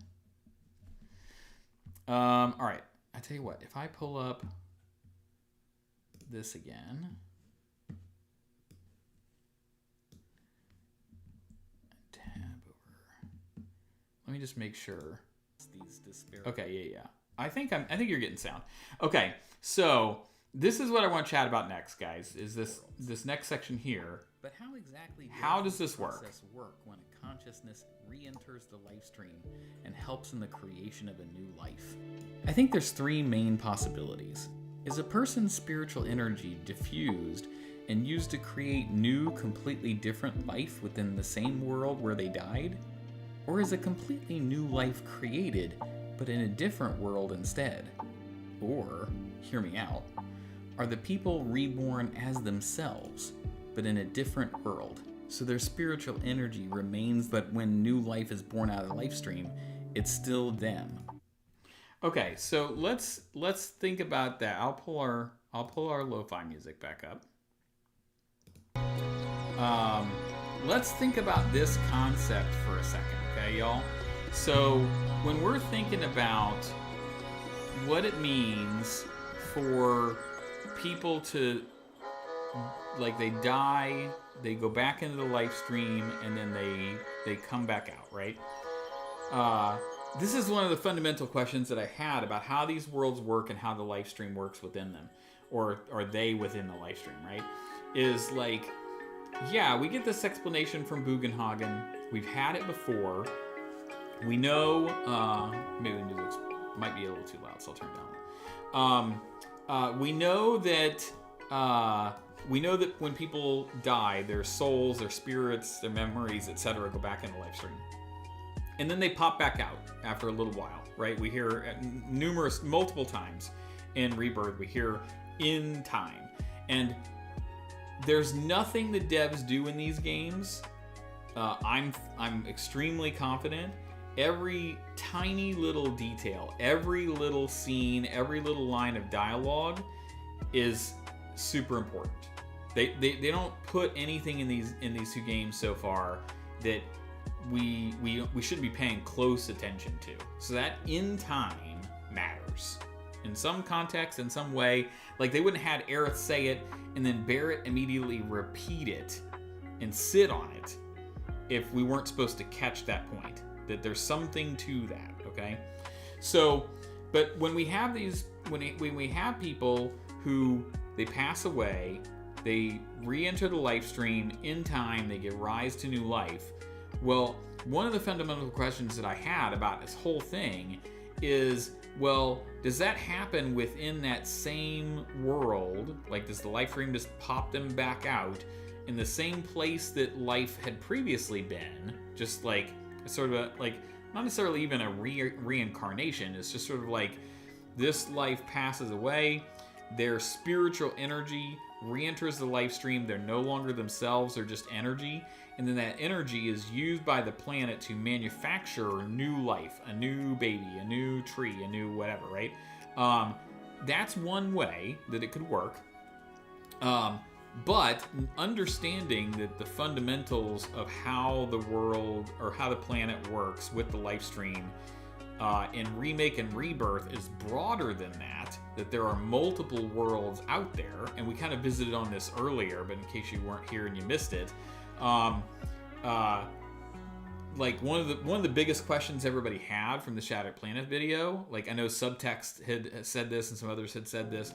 All right. I tell you what, if I pull up this again. Let me just make sure. Okay, yeah. I think you're getting sound. Okay, so this is what I want to chat about next, guys. Is this next section here? But how does this work when a consciousness re-enters the life stream and helps in the creation of a new life? I think there's three main possibilities. Is a person's spiritual energy diffused and used to create new, completely different life within the same world where they died? Or is a completely new life created, but in a different world instead? Or, hear me out, are the people reborn as themselves, but in a different world? So their spiritual energy remains, but when new life is born out of the life stream, it's still them. Okay, so let's think about that. I'll pull our lo-fi music back up. Let's think about this concept for a second, okay, y'all? So when we're thinking about what it means for people to, like, they die, they go back into the life stream, and then they come back out, right? This is one of the fundamental questions that I had about how these worlds work and how the life stream works within them, or are they within the life stream, right? Is like, yeah, we get this explanation from Bugenhagen. We've had it before. We know, maybe the music might be a little too loud, so I'll turn it we know that when people die, their souls, their spirits, their memories, etc., go back in the live stream, and then they pop back out after a little while, right? We hear multiple times in Rebirth, we hear in time, and there's nothing the devs do in these games. I'm extremely confident. Every tiny little detail, every little scene, every little line of dialogue is super important. They don't put anything in these two games so far that we should be paying close attention to. So that in time matters in some context, in some way. Like, they wouldn't have had Aerith say it and then Barrett immediately repeat it and sit on it if we weren't supposed to catch that point, that there's something to that. Okay, so but when we have these, when we have people who they pass away, they re-enter the life stream in time, they give rise to new life. Well, one of the fundamental questions that I had about this whole thing is, well, does that happen within that same world? Like, does the life stream just pop them back out in the same place that life had previously been? Just like sort of like, not necessarily even a reincarnation. It's just sort of like this life passes away, their spiritual energy re-enters the life stream. They're no longer themselves, they're just energy. And then that energy is used by the planet to manufacture new life, a new baby, a new tree, a new whatever, right? That's one way that it could work. But understanding that the fundamentals of how the world or how the planet works with the life stream in Remake and Rebirth is broader than that, that there are multiple worlds out there, and we kind of visited on this earlier, but in case you weren't here and you missed it, like one of the biggest questions everybody had from the Shattered Planet video, like I know Subtext had said this and some others had said this,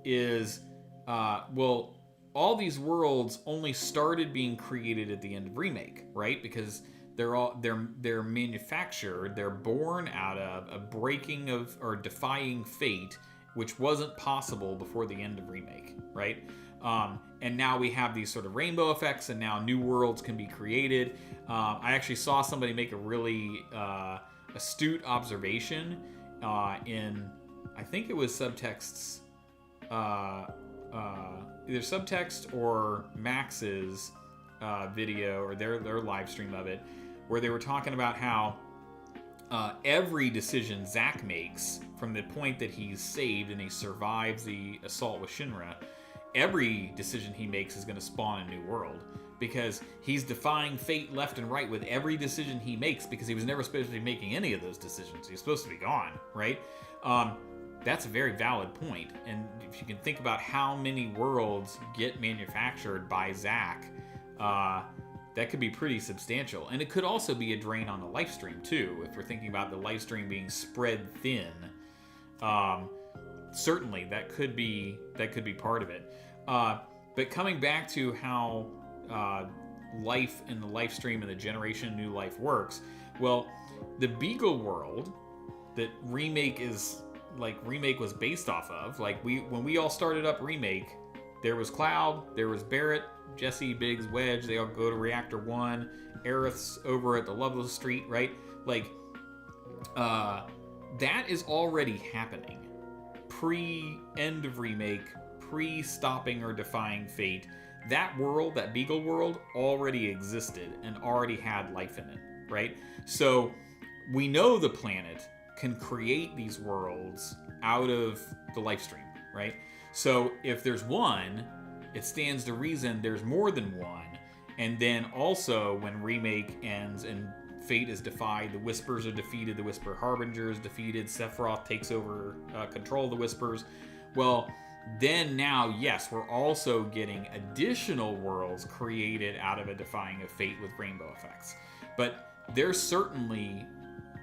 is well, all these worlds only started being created at the end of Remake, right? Because they're manufactured, they're born out of a breaking of or defying fate, which wasn't possible before the end of Remake, right? And now we have these sort of rainbow effects, and now new worlds can be created. I actually saw somebody make a really astute observation in, I think it was Subtext's, either Subtext or Max's video, or their live stream of it, where they were talking about how every decision Zack makes from the point that he's saved and he survives the assault with Shinra, every decision he makes is going to spawn a new world, because he's defying fate left and right with every decision he makes, because he was never supposed to be making any of those decisions. He's supposed to be gone, right? That's a very valid point. And if you can think about how many worlds get manufactured by Zack, that could be pretty substantial. And it could also be a drain on the life stream too, if we're thinking about the life stream being spread thin. Certainly that could be part of it. But coming back to how life in the life stream and the generation of new life works, well, the Beagle world that Remake was based off of, like when we all started up Remake, there was Cloud, there was Barrett, Jesse, Biggs, Wedge, they all go to Reactor 1, Aerith's over at the Loveless Street, right? Like, that is already happening. Pre-end of Remake, pre-stopping or defying fate, that world, that Beagle world, already existed and already had life in it, right? So, we know the planet can create these worlds out of the life stream, right? So if there's one, it stands to reason there's more than one. And then also when Remake ends and fate is defied, the Whispers are defeated, the Whisper Harbinger is defeated, Sephiroth takes over control of the Whispers. Well, then now, yes, we're also getting additional worlds created out of a defying of fate with rainbow effects. But there's certainly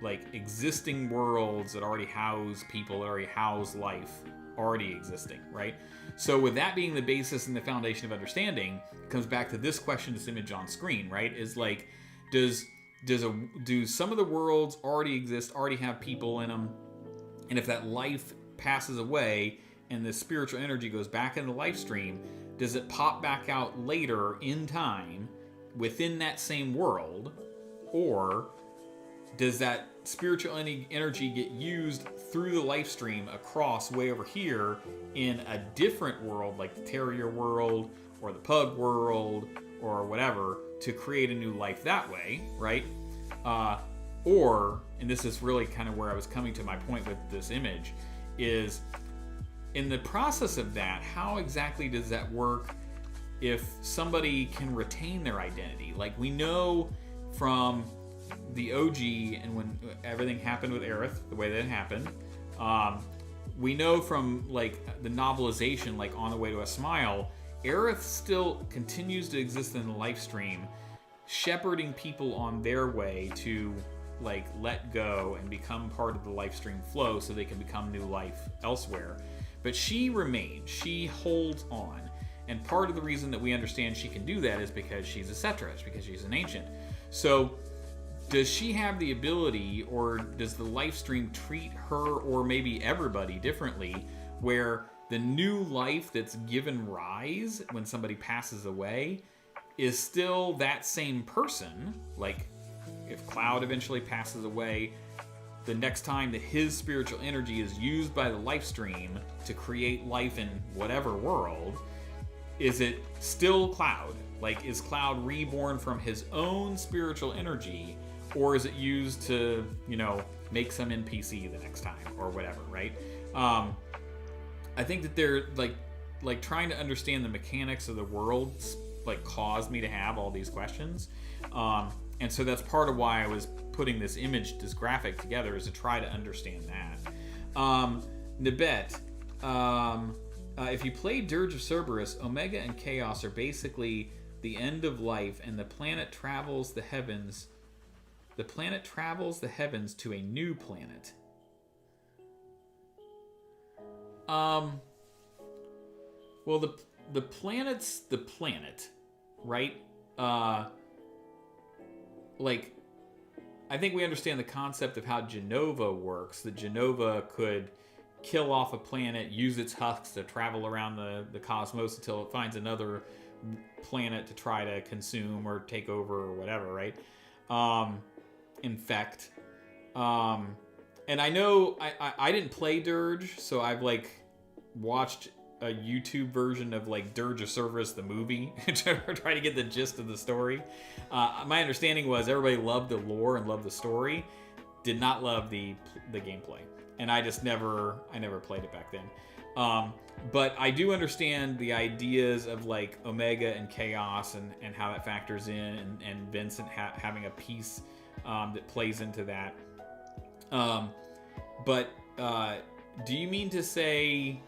like existing worlds that already house people, that already house life, already existing, right? So with that being the basis and the foundation of understanding, it comes back to this question, this image on screen, right? Is like, do some of the worlds already exist, already have people in them? And if that life passes away and the spiritual energy goes back in the life stream, does it pop back out later in time within that same world, or does that spiritual energy get used through the life stream across way over here in a different world, like the terrier world or the pug world or whatever, to create a new life that way, right? Or, and this is really kind of where I was coming to my point with this image, is in the process of that, how exactly does that work if somebody can retain their identity? Like, we know from the OG and when everything happened with Aerith, the way that it happened, we know from like the novelization, like On the Way to a Smile, Aerith still continues to exist in the life stream, shepherding people on their way to like let go and become part of the life stream flow so they can become new life elsewhere. But she remains, she holds on. And part of the reason that we understand she can do that is because she's a Cetra, because she's an ancient. So does she have the ability, or does the life stream treat her or maybe everybody differently, where the new life that's given rise when somebody passes away is still that same person? Like, if Cloud eventually passes away, the next time that his spiritual energy is used by the life stream to create life in whatever world, is it still Cloud? Like, is Cloud reborn from his own spiritual energy, or is it used to, you know, make some NPC the next time or whatever, right? I think that they're like trying to understand the mechanics of the world, like, caused me to have all these questions. And so that's part of why I was putting this image, this graphic together, is to try to understand that. Nibet, if you play Dirge of Cerberus, Omega and Chaos are basically the end of life, and the planet travels the heavens. The planet travels the heavens to a new planet. Well, the planet's the planet, right? Like, I think we understand the concept of how Jenova works. That Jenova could kill off a planet, use its husks to travel around the cosmos until it finds another planet to try to consume or take over or whatever, right? Infect. And I know I didn't play Dirge, so I've like watched a YouTube version of like Dirge of Cerberus the movie trying to get the gist of the story. My understanding was everybody loved the lore and loved the story, did not love the gameplay, and I never played it back then. But I do understand the ideas of like Omega and Chaos and how that factors in, and Vincent having a piece that plays into that. But do you mean to say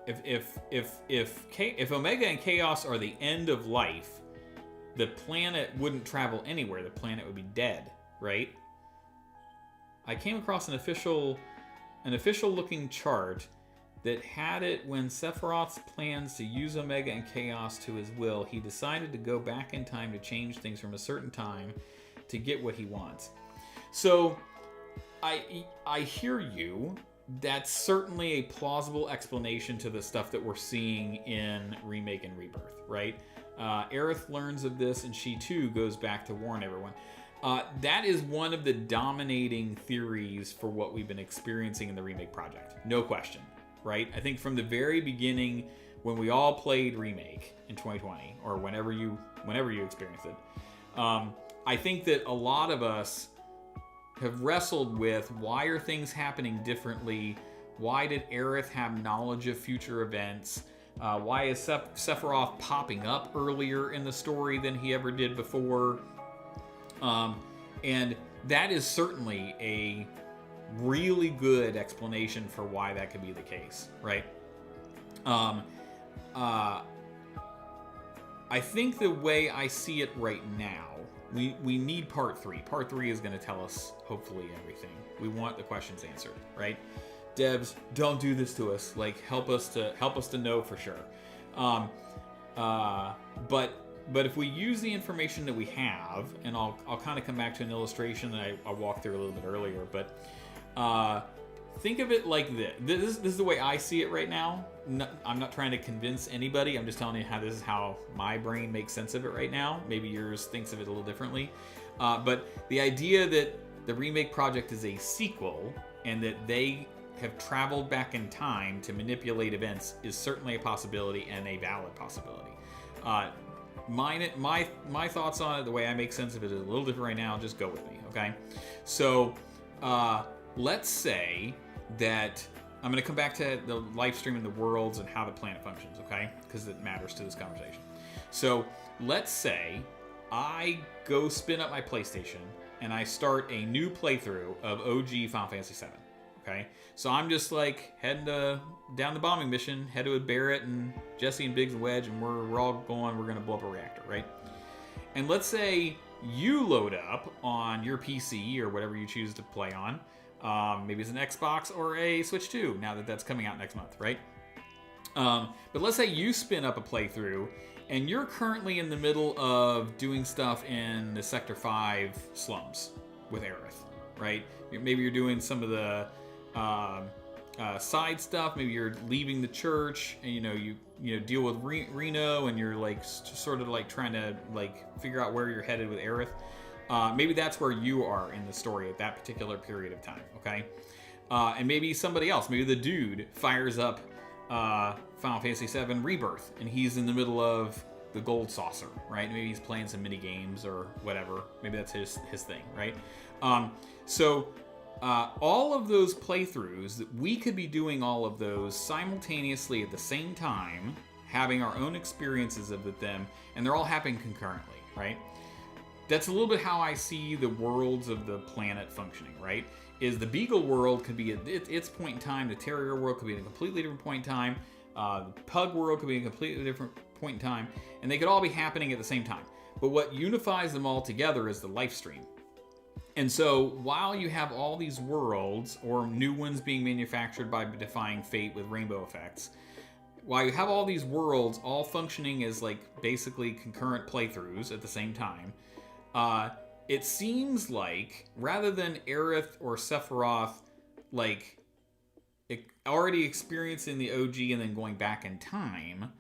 if Omega and Chaos are the end of life, the planet wouldn't travel anywhere. The planet would be dead, right? I came across an official looking chart that had it when Sephiroth's plans to use Omega and Chaos to his will, he decided to go back in time to change things from a certain time to get what he wants. So I hear you. That's certainly a plausible explanation to the stuff that we're seeing in Remake and Rebirth, right? Aerith learns of this, and she too goes back to warn everyone. That is one of the dominating theories for what we've been experiencing in the Remake project. No question, right? I think from the very beginning, when we all played Remake in 2020, or whenever you experienced it, I think that a lot of us have wrestled with, why are things happening differently? Why did Aerith have knowledge of future events? Why is Sephiroth popping up earlier in the story than he ever did before? And that is certainly a really good explanation for why that could be the case, right? I think the way I see it right now, we need part 3. Part 3 is going to tell us, hopefully, everything. We want the questions answered, right? Devs, don't do this to us. Like, help us to know for sure. But if we use the information that we have, and I'll kind of come back to an illustration that I walked through a little bit earlier, but Think of it like this. This is the way I see it right now. No, I'm not trying to convince anybody. I'm just telling you how this is how my brain makes sense of it right now. Maybe yours thinks of it a little differently. But the idea that the remake project is a sequel and that they have traveled back in time to manipulate events is certainly a possibility and a valid possibility. My thoughts on it, the way I make sense of it, is a little different right now. Just go with me, okay? So let's say that I'm going to come back to the live stream and the worlds and how the planet functions, okay? Because it matters to this conversation. So let's say I go spin up my PlayStation and I start a new playthrough of OG Final Fantasy VII, okay? So I'm just like heading down the bombing mission, headed with Barrett and Jesse and Biggs and Wedge, and we're all going, we're going to blow up a reactor, right? And let's say you load up on your PC or whatever you choose to play on. Maybe it's an Xbox or a Switch 2, now that that's coming out next month, right? But let's say you spin up a playthrough, and you're currently in the middle of doing stuff in the Sector 5 slums with Aerith, right? Maybe you're doing some of the side stuff. Maybe you're leaving the church, and you deal with Reno, and you're like sort of like trying to like figure out where you're headed with Aerith. Maybe that's where you are in the story at that particular period of time, okay? And maybe somebody else, maybe the dude fires up Final Fantasy VII Rebirth, and he's in the middle of the gold saucer, right? Maybe he's playing some mini games or whatever. Maybe that's his thing, right? So all of those playthroughs, we could be doing all of those simultaneously at the same time, having our own experiences of them, and they're all happening concurrently, right? That's a little bit how I see the worlds of the planet functioning, right? Is the Beagle world could be at its point in time, the Terrier world could be at a completely different point in time, the Pug world could be at a completely different point in time, and they could all be happening at the same time. But what unifies them all together is the life stream. And so while you have all these worlds, or new ones being manufactured by Defying Fate with rainbow effects, while you have all these worlds all functioning as like basically concurrent playthroughs at the same time, it seems like rather than Aerith or Sephiroth like already experiencing the OG and then going back in time,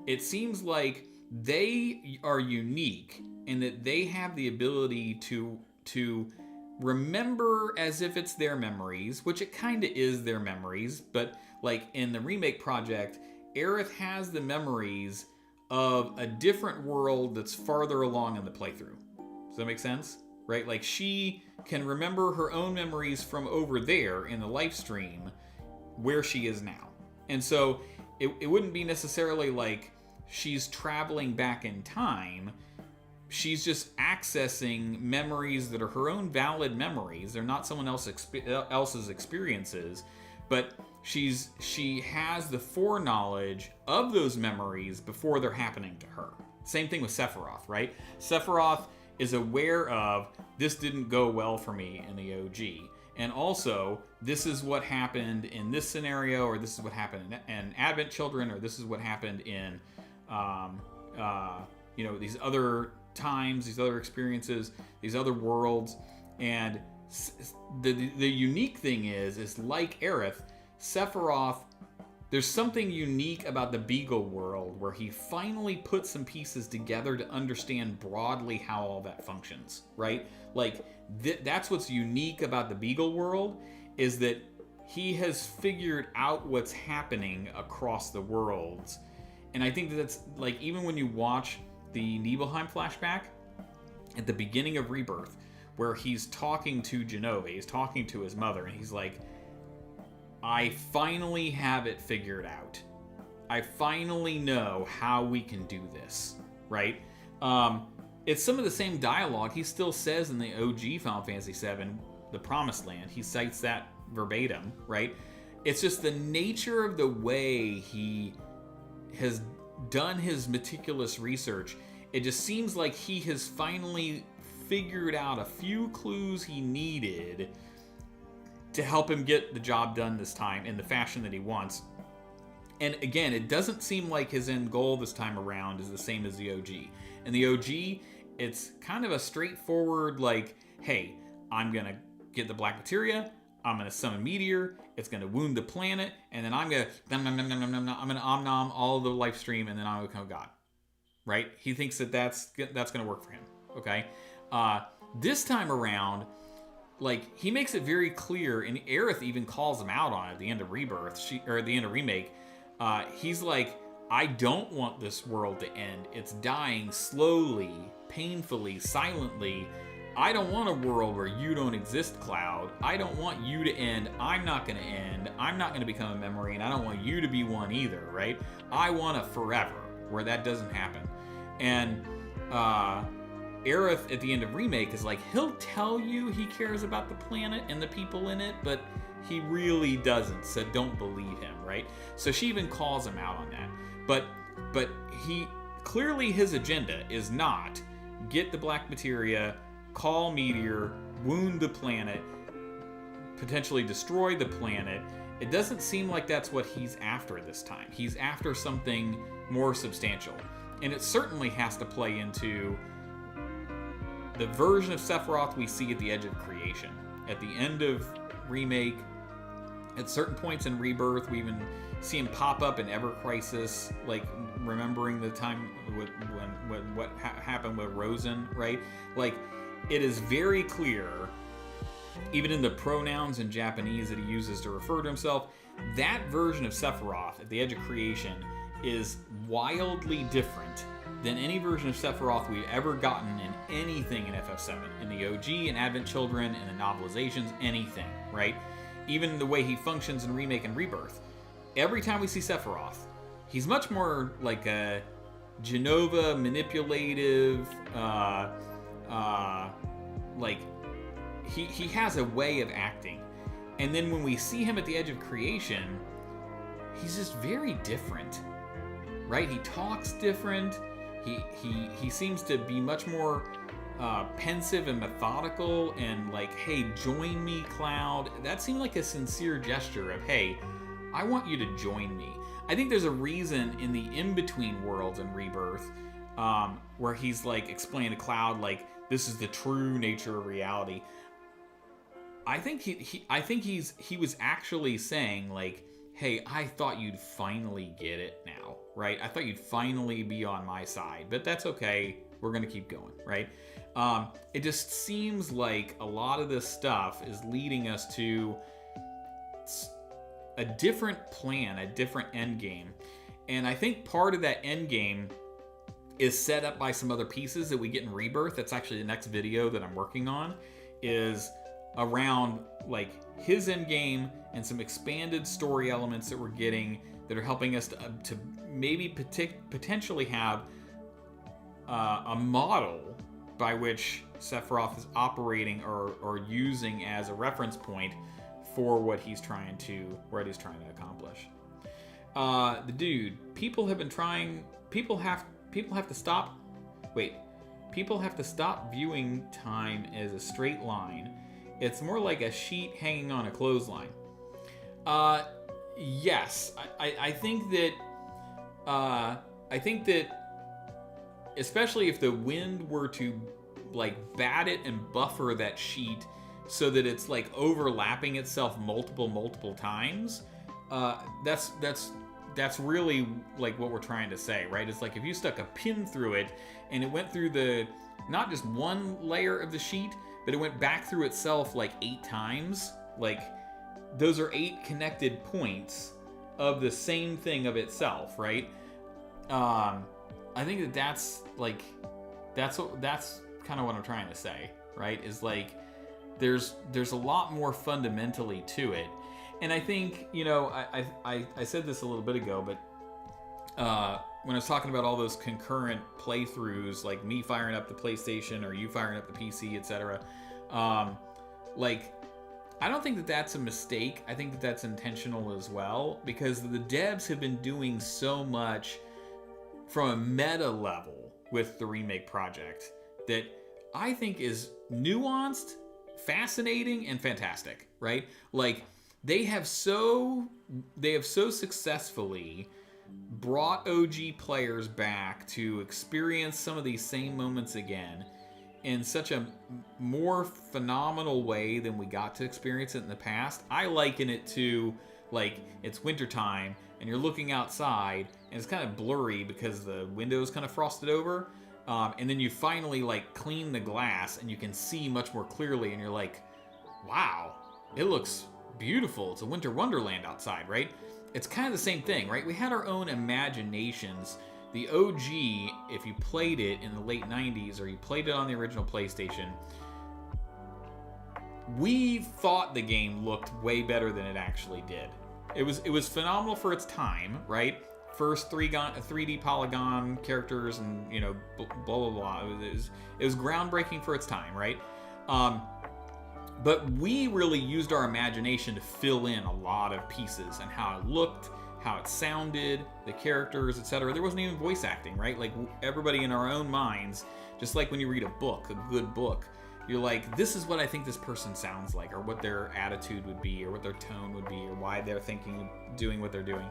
it seems like they are unique in that they have the ability to remember as if it's their memories, which it kind of is their memories, but like in the remake project, Aerith has the memories of a different world that's farther along in the playthrough. Does that make sense? Right? Like she can remember her own memories from over there in the live stream where she is now. And so it wouldn't be necessarily like she's traveling back in time. She's just accessing memories that are her own valid memories. They're not someone else's experiences, but she has the foreknowledge of those memories before they're happening to her. Same thing with Sephiroth, right? Sephiroth is aware of, this didn't go well for me in the OG. And also, this is what happened in this scenario, or this is what happened in Advent Children, or this is what happened in, these other times, these other experiences, these other worlds. And the unique thing is like Aerith, Sephiroth, there's something unique about the Beagle world where he finally put some pieces together to understand broadly how all that functions, right? Like, that's what's unique about the Beagle world, is that he has figured out what's happening across the worlds. And I think that's, like, even when you watch the Nibelheim flashback at the beginning of Rebirth, where he's talking to Jenova, he's talking to his mother, and he's like, I finally have it figured out. I finally know how we can do this, right? It's some of the same dialogue he still says in the OG Final Fantasy VII, The Promised Land. He cites that verbatim, right? It's just the nature of the way he has done his meticulous research. It just seems like he has finally figured out a few clues he needed to help him get the job done this time in the fashion that he wants. And again, it doesn't seem like his end goal this time around is the same as the OG. In the OG, it's kind of a straightforward, like, hey, I'm going to get the black materia, I'm gonna summon meteor. It's gonna wound the planet, and then I'm gonna nom all of the life stream, and then I'm gonna become God. Right? He thinks that that's gonna work for him. Okay. This time around, like, he makes it very clear, and Aerith even calls him out on it at the end of Rebirth, or at the end of Remake. He's like, I don't want this world to end. It's dying slowly, painfully, silently. I don't want a world where you don't exist, Cloud. I don't want you to end. I'm not going to end. I'm not going to become a memory, and I don't want you to be one either, right? I want a forever where that doesn't happen. And Aerith at the end of Remake is like, he'll tell you he cares about the planet and the people in it, but he really doesn't, so don't believe him, right? So she even calls him out on that. But he clearly, his agenda is not get the black materia, call meteor, wound the planet, potentially destroy the planet. It doesn't seem like that's what he's after this time. He's after something more substantial. And it certainly has to play into the version of Sephiroth we see at the edge of creation. At the end of Remake, at certain points in Rebirth, we even see him pop up in Ever Crisis, like remembering the time what happened with Rosen, right? Like, it is very clear, even in the pronouns in Japanese that he uses to refer to himself, that version of Sephiroth at the edge of creation is wildly different than any version of Sephiroth we've ever gotten in anything in FF7, in the OG, in Advent Children, in the novelizations, anything, right? Even the way he functions in Remake and Rebirth. Every time we see Sephiroth, he's much more like a Jenova, manipulative, like, he has a way of acting. And then when we see him at the edge of creation, he's just very different, right? He talks different. He seems to be much more pensive and methodical, and like, hey, join me, Cloud. That seemed like a sincere gesture of, hey, I want you to join me. I think there's a reason in the in-between worlds in Rebirth where he's like explaining to Cloud, like, this is the true nature of reality. I think he was actually saying, like, hey, I thought you'd finally get it now, right? I thought you'd finally be on my side, but that's okay. We're going to keep going, right? It just seems like a lot of this stuff is leading us to a different plan, a different end game. And I think part of that end game is set up by some other pieces that we get in Rebirth. That's actually the next video that I'm working on, is around like his end game and some expanded story elements that we're getting that are helping us to maybe potentially have a model by which Sephiroth is operating or using as a reference point for what he's trying to accomplish. The dude, people have to stop viewing time as a straight line. It's more like a sheet hanging on a clothesline. Yes, I think that especially if the wind were to like bat it and buffer that sheet so that it's like overlapping itself multiple times, that's really like what we're trying to say, right? It's like if you stuck a pin through it and it went through the not just one layer of the sheet, but it went back through itself like 8 times. Like, those are 8 connected points of the same thing of itself, right? I think that's kind of what I'm trying to say, right? Is like there's a lot more fundamentally to it. And I think, you know, I said this a little bit ago, but when I was talking about all those concurrent playthroughs, like me firing up the PlayStation or you firing up the PC, etc., like, I don't think that that's a mistake. I think that that's intentional as well, because the devs have been doing so much from a meta level with the Remake project that I think is nuanced, fascinating, and fantastic, right? Like, they have so successfully brought OG players back to experience some of these same moments again, in such a more phenomenal way than we got to experience it in the past. I liken it to, like, it's wintertime and you're looking outside and it's kind of blurry because the window is kind of frosted over, and then you finally like clean the glass and you can see much more clearly, and you're like, wow, it looks beautiful. It's a winter wonderland outside, right? It's kind of the same thing, right? We had our own imaginations. The OG, if you played it in the late 90s or you played it on the original PlayStation, we thought the game looked way better than it actually did. It was phenomenal for its time, right? First 3D polygon characters and, you know, blah, blah, blah. It was groundbreaking for its time, right? But we really used our imagination to fill in a lot of pieces and how it looked, how it sounded, the characters, etc. There wasn't even voice acting, right? Like, everybody in our own minds, just like when you read a book, a good book, you're like, this is what I think this person sounds like, or what their attitude would be, or what their tone would be, or why they're thinking, doing what they're doing.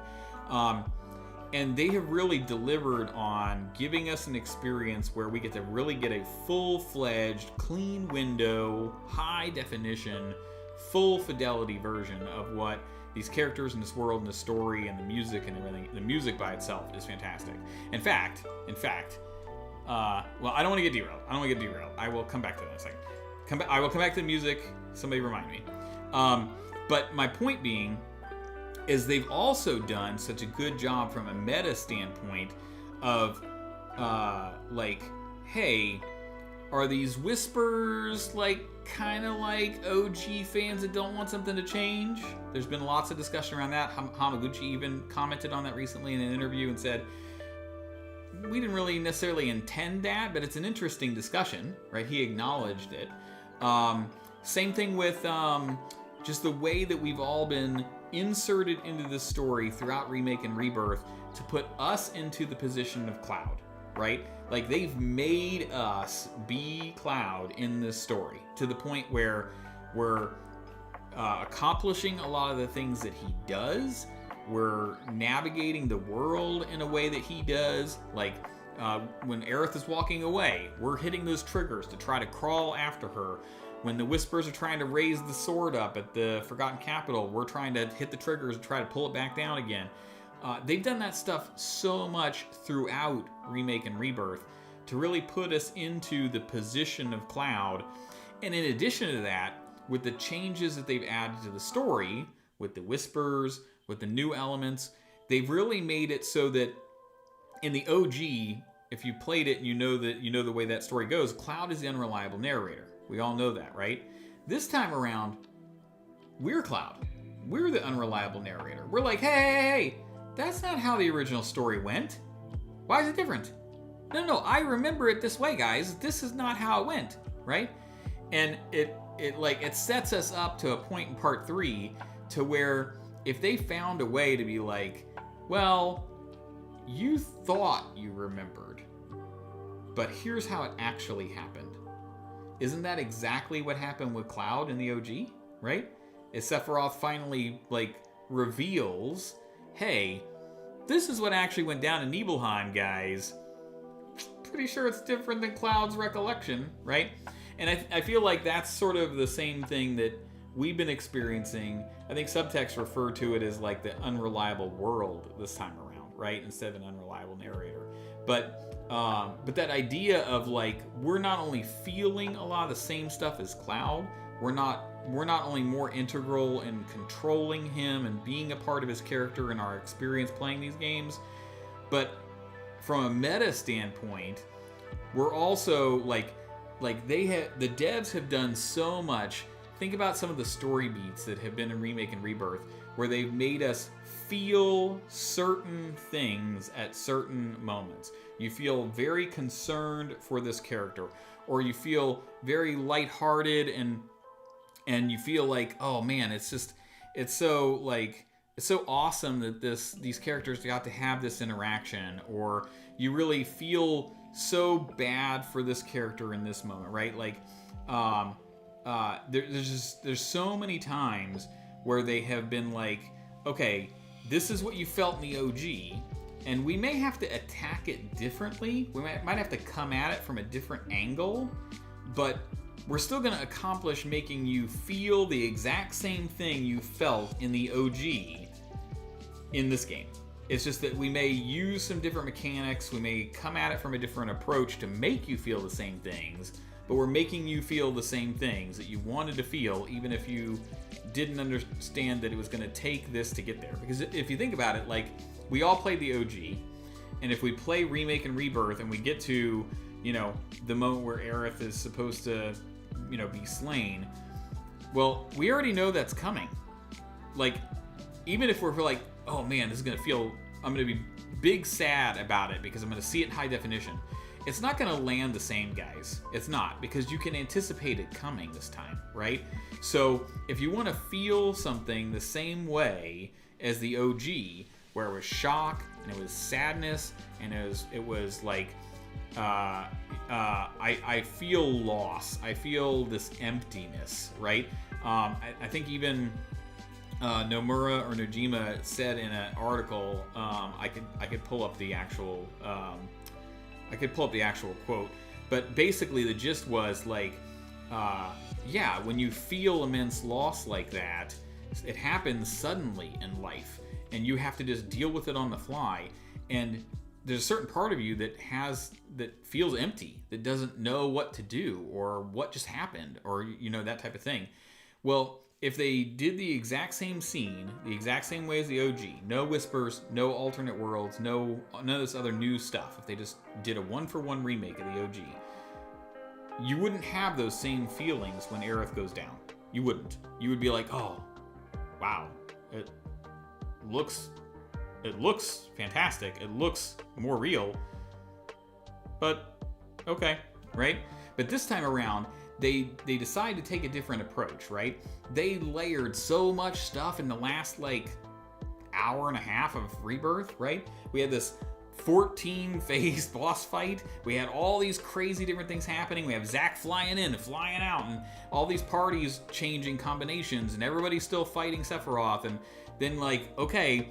And they have really delivered on giving us an experience where we get to really get a full-fledged, clean window, high definition, full fidelity version of what these characters in this world and the story and the music and everything. The music by itself is fantastic. In fact, well, I don't want to get derailed. I will come back to that in a second. I will come back to the music. Somebody remind me. But my point being is they've also done such a good job from a meta standpoint of, like, hey, are these whispers like kind of like OG fans that don't want something to change? There's been lots of discussion around that. Hamaguchi even commented on that recently in an interview and said, we didn't really necessarily intend that, but it's an interesting discussion, right? He acknowledged it. Same thing with just the way that we've all been inserted into the story throughout Remake and Rebirth to put us into the position of Cloud, right? Like, they've made us be Cloud in this story to the point where we're accomplishing a lot of the things that he does. We're navigating the world in a way that he does. Like, when Aerith is walking away, we're hitting those triggers to try to crawl after her. When the Whispers are trying to raise the sword up at the Forgotten Capital, we're trying to hit the triggers and try to pull it back down again. They've done that stuff so much throughout Remake and Rebirth to really put us into the position of Cloud. And in addition to that, with the changes that they've added to the story, with the Whispers, with the new elements, they've really made it so that in the OG, if you played it and you know the way that story goes, Cloud is the unreliable narrator. We all know that, right? This time around, we're Cloud. We're the unreliable narrator. We're like, hey, that's not how the original story went. Why is it different? No, I remember it this way, guys. This is not how it went, right? And it sets us up to a point in part 3 to where if they found a way to be like, well, you thought you remembered, but here's how it actually happened. Isn't that exactly what happened with Cloud in the OG, right? Sephiroth finally, like, reveals, hey, this is what actually went down in Nibelheim, guys. Pretty sure it's different than Cloud's recollection, right? And I feel like that's sort of the same thing that we've been experiencing. I think Subtext referred to it as like the unreliable world this time around, right? Instead of an unreliable narrator. But that idea of like, we're not only feeling a lot of the same stuff as Cloud, we're not only more integral in controlling him and being a part of his character and our experience playing these games, but from a meta standpoint, we're also like the devs have done so much. Think about some of the story beats that have been in Remake and Rebirth, where they've made us feel certain things at certain moments. You feel very concerned for this character, or you feel very lighthearted and you feel like, oh man, it's so awesome that these characters got to have this interaction, or you really feel so bad for this character in this moment, right? Like, there's so many times where they have been like, okay, this is what you felt in the OG, and we may have to attack it differently. We might have to come at it from a different angle, but we're still going to accomplish making you feel the exact same thing you felt in the OG in this game. It's just that we may use some different mechanics, we may come at it from a different approach to make you feel the same things, but we're making you feel the same things that you wanted to feel, even if you didn't understand that it was going to take this to get there. Because if you think about it, like, we all played the OG, and if we play Remake and Rebirth and we get to, you know, the moment where Aerith is supposed to, you know, be slain, well, we already know that's coming. Like, even if we're like, oh man, this is gonna feel, I'm gonna be big sad about it because I'm gonna see it in high definition, it's not gonna land the same, guys. It's not, because you can anticipate it coming this time, right? So if you want to feel something the same way as the OG, where it was shock and it was sadness and it was like, I feel loss, I feel this emptiness, right? I think even Nomura or Nojima said in an article, I could pull up the actual quote, but basically the gist was like, yeah, when you feel immense loss like that, it happens suddenly in life, and you have to just deal with it on the fly. And there's a certain part of you that feels empty, that doesn't know what to do or what just happened, or, you know, that type of thing. Well, if they did the exact same scene, the exact same way as the OG, no whispers, no alternate worlds, none of this other new stuff, if they just did a one-for-one remake of the OG, you wouldn't have those same feelings when Aerith goes down. You wouldn't. You would be like, oh, wow, it looks fantastic. It looks more real. But okay, right? But this time around, they decide to take a different approach, right? They layered so much stuff in the last like hour and a half of Rebirth, right? We had this 14-phase boss fight. We had all these crazy different things happening. We have Zack flying in and flying out, and all these parties changing combinations, and everybody's still fighting Sephiroth. And then, like, okay,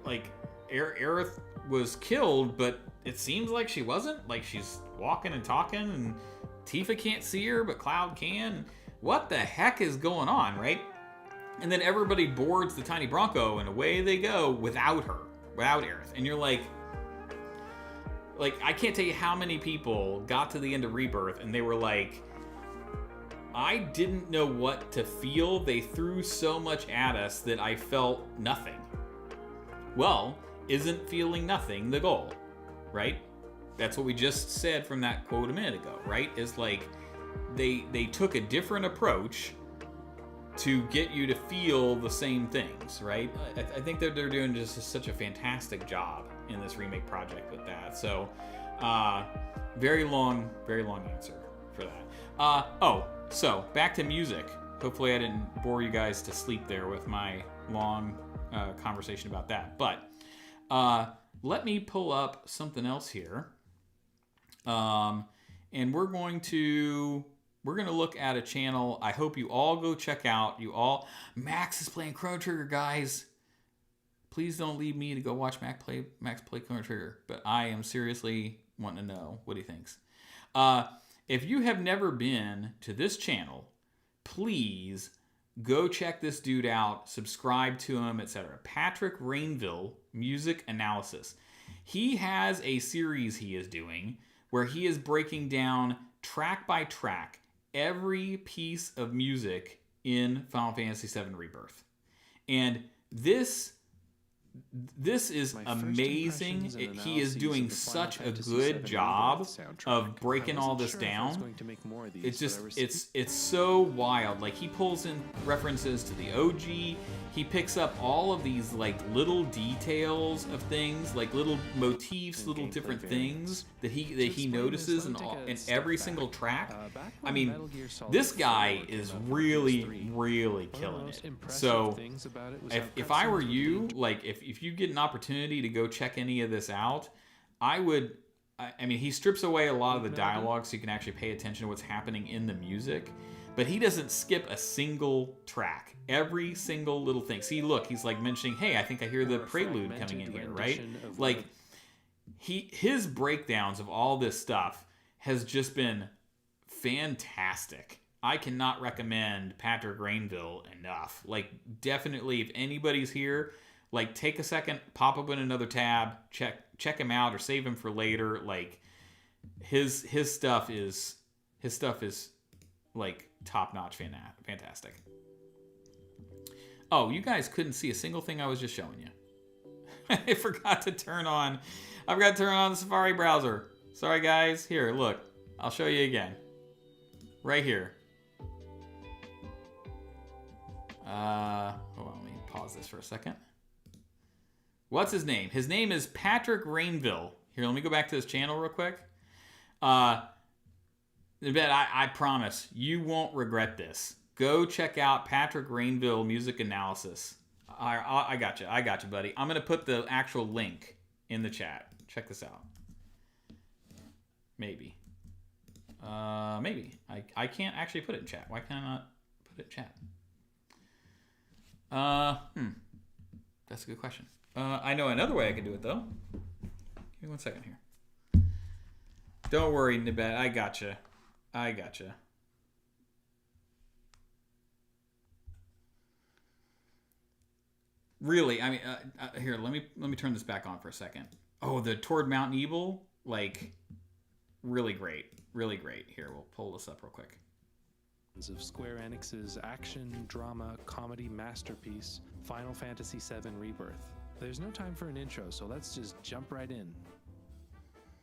like, Aerith was killed, but it seems like she wasn't. Like, she's walking and talking, and Tifa can't see her, but Cloud can. What the heck is going on, right? And then everybody boards the tiny Bronco, and away they go without her, without Aerith. And you're like, I can't tell you how many people got to the end of Rebirth, and they were like, I didn't know what to feel. They threw so much at us that I felt nothing. Well, isn't feeling nothing the goal, right? That's what we just said from that quote a minute ago, right? Is like, they took a different approach to get you to feel the same things, right? I think that they're doing just such a fantastic job in this remake project with that. So, very long answer for that. So back to music. Hopefully I didn't bore you guys to sleep there with my long conversation about that. But let me pull up something else here. And we're going to look at a channel I hope you all go check out. Max is playing Chrono Trigger, guys. Please don't leave me to go watch Max play Chrono Trigger, but I am seriously wanting to know what he thinks. If you have never been to this channel, please go check this dude out, subscribe to him, etc. Patrick Rainville Music Analysis. He has a series he is doing where he is breaking down track by track every piece of music in Final Fantasy VII Rebirth. And this is amazing. He is doing such a good job of breaking all this down. It's so wild. Like, he pulls in references to the OG. He picks up all of these like little details of things, like little motifs, little different things that he notices in every single track. I mean, this guy is really, really killing it. So if I were you, like, if you get an opportunity to go check any of this out, I would. I mean, he strips away a lot of the dialogue so you can actually pay attention to what's happening in the music. But he doesn't skip a single track. Every single little thing. See, look, he's like mentioning, hey, I think I hear the prelude coming in here, right? Like, his breakdowns of all this stuff has just been fantastic. I cannot recommend Patrick Rainville enough. Like, definitely, if anybody's here, like, take a second, pop open another tab, check him out, or save him for later. Like, his stuff is like top notch, fantastic. Oh, you guys couldn't see a single thing I was just showing you. I forgot to turn on the Safari browser. Sorry, guys. Here, look. I'll show you again. Right here. Hold on, let me pause this for a second. What's his name? His name is Patrick Rainville. Here, let me go back to his channel real quick. I promise you won't regret this. Go check out Patrick Rainville Music Analysis. I got you, buddy. I'm gonna put the actual link in the chat. Check this out. Maybe. Maybe. I can't actually put it in chat. Why can't I not put it in chat? That's a good question. I know another way I can do it, though. Give me 1 second here. Don't worry, Nibet. I gotcha. Really, I mean, here, let me turn this back on for a second. Oh, the Toward Mount Evil, like, really great. Here, we'll pull this up real quick. Of Square Enix's action, drama, comedy masterpiece, Final Fantasy VII Rebirth. There's no time for an intro, so let's just jump right in.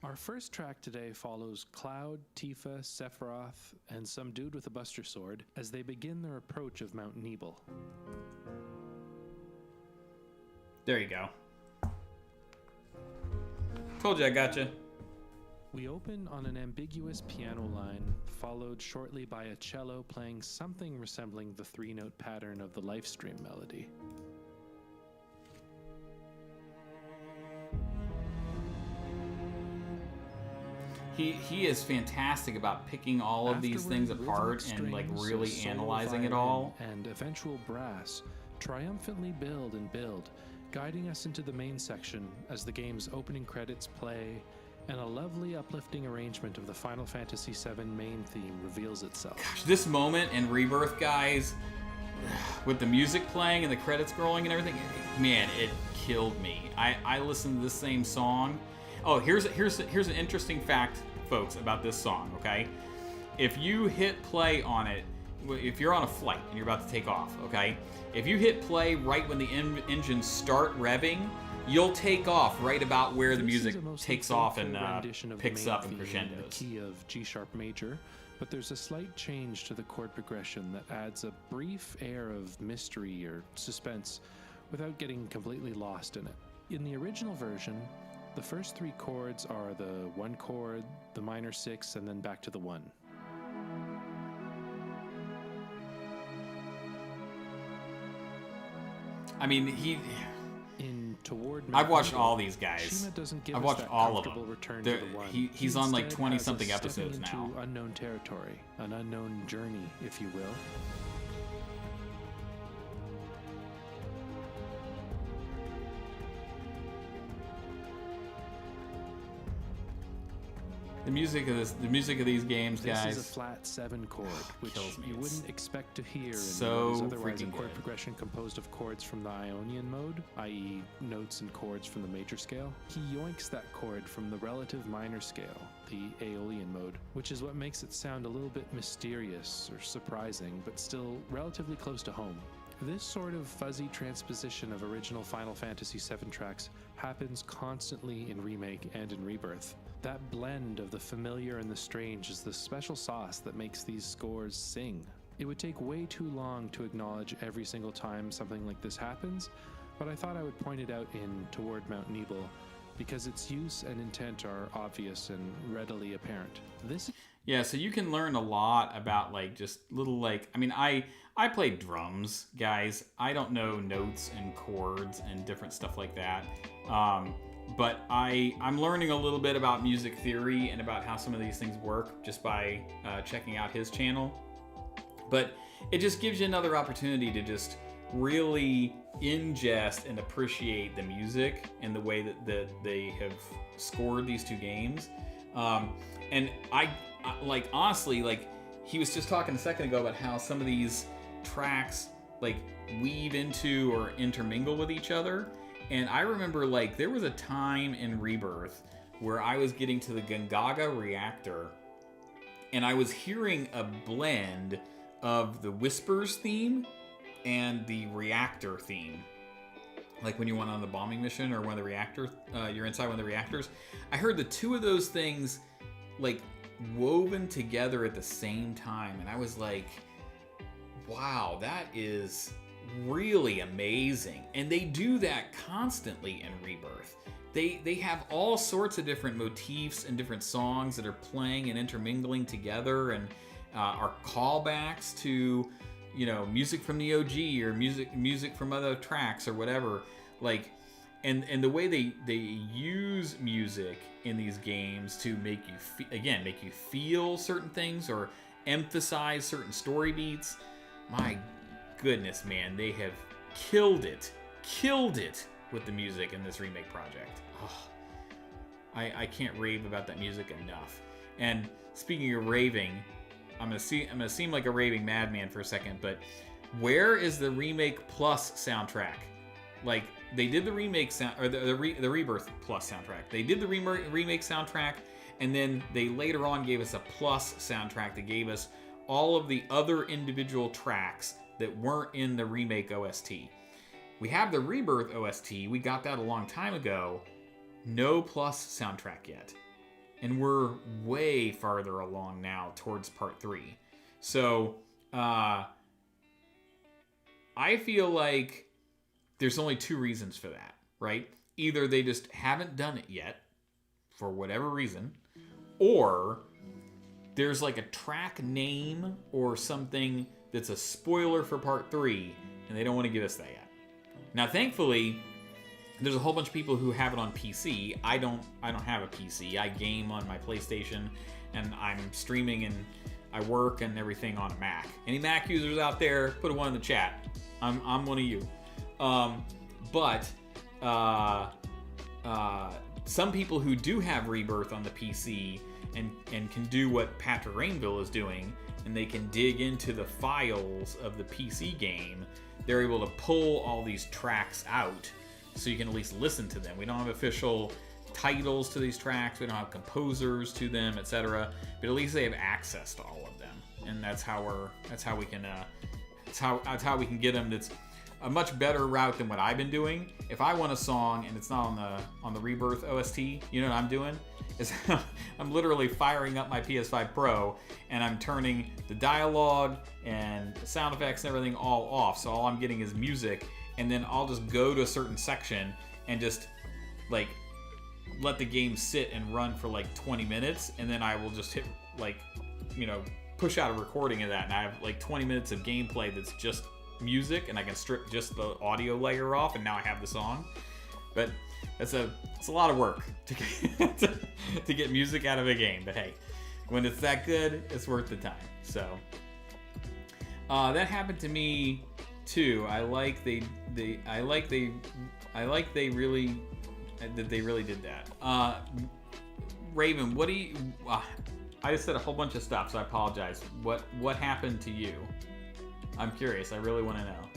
Our first track today follows Cloud, Tifa, Sephiroth, and some dude with a buster sword as they begin their approach of Mount Nebel. There you go. Told you I gotcha. We open on an ambiguous piano line, followed shortly by a cello playing something resembling the 3-note pattern of the livestream melody. He is fantastic about picking all of these things apart and like really analyzing it all. And eventual brass triumphantly build and build, guiding us into the main section as the game's opening credits play, and a lovely uplifting arrangement of the Final Fantasy VII main theme reveals itself. Gosh, this moment in Rebirth, guys, with the music playing and the credits scrolling and everything, man, it killed me. I listened to this same song. Oh, here's an interesting fact, folks, about this song, okay? If you hit play on it, if you're on a flight and you're about to take off, okay? If you hit play right when the engines start revving, you'll take off right about where the music takes off and picks up and crescendos. The key of G sharp major, but there's a slight change to the chord progression that adds a brief air of mystery or suspense without getting completely lost in it. In the original version, the first 3 chords are the 1 chord, the minor 6, and then back to the 1. I mean, I've watched all these guys. I've watched all of them. He's on like 20-something episodes now. Unknown territory, an unknown journey, if you will. The music of these games, guys. This is a flat 7 chord, which you wouldn't expect to hear. So in otherwise a chord good. progression composed of chords from the Ionian mode, i.e. notes and chords from the major scale. He yoinks that chord from the relative minor scale, the Aeolian mode, which is what makes it sound a little bit mysterious or surprising, but still relatively close to home. This sort of fuzzy transposition of original Final Fantasy VII tracks happens constantly in Remake and in Rebirth. That blend of the familiar and the strange is the special sauce that makes these scores sing. It would take way too long to acknowledge every single time something like this happens, but I thought I would point it out in Toward Mount Nebel because its use and intent are obvious and readily apparent. Yeah, so you can learn a lot about like just little like, I mean, I play drums, guys. I don't know notes and chords and different stuff like that. But I'm learning a little bit about music theory and about how some of these things work just by checking out his channel. But it just gives you another opportunity to just really ingest and appreciate the music and the way that they have scored these 2 games. And like honestly, like he was just talking a second ago about how some of these tracks like weave into or intermingle with each other. And I remember like there was a time in Rebirth where I was getting to the Gungaga reactor and I was hearing a blend of the Whispers theme and the reactor theme. Like when you went on the bombing mission or one of the reactors, you're inside one of the reactors. I heard the two of those things like woven together at the same time. And I was like, wow, that is really amazing. And they do that constantly in Rebirth. They have all sorts of different motifs and different songs that are playing and intermingling together and are callbacks to, you know, music from the OG or music from other tracks or whatever. Like, and the way they use music in these games to make you feel certain things or emphasize certain story beats. My goodness, man, they have killed it with the music in this remake project. Oh, I can't rave about that music enough. And speaking of raving, I'm gonna seem like a raving madman for a second, but where is the Remake Plus soundtrack? Like, they did the remake sound or the Rebirth Plus soundtrack. They did the remake soundtrack, and then they later on gave us a Plus soundtrack that gave us all of the other individual tracks that weren't in the remake OST. We have the Rebirth OST. We got that a long time ago. No Plus soundtrack yet. And we're way farther along now towards part 3. So, I feel like there's only 2 reasons for that, right? Either they just haven't done it yet, for whatever reason, or there's like a track name or something that's a spoiler for part 3, and they don't want to give us that yet. Now, thankfully, there's a whole bunch of people who have it on PC. I don't have a PC. I game on my PlayStation, and I'm streaming and I work and everything on a Mac. Any Mac users out there, put a 1 in the chat. I'm one of you. But some people who do have Rebirth on the PC and can do what Patrick Rainville is doing, and they can dig into the files of the PC game, they're able to pull all these tracks out so you can at least listen to them. We don't have official titles to these tracks, we don't have composers to them, etc. But at least they have access to all of them, and that's how we can get them. That's a much better route than what I've been doing. If I want a song and it's not on the Rebirth OST, you know what I'm doing? Is I'm literally firing up my PS5 Pro and I'm turning the dialogue and sound effects and everything all off. So all I'm getting is music, and then I'll just go to a certain section and just like let the game sit and run for like 20 minutes, and then I will just hit like, you know, push out a recording of that, and I have like 20 minutes of gameplay that's just music, and I can strip just the audio layer off, and now I have the song. But it's a lot of work to get music out of a game. But hey, when it's that good, it's worth the time. So that happened to me too. I like they really did that. Raven, what do you? I just said a whole bunch of stuff, so I apologize. What happened to you? I'm curious. I really want to know.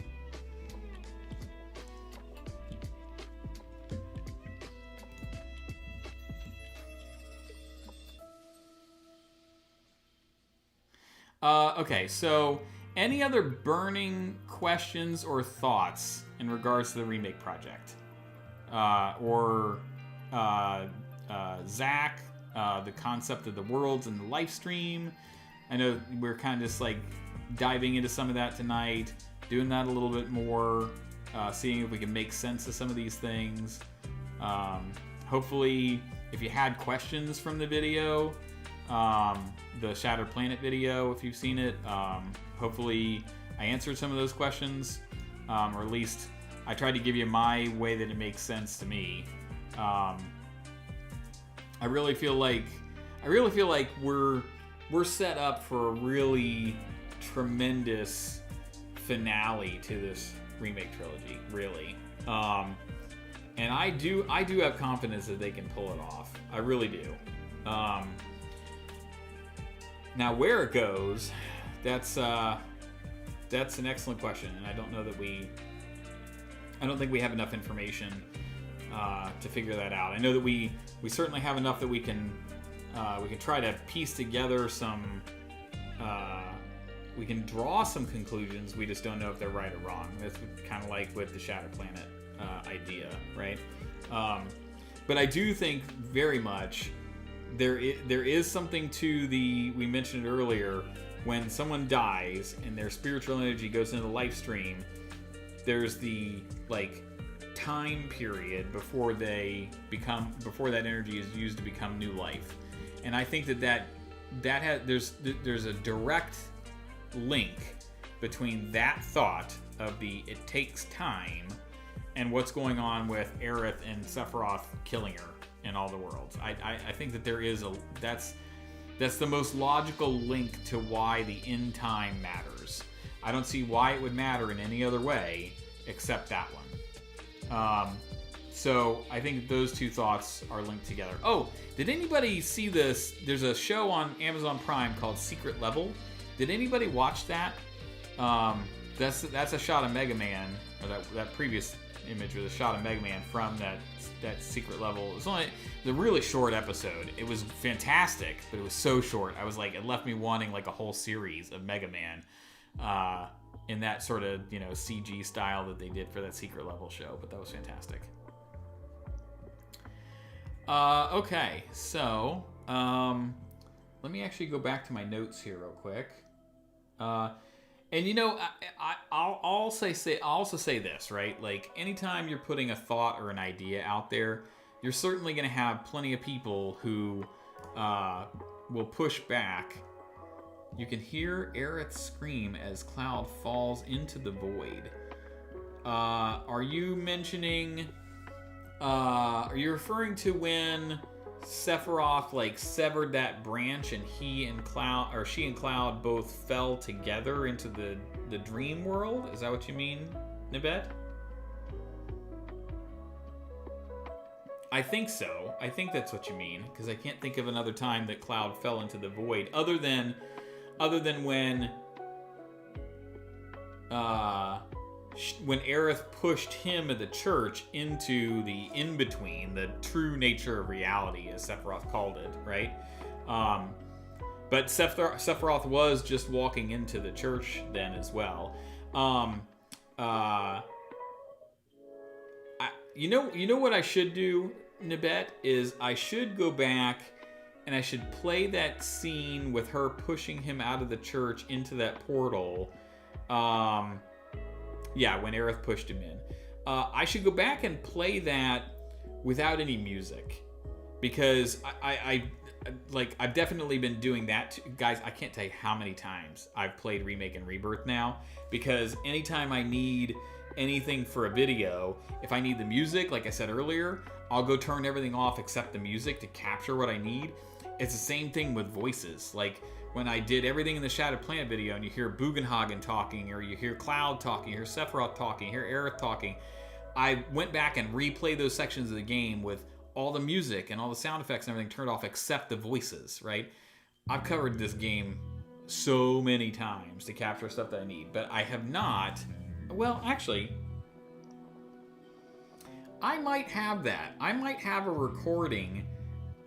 Okay, so any other burning questions or thoughts in regards to the remake project? Zach, the concept of the worlds and the live stream. I know we're kind of just like diving into some of that tonight, doing that a little bit more, seeing if we can make sense of some of these things. Hopefully, if you had questions from the video, the Shattered Planet video, if you've seen it, hopefully I answered some of those questions, or at least I tried to give you my way that it makes sense to me. I really feel like we're set up for a really tremendous finale to this remake trilogy, really. And I do have confidence that they can pull it off. I really do. Now, where it goes, that's an excellent question, and I don't think we have enough information to figure that out. I know that we certainly have enough that we can try to piece together some. We can draw some conclusions. We just don't know if they're right or wrong. That's kind of like with the Shattered Planet idea, right? But I do think very much there is something to we mentioned it earlier, when someone dies and their spiritual energy goes into the life stream, there's the time period before that energy is used to become new life. And I think there's a direct link between that thought of it takes time and what's going on with Aerith and Sephiroth killing her in all the worlds. I think that there is that's the most logical link to why the end time matters. I don't see why it would matter in any other way except that one. So I think those two thoughts are linked together. Oh, did anybody see this? There's a show on Amazon Prime called Secret Level. Did anybody watch that? That's a shot of Mega Man, or that previous image was a shot of Mega Man from that Secret Level. It was only the really short episode. It was fantastic, but it was so short. I was like, it left me wanting a whole series of Mega Man in that sort of CG style that they did for that Secret Level show. But that was fantastic. Okay, so let me actually go back to my notes here real quick. And I'll also say this, right? Anytime you're putting a thought or an idea out there, you're certainly going to have plenty of people who will push back. You can hear Aerith scream as Cloud falls into the void. Are you mentioning? Are you referring to when Sephiroth severed that branch and she and Cloud both fell together into the dream world? Is that what you mean, Nibet? I think so. I think that's what you mean, because I can't think of another time that Cloud fell into the void other than when Aerith pushed him at the church into the in-between, the true nature of reality, as Sephiroth called it, right? But Sephiroth was just walking into the church then as well. You know what I should do, Nibet, is I should go back and I should play that scene with her pushing him out of the church into that portal. Yeah, when Aerith pushed him in. I should go back and play that without any music, because I've definitely been doing that. Guys, I can't tell you how many times I've played Remake and Rebirth now, because anytime I need anything for a video, if I need the music, like I said earlier, I'll go turn everything off except the music to capture what I need. It's the same thing with voices. When I did everything in the Shattered Planet video and you hear Bugenhagen talking, or you hear Cloud talking, you hear Sephiroth talking, you hear Aerith talking, I went back and replayed those sections of the game with all the music and all the sound effects and everything turned off except the voices, right? I've covered this game so many times to capture stuff that I need, but I have not... Well, actually, I might have that. I might have a recording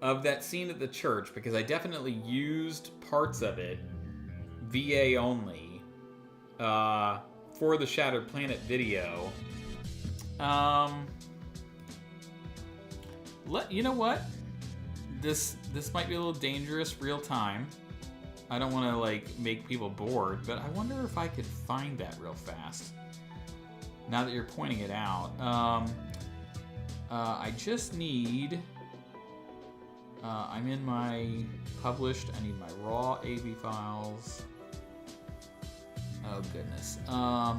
of that scene at the church, because I definitely used parts of it VA only for the Shattered Planet video. You know what? This might be a little dangerous real time. I don't want to make people bored, but I wonder if I could find that real fast. Now that you're pointing it out, I just need. I'm in my published. I need my raw AV files. Oh goodness. I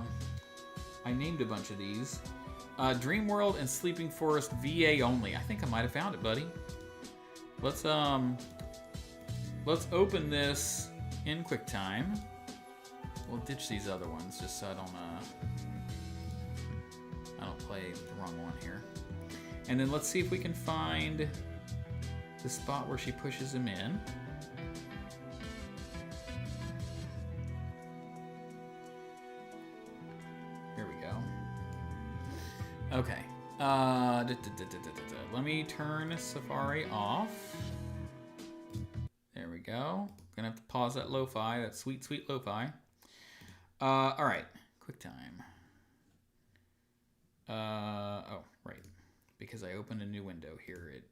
named a bunch of these. Dream World and Sleeping Forest VA only. I think I might have found it, buddy. Let's open this in QuickTime. We'll ditch these other ones just so I don't play the wrong one here. And then let's see if we can find the spot where she pushes him in. Let me turn Safari off. There we go. Gonna have to pause that lo-fi, that sweet, sweet lo-fi. All right, QuickTime. Oh, right. Because I opened a new window here, it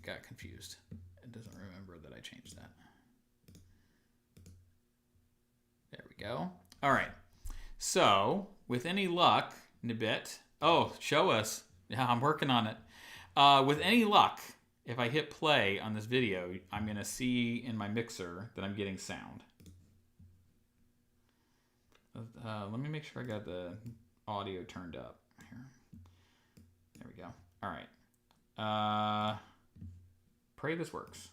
got confused. It doesn't remember that I changed that. There we go. All right. So, with any luck, Nibet. Oh, show us. Yeah, I'm working on it. With any luck, if I hit play on this video, I'm going to see in my mixer that I'm getting sound. Let me make sure I got the audio turned up here. There we go. All right. Pray this works.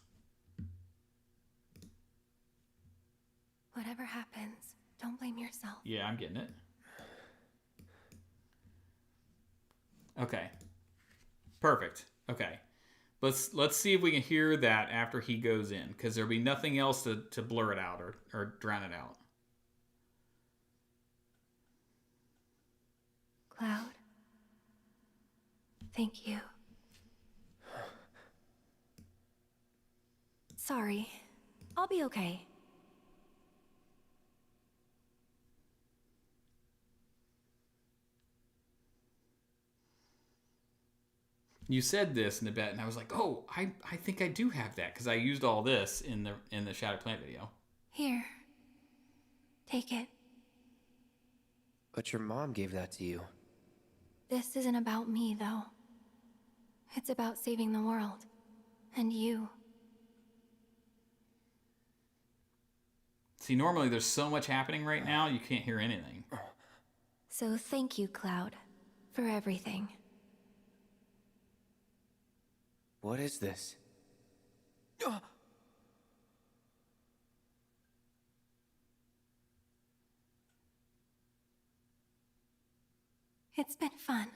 Whatever happens, don't blame yourself. Yeah, I'm getting it. Okay. Perfect. Okay. Let's see if we can hear that after he goes in, because there'll be nothing else to blur it out or drown it out. Cloud, thank you. Sorry. I'll be okay. You said this, Nibet, and I was like, oh, I think I do have that, because I used all this in the Shattered Plant video. Here. Take it. But your mom gave that to you. This isn't about me, though. It's about saving the world. And you. See, normally there's so much happening right now, you can't hear anything. So thank you, Cloud, for everything. What is this? It's been fun.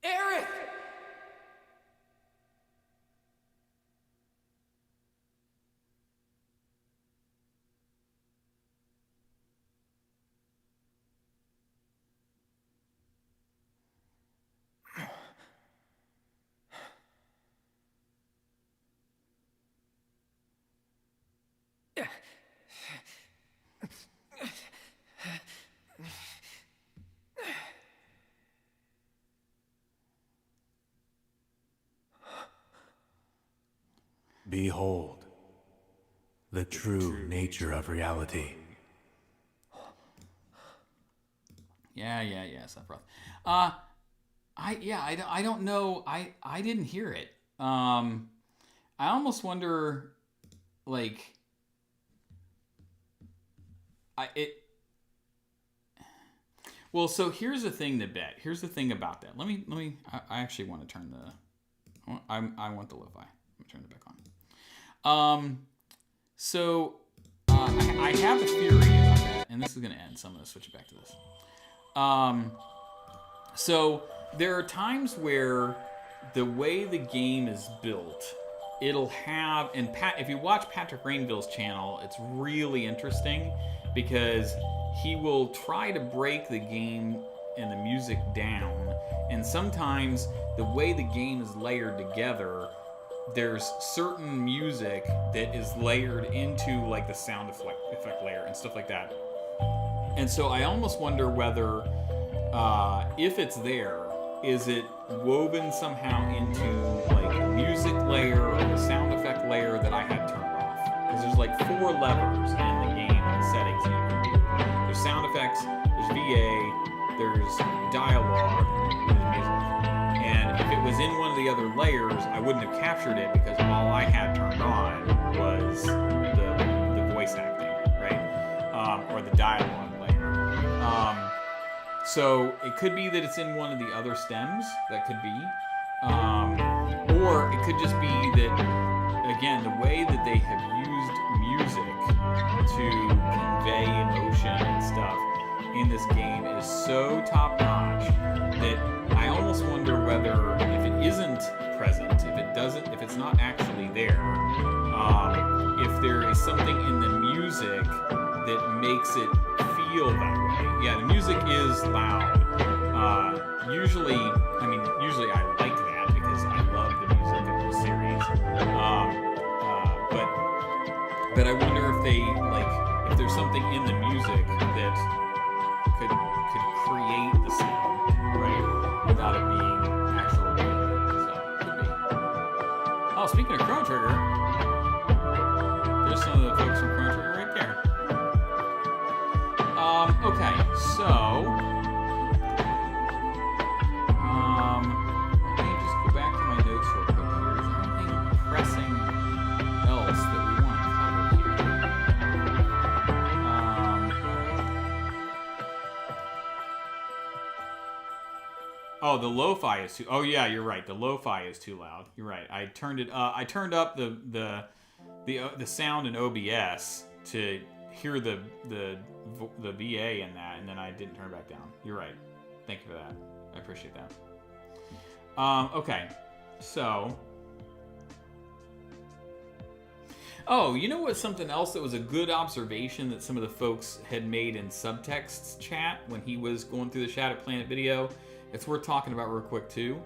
Eric! Behold, the true nature of reality. Yeah, Sephiroth. I don't know. I didn't hear it. I almost wonder, like, well, so here's the thing, Nibet. Here's the thing about that. I actually want to turn the, I want the lo-fi. Let me turn it back on. I have a theory about that, and this is going to end, so I'm going to switch it back to this. So there are times where the way the game is built, it'll have, and if you watch Patrick Rainville's channel, it's really interesting because he will try to break the game and the music down, and sometimes the way the game is layered together, there's certain music that is layered into like the sound effect layer and stuff like that. And so I almost wonder whether, if it's there, is it woven somehow into like the music layer or the sound effect layer that I had turned off? Because there's like 4 levers in the game and the settings that you can do. There's sound effects, there's VA, there's dialogue, and there's music. And if it was in one of the other layers, I wouldn't have captured it because all I had turned on was the voice acting, right? Or the dialogue layer. So it could be that it's in one of the other stems. That could be. Or it could just be that, again, the way that they have used music to convey emotion and stuff in this game is so top-notch that I almost wonder whether, if it isn't present, if it's not actually there, if there is something in the music that makes it feel feel that way. Yeah, the music is loud. Usually I like that because I love the music of the series. But I wonder if if there's something in the music that could create the sound, right, without it being actual music. So could be. Oh, speaking of Chrono Trigger, there's some of the folks from Chrono Trigger right there. Okay, so let me just go back to my notes real quick here. Is there anything pressing else that we want to cover here? Oh, the lo-fi is too. Oh yeah, you're right. The lo-fi is too loud. You're right. I turned up the sound in OBS to hear the VA in that, and then I didn't turn it back down. You're right. Thank you for that. I appreciate that. Okay, so. Oh, you know what? Something else that was a good observation that some of the folks had made in Subtext's chat when he was going through the Shattered Planet video. It's worth talking about real quick too.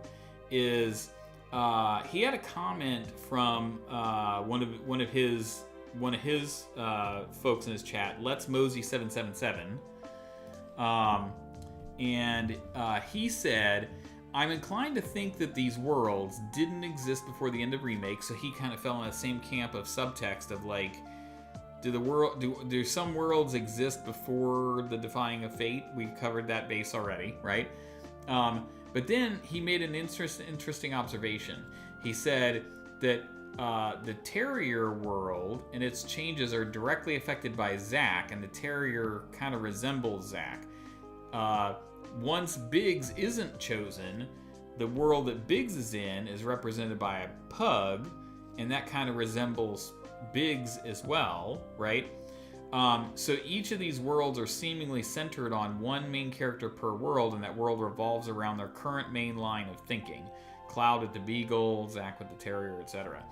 Is he had a comment from one of his folks in his chat, Let's Mosey 777, and he said, I'm inclined to think that these worlds didn't exist before the end of Remake, so he kind of fell in the same camp of Subtext of like, do some worlds exist before the Defying of Fate? We've covered that base already, right? But then he made an interesting observation. He said that the Terrier world and its changes are directly affected by Zack, and the Terrier kind of resembles Zack. Once Biggs isn't chosen, the world that Biggs is in is represented by a pug, and that kind of resembles Biggs as well, right? So each of these worlds are seemingly centered on one main character per world, and that world revolves around their current main line of thinking. Cloud with the Beagle, Zack with the Terrier, etc.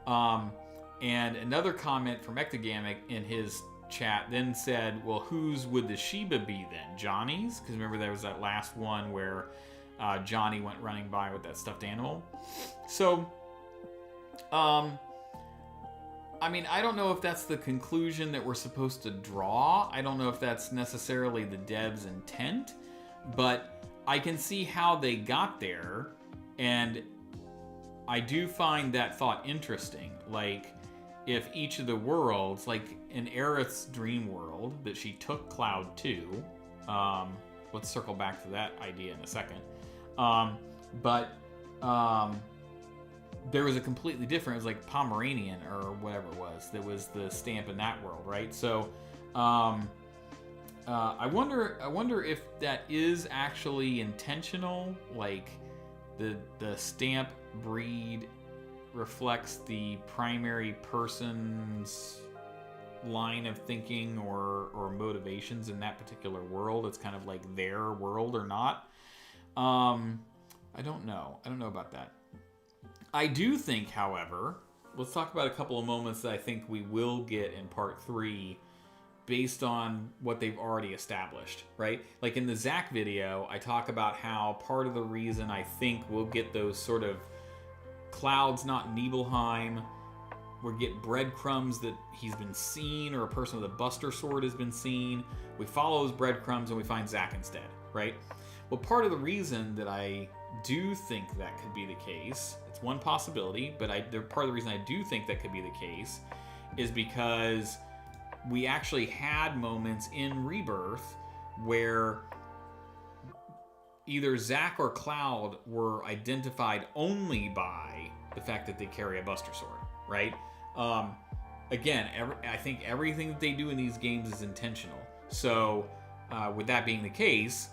And another comment from Ectogamic in his chat then said, well, whose would the Sheba be then? Johnny's? Because remember there was that last one where Johnny went running by with that stuffed animal. So, I mean, I don't know if that's the conclusion that we're supposed to draw. I don't know if that's necessarily the devs' intent, but I can see how they got there, and I do find that thought interesting. Like, if each of the worlds, like in Aerith's dream world that she took Cloud to, let's circle back to that idea in a second. There was a completely different, it was like Pomeranian or whatever it was, that was the stamp in that world, right? So, I wonder if that is actually intentional, like the stamp breed reflects the primary person's line of thinking or motivations in that particular world. It's kind of like their world or not. I don't know about that. I do think, however, let's talk about a couple of moments that I think we will get in part 3 based on what they've already established, right? Like in the Zack video, I talk about how part of the reason I think we'll get those sort of Cloud's not Nibelheim, we get breadcrumbs that he's been seen, or a person with a Buster Sword has been seen. We follow those breadcrumbs and we find Zack instead, right? Well, part of the reason that I do think that could be the case, it's one possibility, but part of the reason I do think that could be the case is because we actually had moments in Rebirth where either Zack or Cloud were identified only by the fact that they carry a Buster Sword, right? Again, I think everything that they do in these games is intentional. So, with that being the case,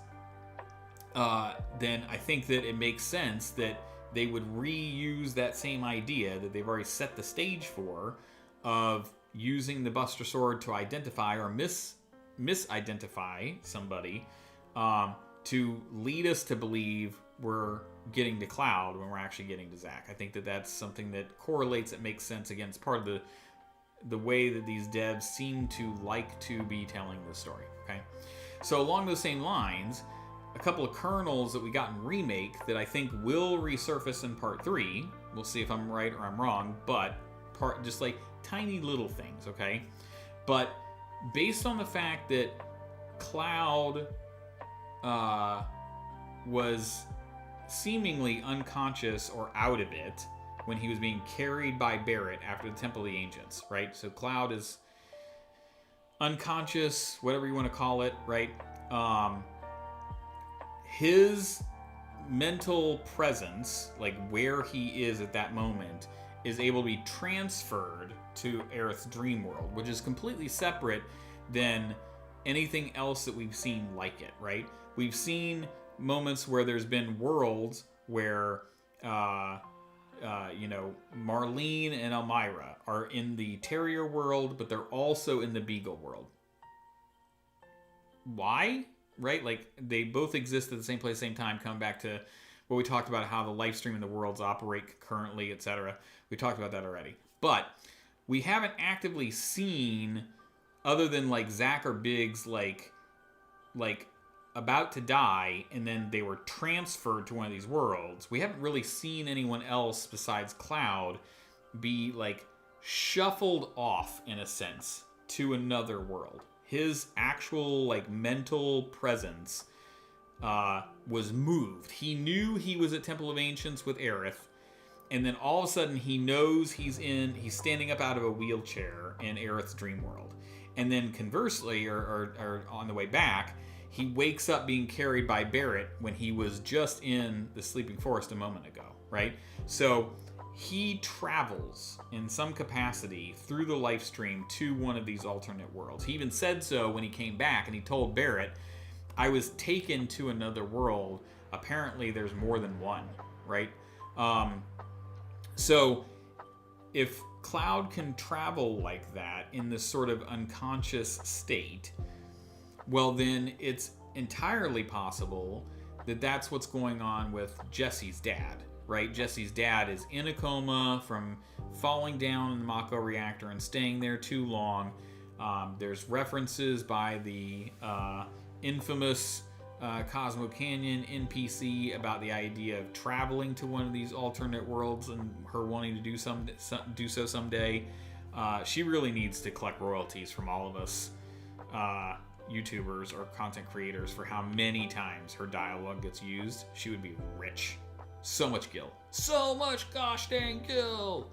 then I think that it makes sense that they would reuse that same idea that they've already set the stage for, of using the Buster Sword to identify or misidentify somebody, to lead us to believe we're getting to Cloud when we're actually getting to Zack. I think that that's something that correlates, that makes sense. Again, it's part of the way that these devs seem to like to be telling the story. Okay, so along those same lines, a couple of kernels that we got in Remake that I think will resurface in Part 3. We'll see if I'm right or I'm wrong, but just like tiny little things, okay? But based on the fact that Cloud was seemingly unconscious or out of it when he was being carried by Barrett after the Temple of the Ancients, right? So Cloud is unconscious, whatever you want to call it, right? His mental presence, like where he is at that moment, is able to be transferred to Aerith's dream world, which is completely separate than anything else that we've seen like it, right? We've seen moments where there's been worlds where, Marlene and Elmira are in the Terrier world, but they're also in the Beagle world. Why? Right? Like, they both exist at the same place, same time, coming back to what we talked about, how the live stream and the worlds operate concurrently, etc. We talked about that already. But we haven't actively seen, other than like Zack or Biggs, like about to die, and then they were transferred to one of these worlds. We haven't really seen anyone else besides Cloud be like shuffled off, in a sense, to another world. His actual like mental presence was moved. He knew he was at Temple of Ancients with Aerith, and then all of a sudden he knows he's standing up out of a wheelchair in Aerith's dream world. And then conversely, or on the way back, he wakes up being carried by Barrett when he was just in the Sleeping Forest a moment ago, right? So he travels in some capacity through the live stream to one of these alternate worlds. He even said so when he came back, and he told Barrett, I was taken to another world. Apparently there's more than one, right? So if Cloud can travel like that in this sort of unconscious state, well, then it's entirely possible that that's what's going on with Jesse's dad, right? Jesse's dad is in a coma from falling down in the Mako reactor and staying there too long. There's references by the infamous Cosmo Canyon NPC about the idea of traveling to one of these alternate worlds and her wanting to do so someday. She really needs to collect royalties from all of us YouTubers or content creators for how many times her dialogue gets used. She would be rich. So much gil. So much gosh dang gil.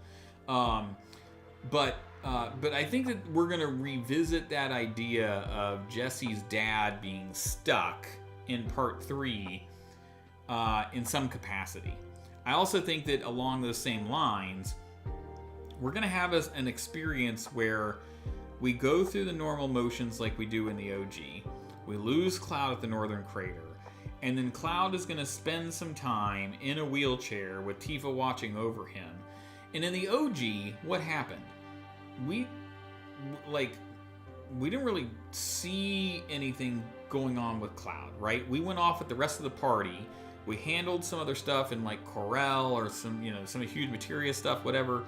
But I think that we're going to revisit that idea of Jesse's dad being stuck in Part 3 in some capacity. I also think that along those same lines, we're going to have an experience where we go through the normal motions like we do in the OG. We lose Cloud at the Northern Crater, and then Cloud is going to spend some time in a wheelchair with Tifa watching over him. And in the OG, what happened? We didn't really see anything going on with Cloud, right? We went off with the rest of the party. We handled some other stuff in like Corel or some huge materia stuff, whatever.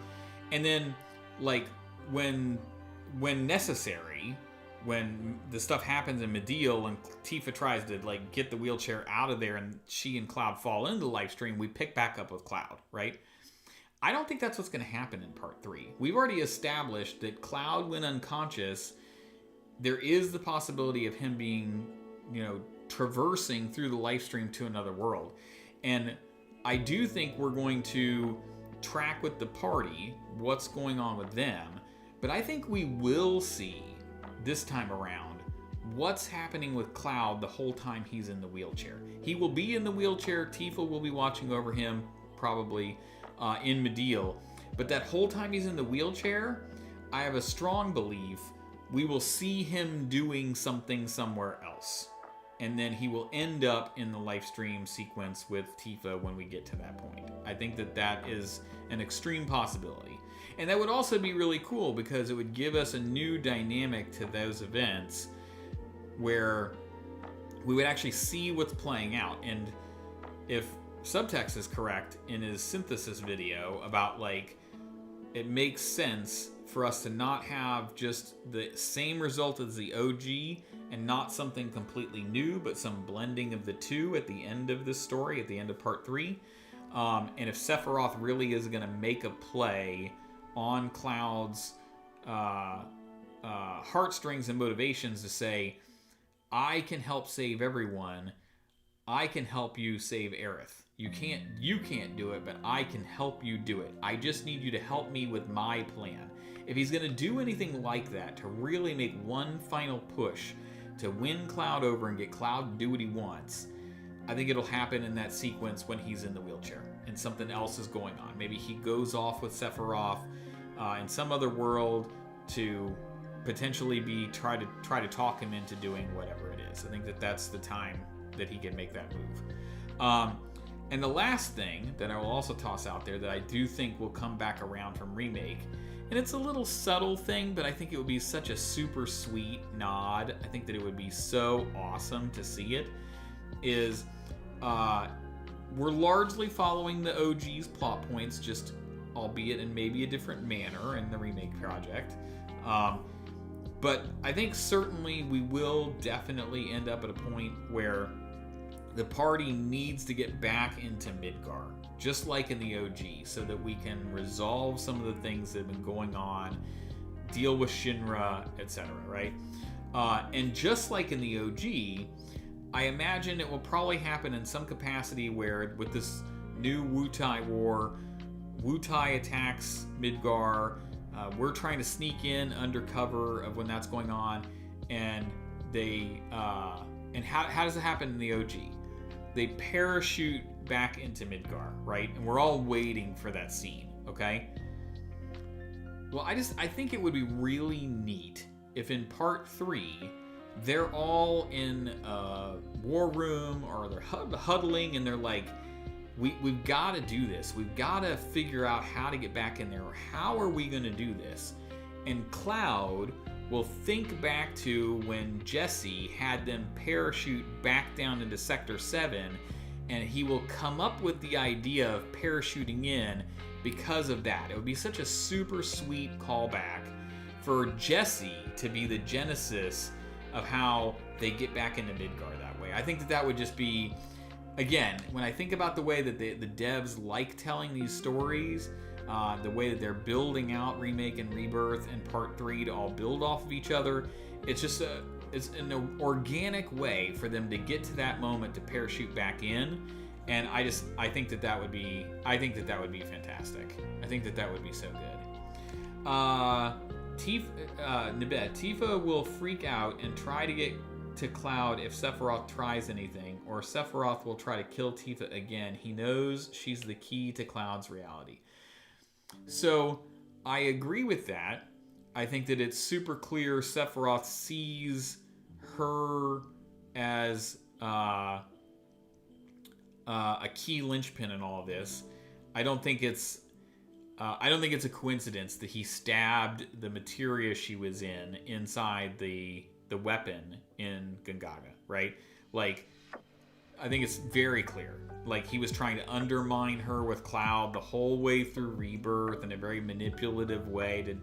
And then like when necessary, when the stuff happens in Medill and Tifa tries to like get the wheelchair out of there and she and Cloud fall into the live stream, we pick back up with Cloud, right? I don't think that's what's going to happen in Part 3. We've already established that Cloud, when unconscious, there is the possibility of him being, traversing through the live stream to another world. And I do think we're going to track with the party what's going on with them. But I think we will see this time around what's happening with Cloud the whole time he's in the wheelchair. He will be in the wheelchair. Tifa will be watching over him, probably in Medill. But that whole time he's in the wheelchair, I have a strong belief we will see him doing something somewhere else. And then he will end up in the live stream sequence with Tifa when we get to that point. I think that is an extreme possibility. And that would also be really cool because it would give us a new dynamic to those events where we would actually see what's playing out. And if Subtext is correct in his synthesis video about like, it makes sense for us to not have just the same result as the OG and not something completely new, but some blending of the two at the end of this story, at the end of part 3. And if Sephiroth really is going to make a play on Cloud's heartstrings and motivations to say, I can help save everyone, I can help you save Aerith. You can't do it, but I can help you do it. I just need you to help me with my plan. If he's going to do anything like that, to really make one final push to win Cloud over and get Cloud to do what he wants, I think it'll happen in that sequence when he's in the wheelchair and something else is going on. Maybe he goes off with Sephiroth in some other world to potentially try to talk him into doing whatever it is. I think that's the time that he can make that move. And the last thing that I will also toss out there that I do think will come back around from Remake, and it's a little subtle thing, but I think it would be such a super sweet nod. I think that it would be so awesome to see it, is we're largely following the OG's plot points, just albeit in maybe a different manner in the Remake project. But I think certainly we will definitely end up at a point where the party needs to get back into Midgar, just like in the OG, so that we can resolve some of the things that have been going on, deal with Shinra, etc., right? And just like in the OG, I imagine it will probably happen in some capacity where with this new Wutai war, Wutai attacks Midgar, we're trying to sneak in under cover of when that's going on, and they and how does it happen in the OG? They parachute back into Midgar, right? And we're all waiting for that scene, okay? Well, I think it would be really neat if in part 3 they're all in a war room, or they're huddling and they're like, we've got to do this. We've got to figure out how to get back in there. Or how are we going to do this? And Cloud will think back to when Jesse had them parachute back down into Sector 7, and he will come up with the idea of parachuting in because of that. It would be such a super sweet callback for Jesse to be the genesis of how they get back into Midgar that way. I think that would just be, again, when I think about the way that the devs like telling these stories, the way that they're building out Remake and Rebirth and Part 3 to all build off of each other, it's just it's an organic way for them to get to that moment to parachute back in. And I think that would be fantastic. I think that would be so good. Tifa will freak out and try to get to Cloud if Sephiroth tries anything, or Sephiroth will try to kill Tifa again. He knows she's the key to Cloud's reality. So I agree with that. I think that it's super clear Sephiroth sees her as a key linchpin in all of this. I don't think it's a coincidence that he stabbed the materia she was in inside the weapon in Gongaga, right? Like, I think it's very clear. Like, he was trying to undermine her with Cloud the whole way through Rebirth in a very manipulative way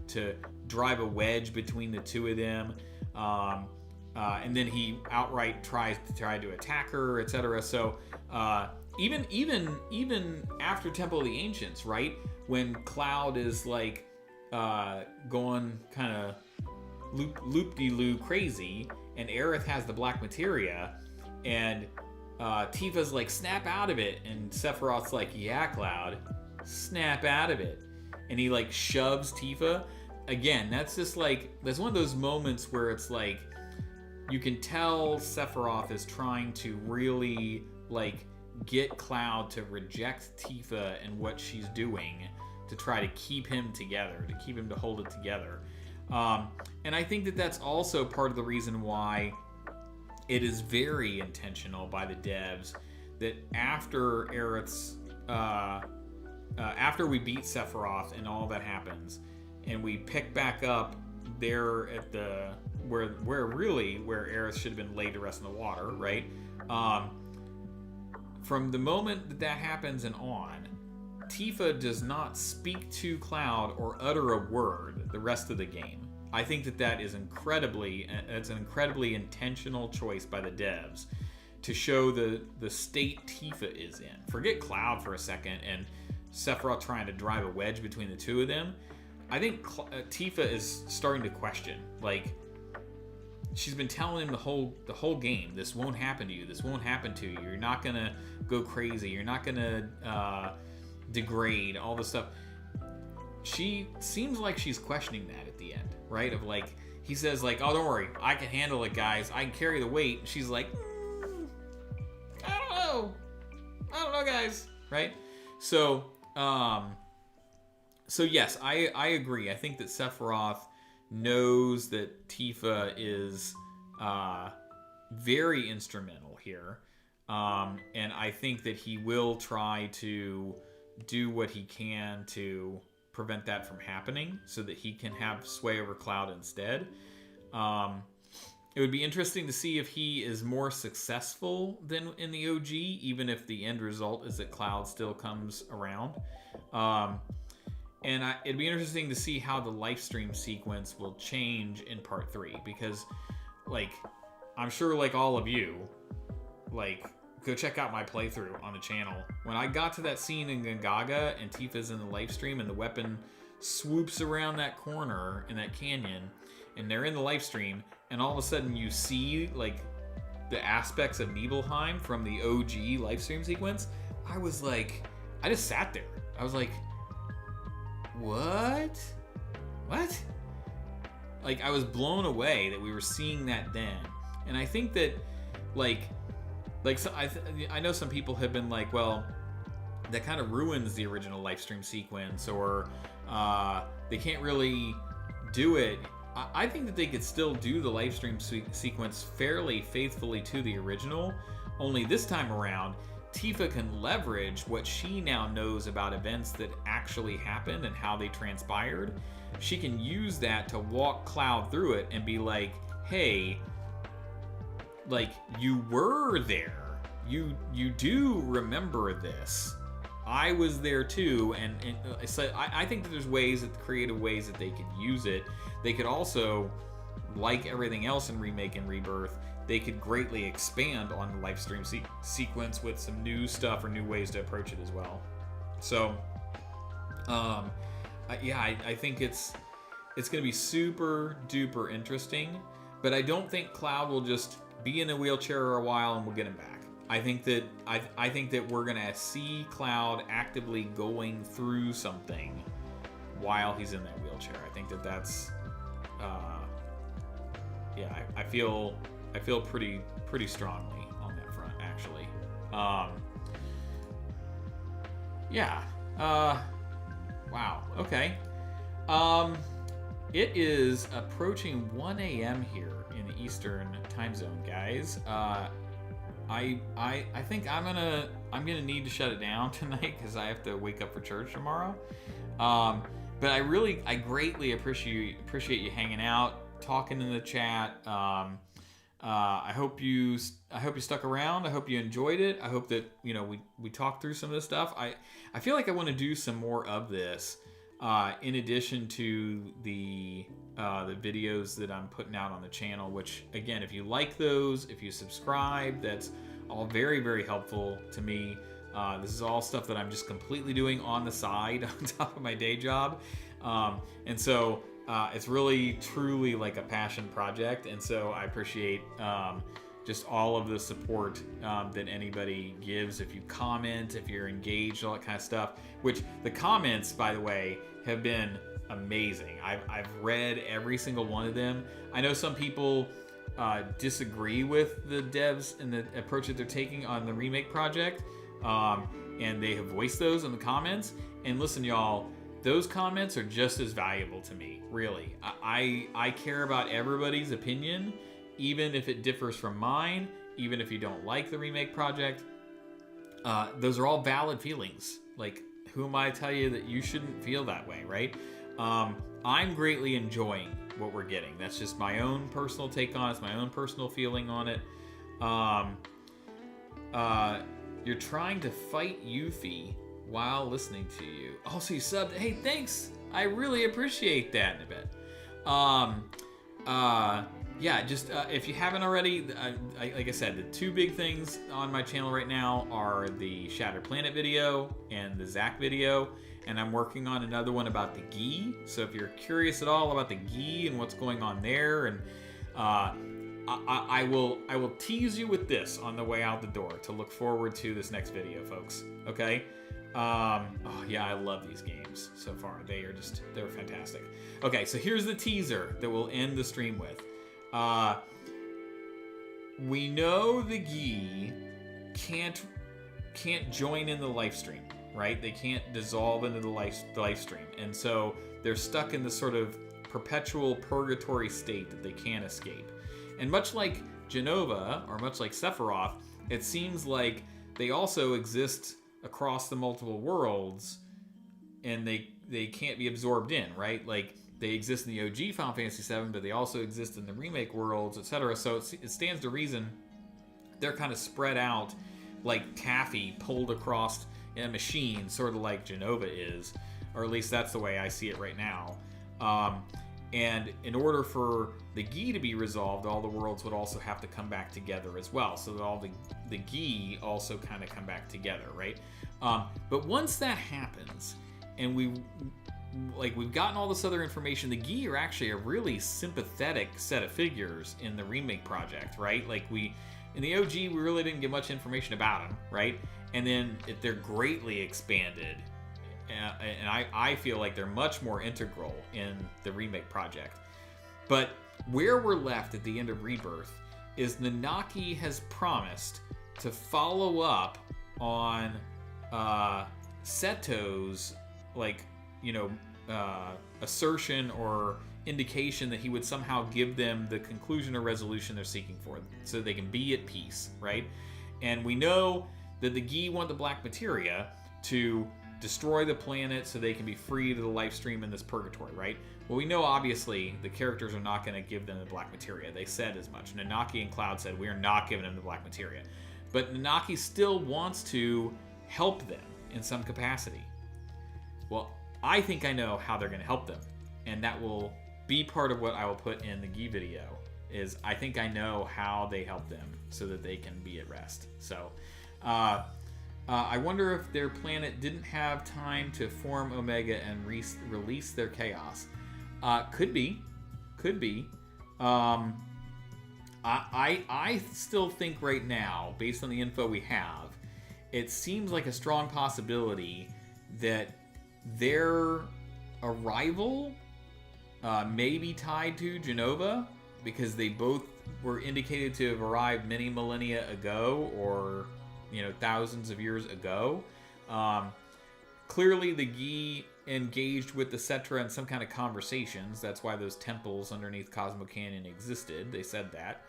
to drive a wedge between the two of them. And then he outright tries to attack her, etc. So even after Temple of the Ancients, right, when Cloud is like going kind of loop-de-loo crazy, and Aerith has the black materia, and Tifa's like, snap out of it, and Sephiroth's like, yeah, Cloud, snap out of it, and he like shoves Tifa. Again, that's just like, that's one of those moments where it's like, you can tell Sephiroth is trying to really like get Cloud to reject Tifa and what she's doing to try to keep him together, to keep him to hold it together. And I think that that's also part of the reason why it is very intentional by the devs that after Aerith's, after we beat Sephiroth and all that happens, and we pick back up there at the where Aerith should have been laid to rest in the water, right? From the moment that happens and on, Tifa does not speak to Cloud or utter a word the rest of the game. I think that is an incredibly intentional choice by the devs to show the state Tifa is in. Forget Cloud for a second and Sephiroth trying to drive a wedge between the two of them. I think Tifa is starting to question. Like, she's been telling him the whole game, this won't happen to you. This won't happen to you. You're not gonna go crazy. You're not gonna degrade. All this stuff. She seems like she's questioning that at the end, right? Of like, he says like, "Oh, don't worry, I can handle it, guys. I can carry the weight." And she's like, I don't know, guys, right? So, yes, I agree. I think that Sephiroth knows that Tifa is very instrumental here, and I think that he will try to do what he can to prevent that from happening so that he can have sway over Cloud instead. It would be interesting to see if he is more successful than in the OG, even if the end result is that Cloud still comes around. And it'd be interesting to see how the live stream sequence will change in part 3, because, like, I'm sure, like all of you, like, go check out my playthrough on the channel. When I got to that scene in Gongaga and Tifa's in the live stream and the weapon swoops around that corner in that canyon, and they're in the live stream, and all of a sudden you see, like, the aspects of Nibelheim from the OG live stream sequence, I was like, I just sat there. I was like, what? Like, I was blown away that we were seeing that then. And I think that, so I know some people have been like, well, that kind of ruins the original live stream sequence, or they can't really do it. I think that they could still do the live stream sequence fairly faithfully to the original, only this time around, Tifa can leverage what she now knows about events that actually happened and how they transpired. She can use that to walk Cloud through it and be like, hey, like, you were there. You do remember this. I was there too, and so I think that there's creative ways that they could use it. They could also, like everything else in Remake and Rebirth, they could greatly expand on the live stream sequence with some new stuff or new ways to approach it as well. So, I think it's going to be super duper interesting, but I don't think Cloud will just be in a wheelchair a while and we'll get him back. I think that we're gonna see Cloud actively going through something while he's in that wheelchair. I think that's I feel pretty strongly on that front, actually. Wow. Okay. It is approaching 1 a.m. here in the Eastern time zone, guys. I think I'm gonna need to shut it down tonight because I have to wake up for church tomorrow. But I greatly appreciate you hanging out, talking in the chat. I hope you stuck around. I hope you enjoyed it. I hope that we talked through some of this stuff. I feel like I want to do some more of this. In addition to the videos that I'm putting out on the channel, which, again, if you like those, if you subscribe, that's all very, very helpful to me. This is all stuff that I'm just completely doing on the side on top of my day job. And so it's really, truly like a passion project. And so I appreciate just all of the support that anybody gives. If you comment, if you're engaged, all that kind of stuff, which the comments, by the way, have been amazing. I've read every single one of them. I know some people disagree with the devs and the approach that they're taking on the remake project, and they have voiced those in the comments. And listen, y'all, those comments are just as valuable to me, really. I care about everybody's opinion, even if it differs from mine, even if you don't like the remake project. Those are all valid feelings. Like, who am I to tell you that you shouldn't feel that way, right? I'm greatly enjoying what we're getting. That's just my own personal take on it. It's my own personal feeling on it. You're trying to fight Yuffie while listening to you. Also, you subbed. Hey, thanks. I really appreciate that in a bit. Yeah, just if you haven't already, like I said, the two big things on my channel right now are the Shattered Planet video and the Zack video, and I'm working on another one about the Gi. So if you're curious at all about the Gi and what's going on there, and I will tease you with this on the way out the door to look forward to this next video, folks. Okay. Oh yeah, I love these games so far. They're fantastic. Okay, so here's the teaser that we'll end the stream with. We know the Gi can't join in the live stream, right? They can't dissolve into the live stream, and so they're stuck in this sort of perpetual purgatory state that they can't escape. And much like Jenova, or much like Sephiroth, it seems like they also exist across the multiple worlds, and they can't be absorbed in, right? Like, they exist in the OG Final Fantasy VII, but they also exist in the remake worlds, etc. So it stands to reason they're kind of spread out like taffy pulled across in a machine, sort of like Jenova is, or at least that's the way I see it right now. And in order for the Gi to be resolved, all the worlds would also have to come back together as well, so that all the Gi also kind of come back together, right? But once that happens, and we've gotten all this other information, the Gi are actually a really sympathetic set of figures in the remake project, right? Like, in the OG, we really didn't get much information about them, right? And then they're greatly expanded. And I feel like they're much more integral in the remake project. But where we're left at the end of Rebirth is Nanaki has promised to follow up on Seto's, assertion or indication that he would somehow give them the conclusion or resolution they're seeking for, so they can be at peace, right? And we know that the Gi want the black materia to destroy the planet so they can be free to the live stream in this purgatory, right? Well, we know obviously the characters are not going to give them the black materia. They said as much. Nanaki and Cloud said, we are not giving them the black materia. But Nanaki still wants to help them in some capacity. Well, I think I know how they're going to help them, and that will be part of what I will put in the Gi video, is I think I know how they help them so that they can be at rest. So, I wonder if their planet didn't have time to form Omega and release their chaos. Could be. I still think right now, based on the info we have, it seems like a strong possibility that their arrival may be tied to Jenova, because they both were indicated to have arrived many millennia ago, or thousands of years ago. Clearly the Gi engaged with the Cetra in some kind of conversations. That's why those temples underneath Cosmo Canyon existed. They said that.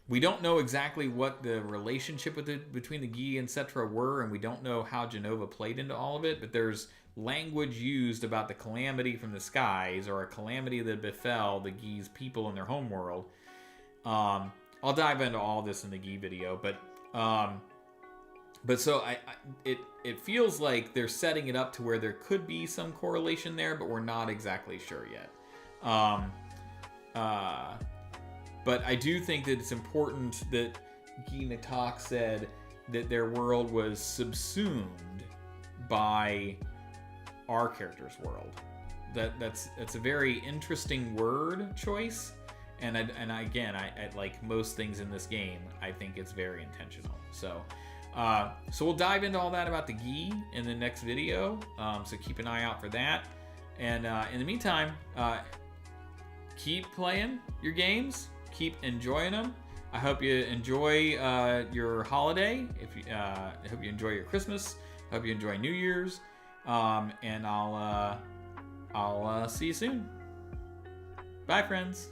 We don't know exactly what the relationship between the Gi and Cetra were, and we don't know how Jenova played into all of it, but there's language used about the calamity from the skies, or a calamity that befell the Gi's people in their home world. I'll dive into all this in the Gi video, but so it feels like they're setting it up to where there could be some correlation there, but we're not exactly sure yet. But I do think that it's important that Gi Natak said that their world was subsumed by our character's world. That's a very interesting word choice. And again, I like most things in this game, I think it's very intentional. So we'll dive into all that about the Gi in the next video. So keep an eye out for that. And in the meantime, keep playing your games, keep enjoying them. I hope you enjoy your holiday. I hope you enjoy your Christmas. I hope you enjoy New Year's. And I'll see you soon. Bye, friends.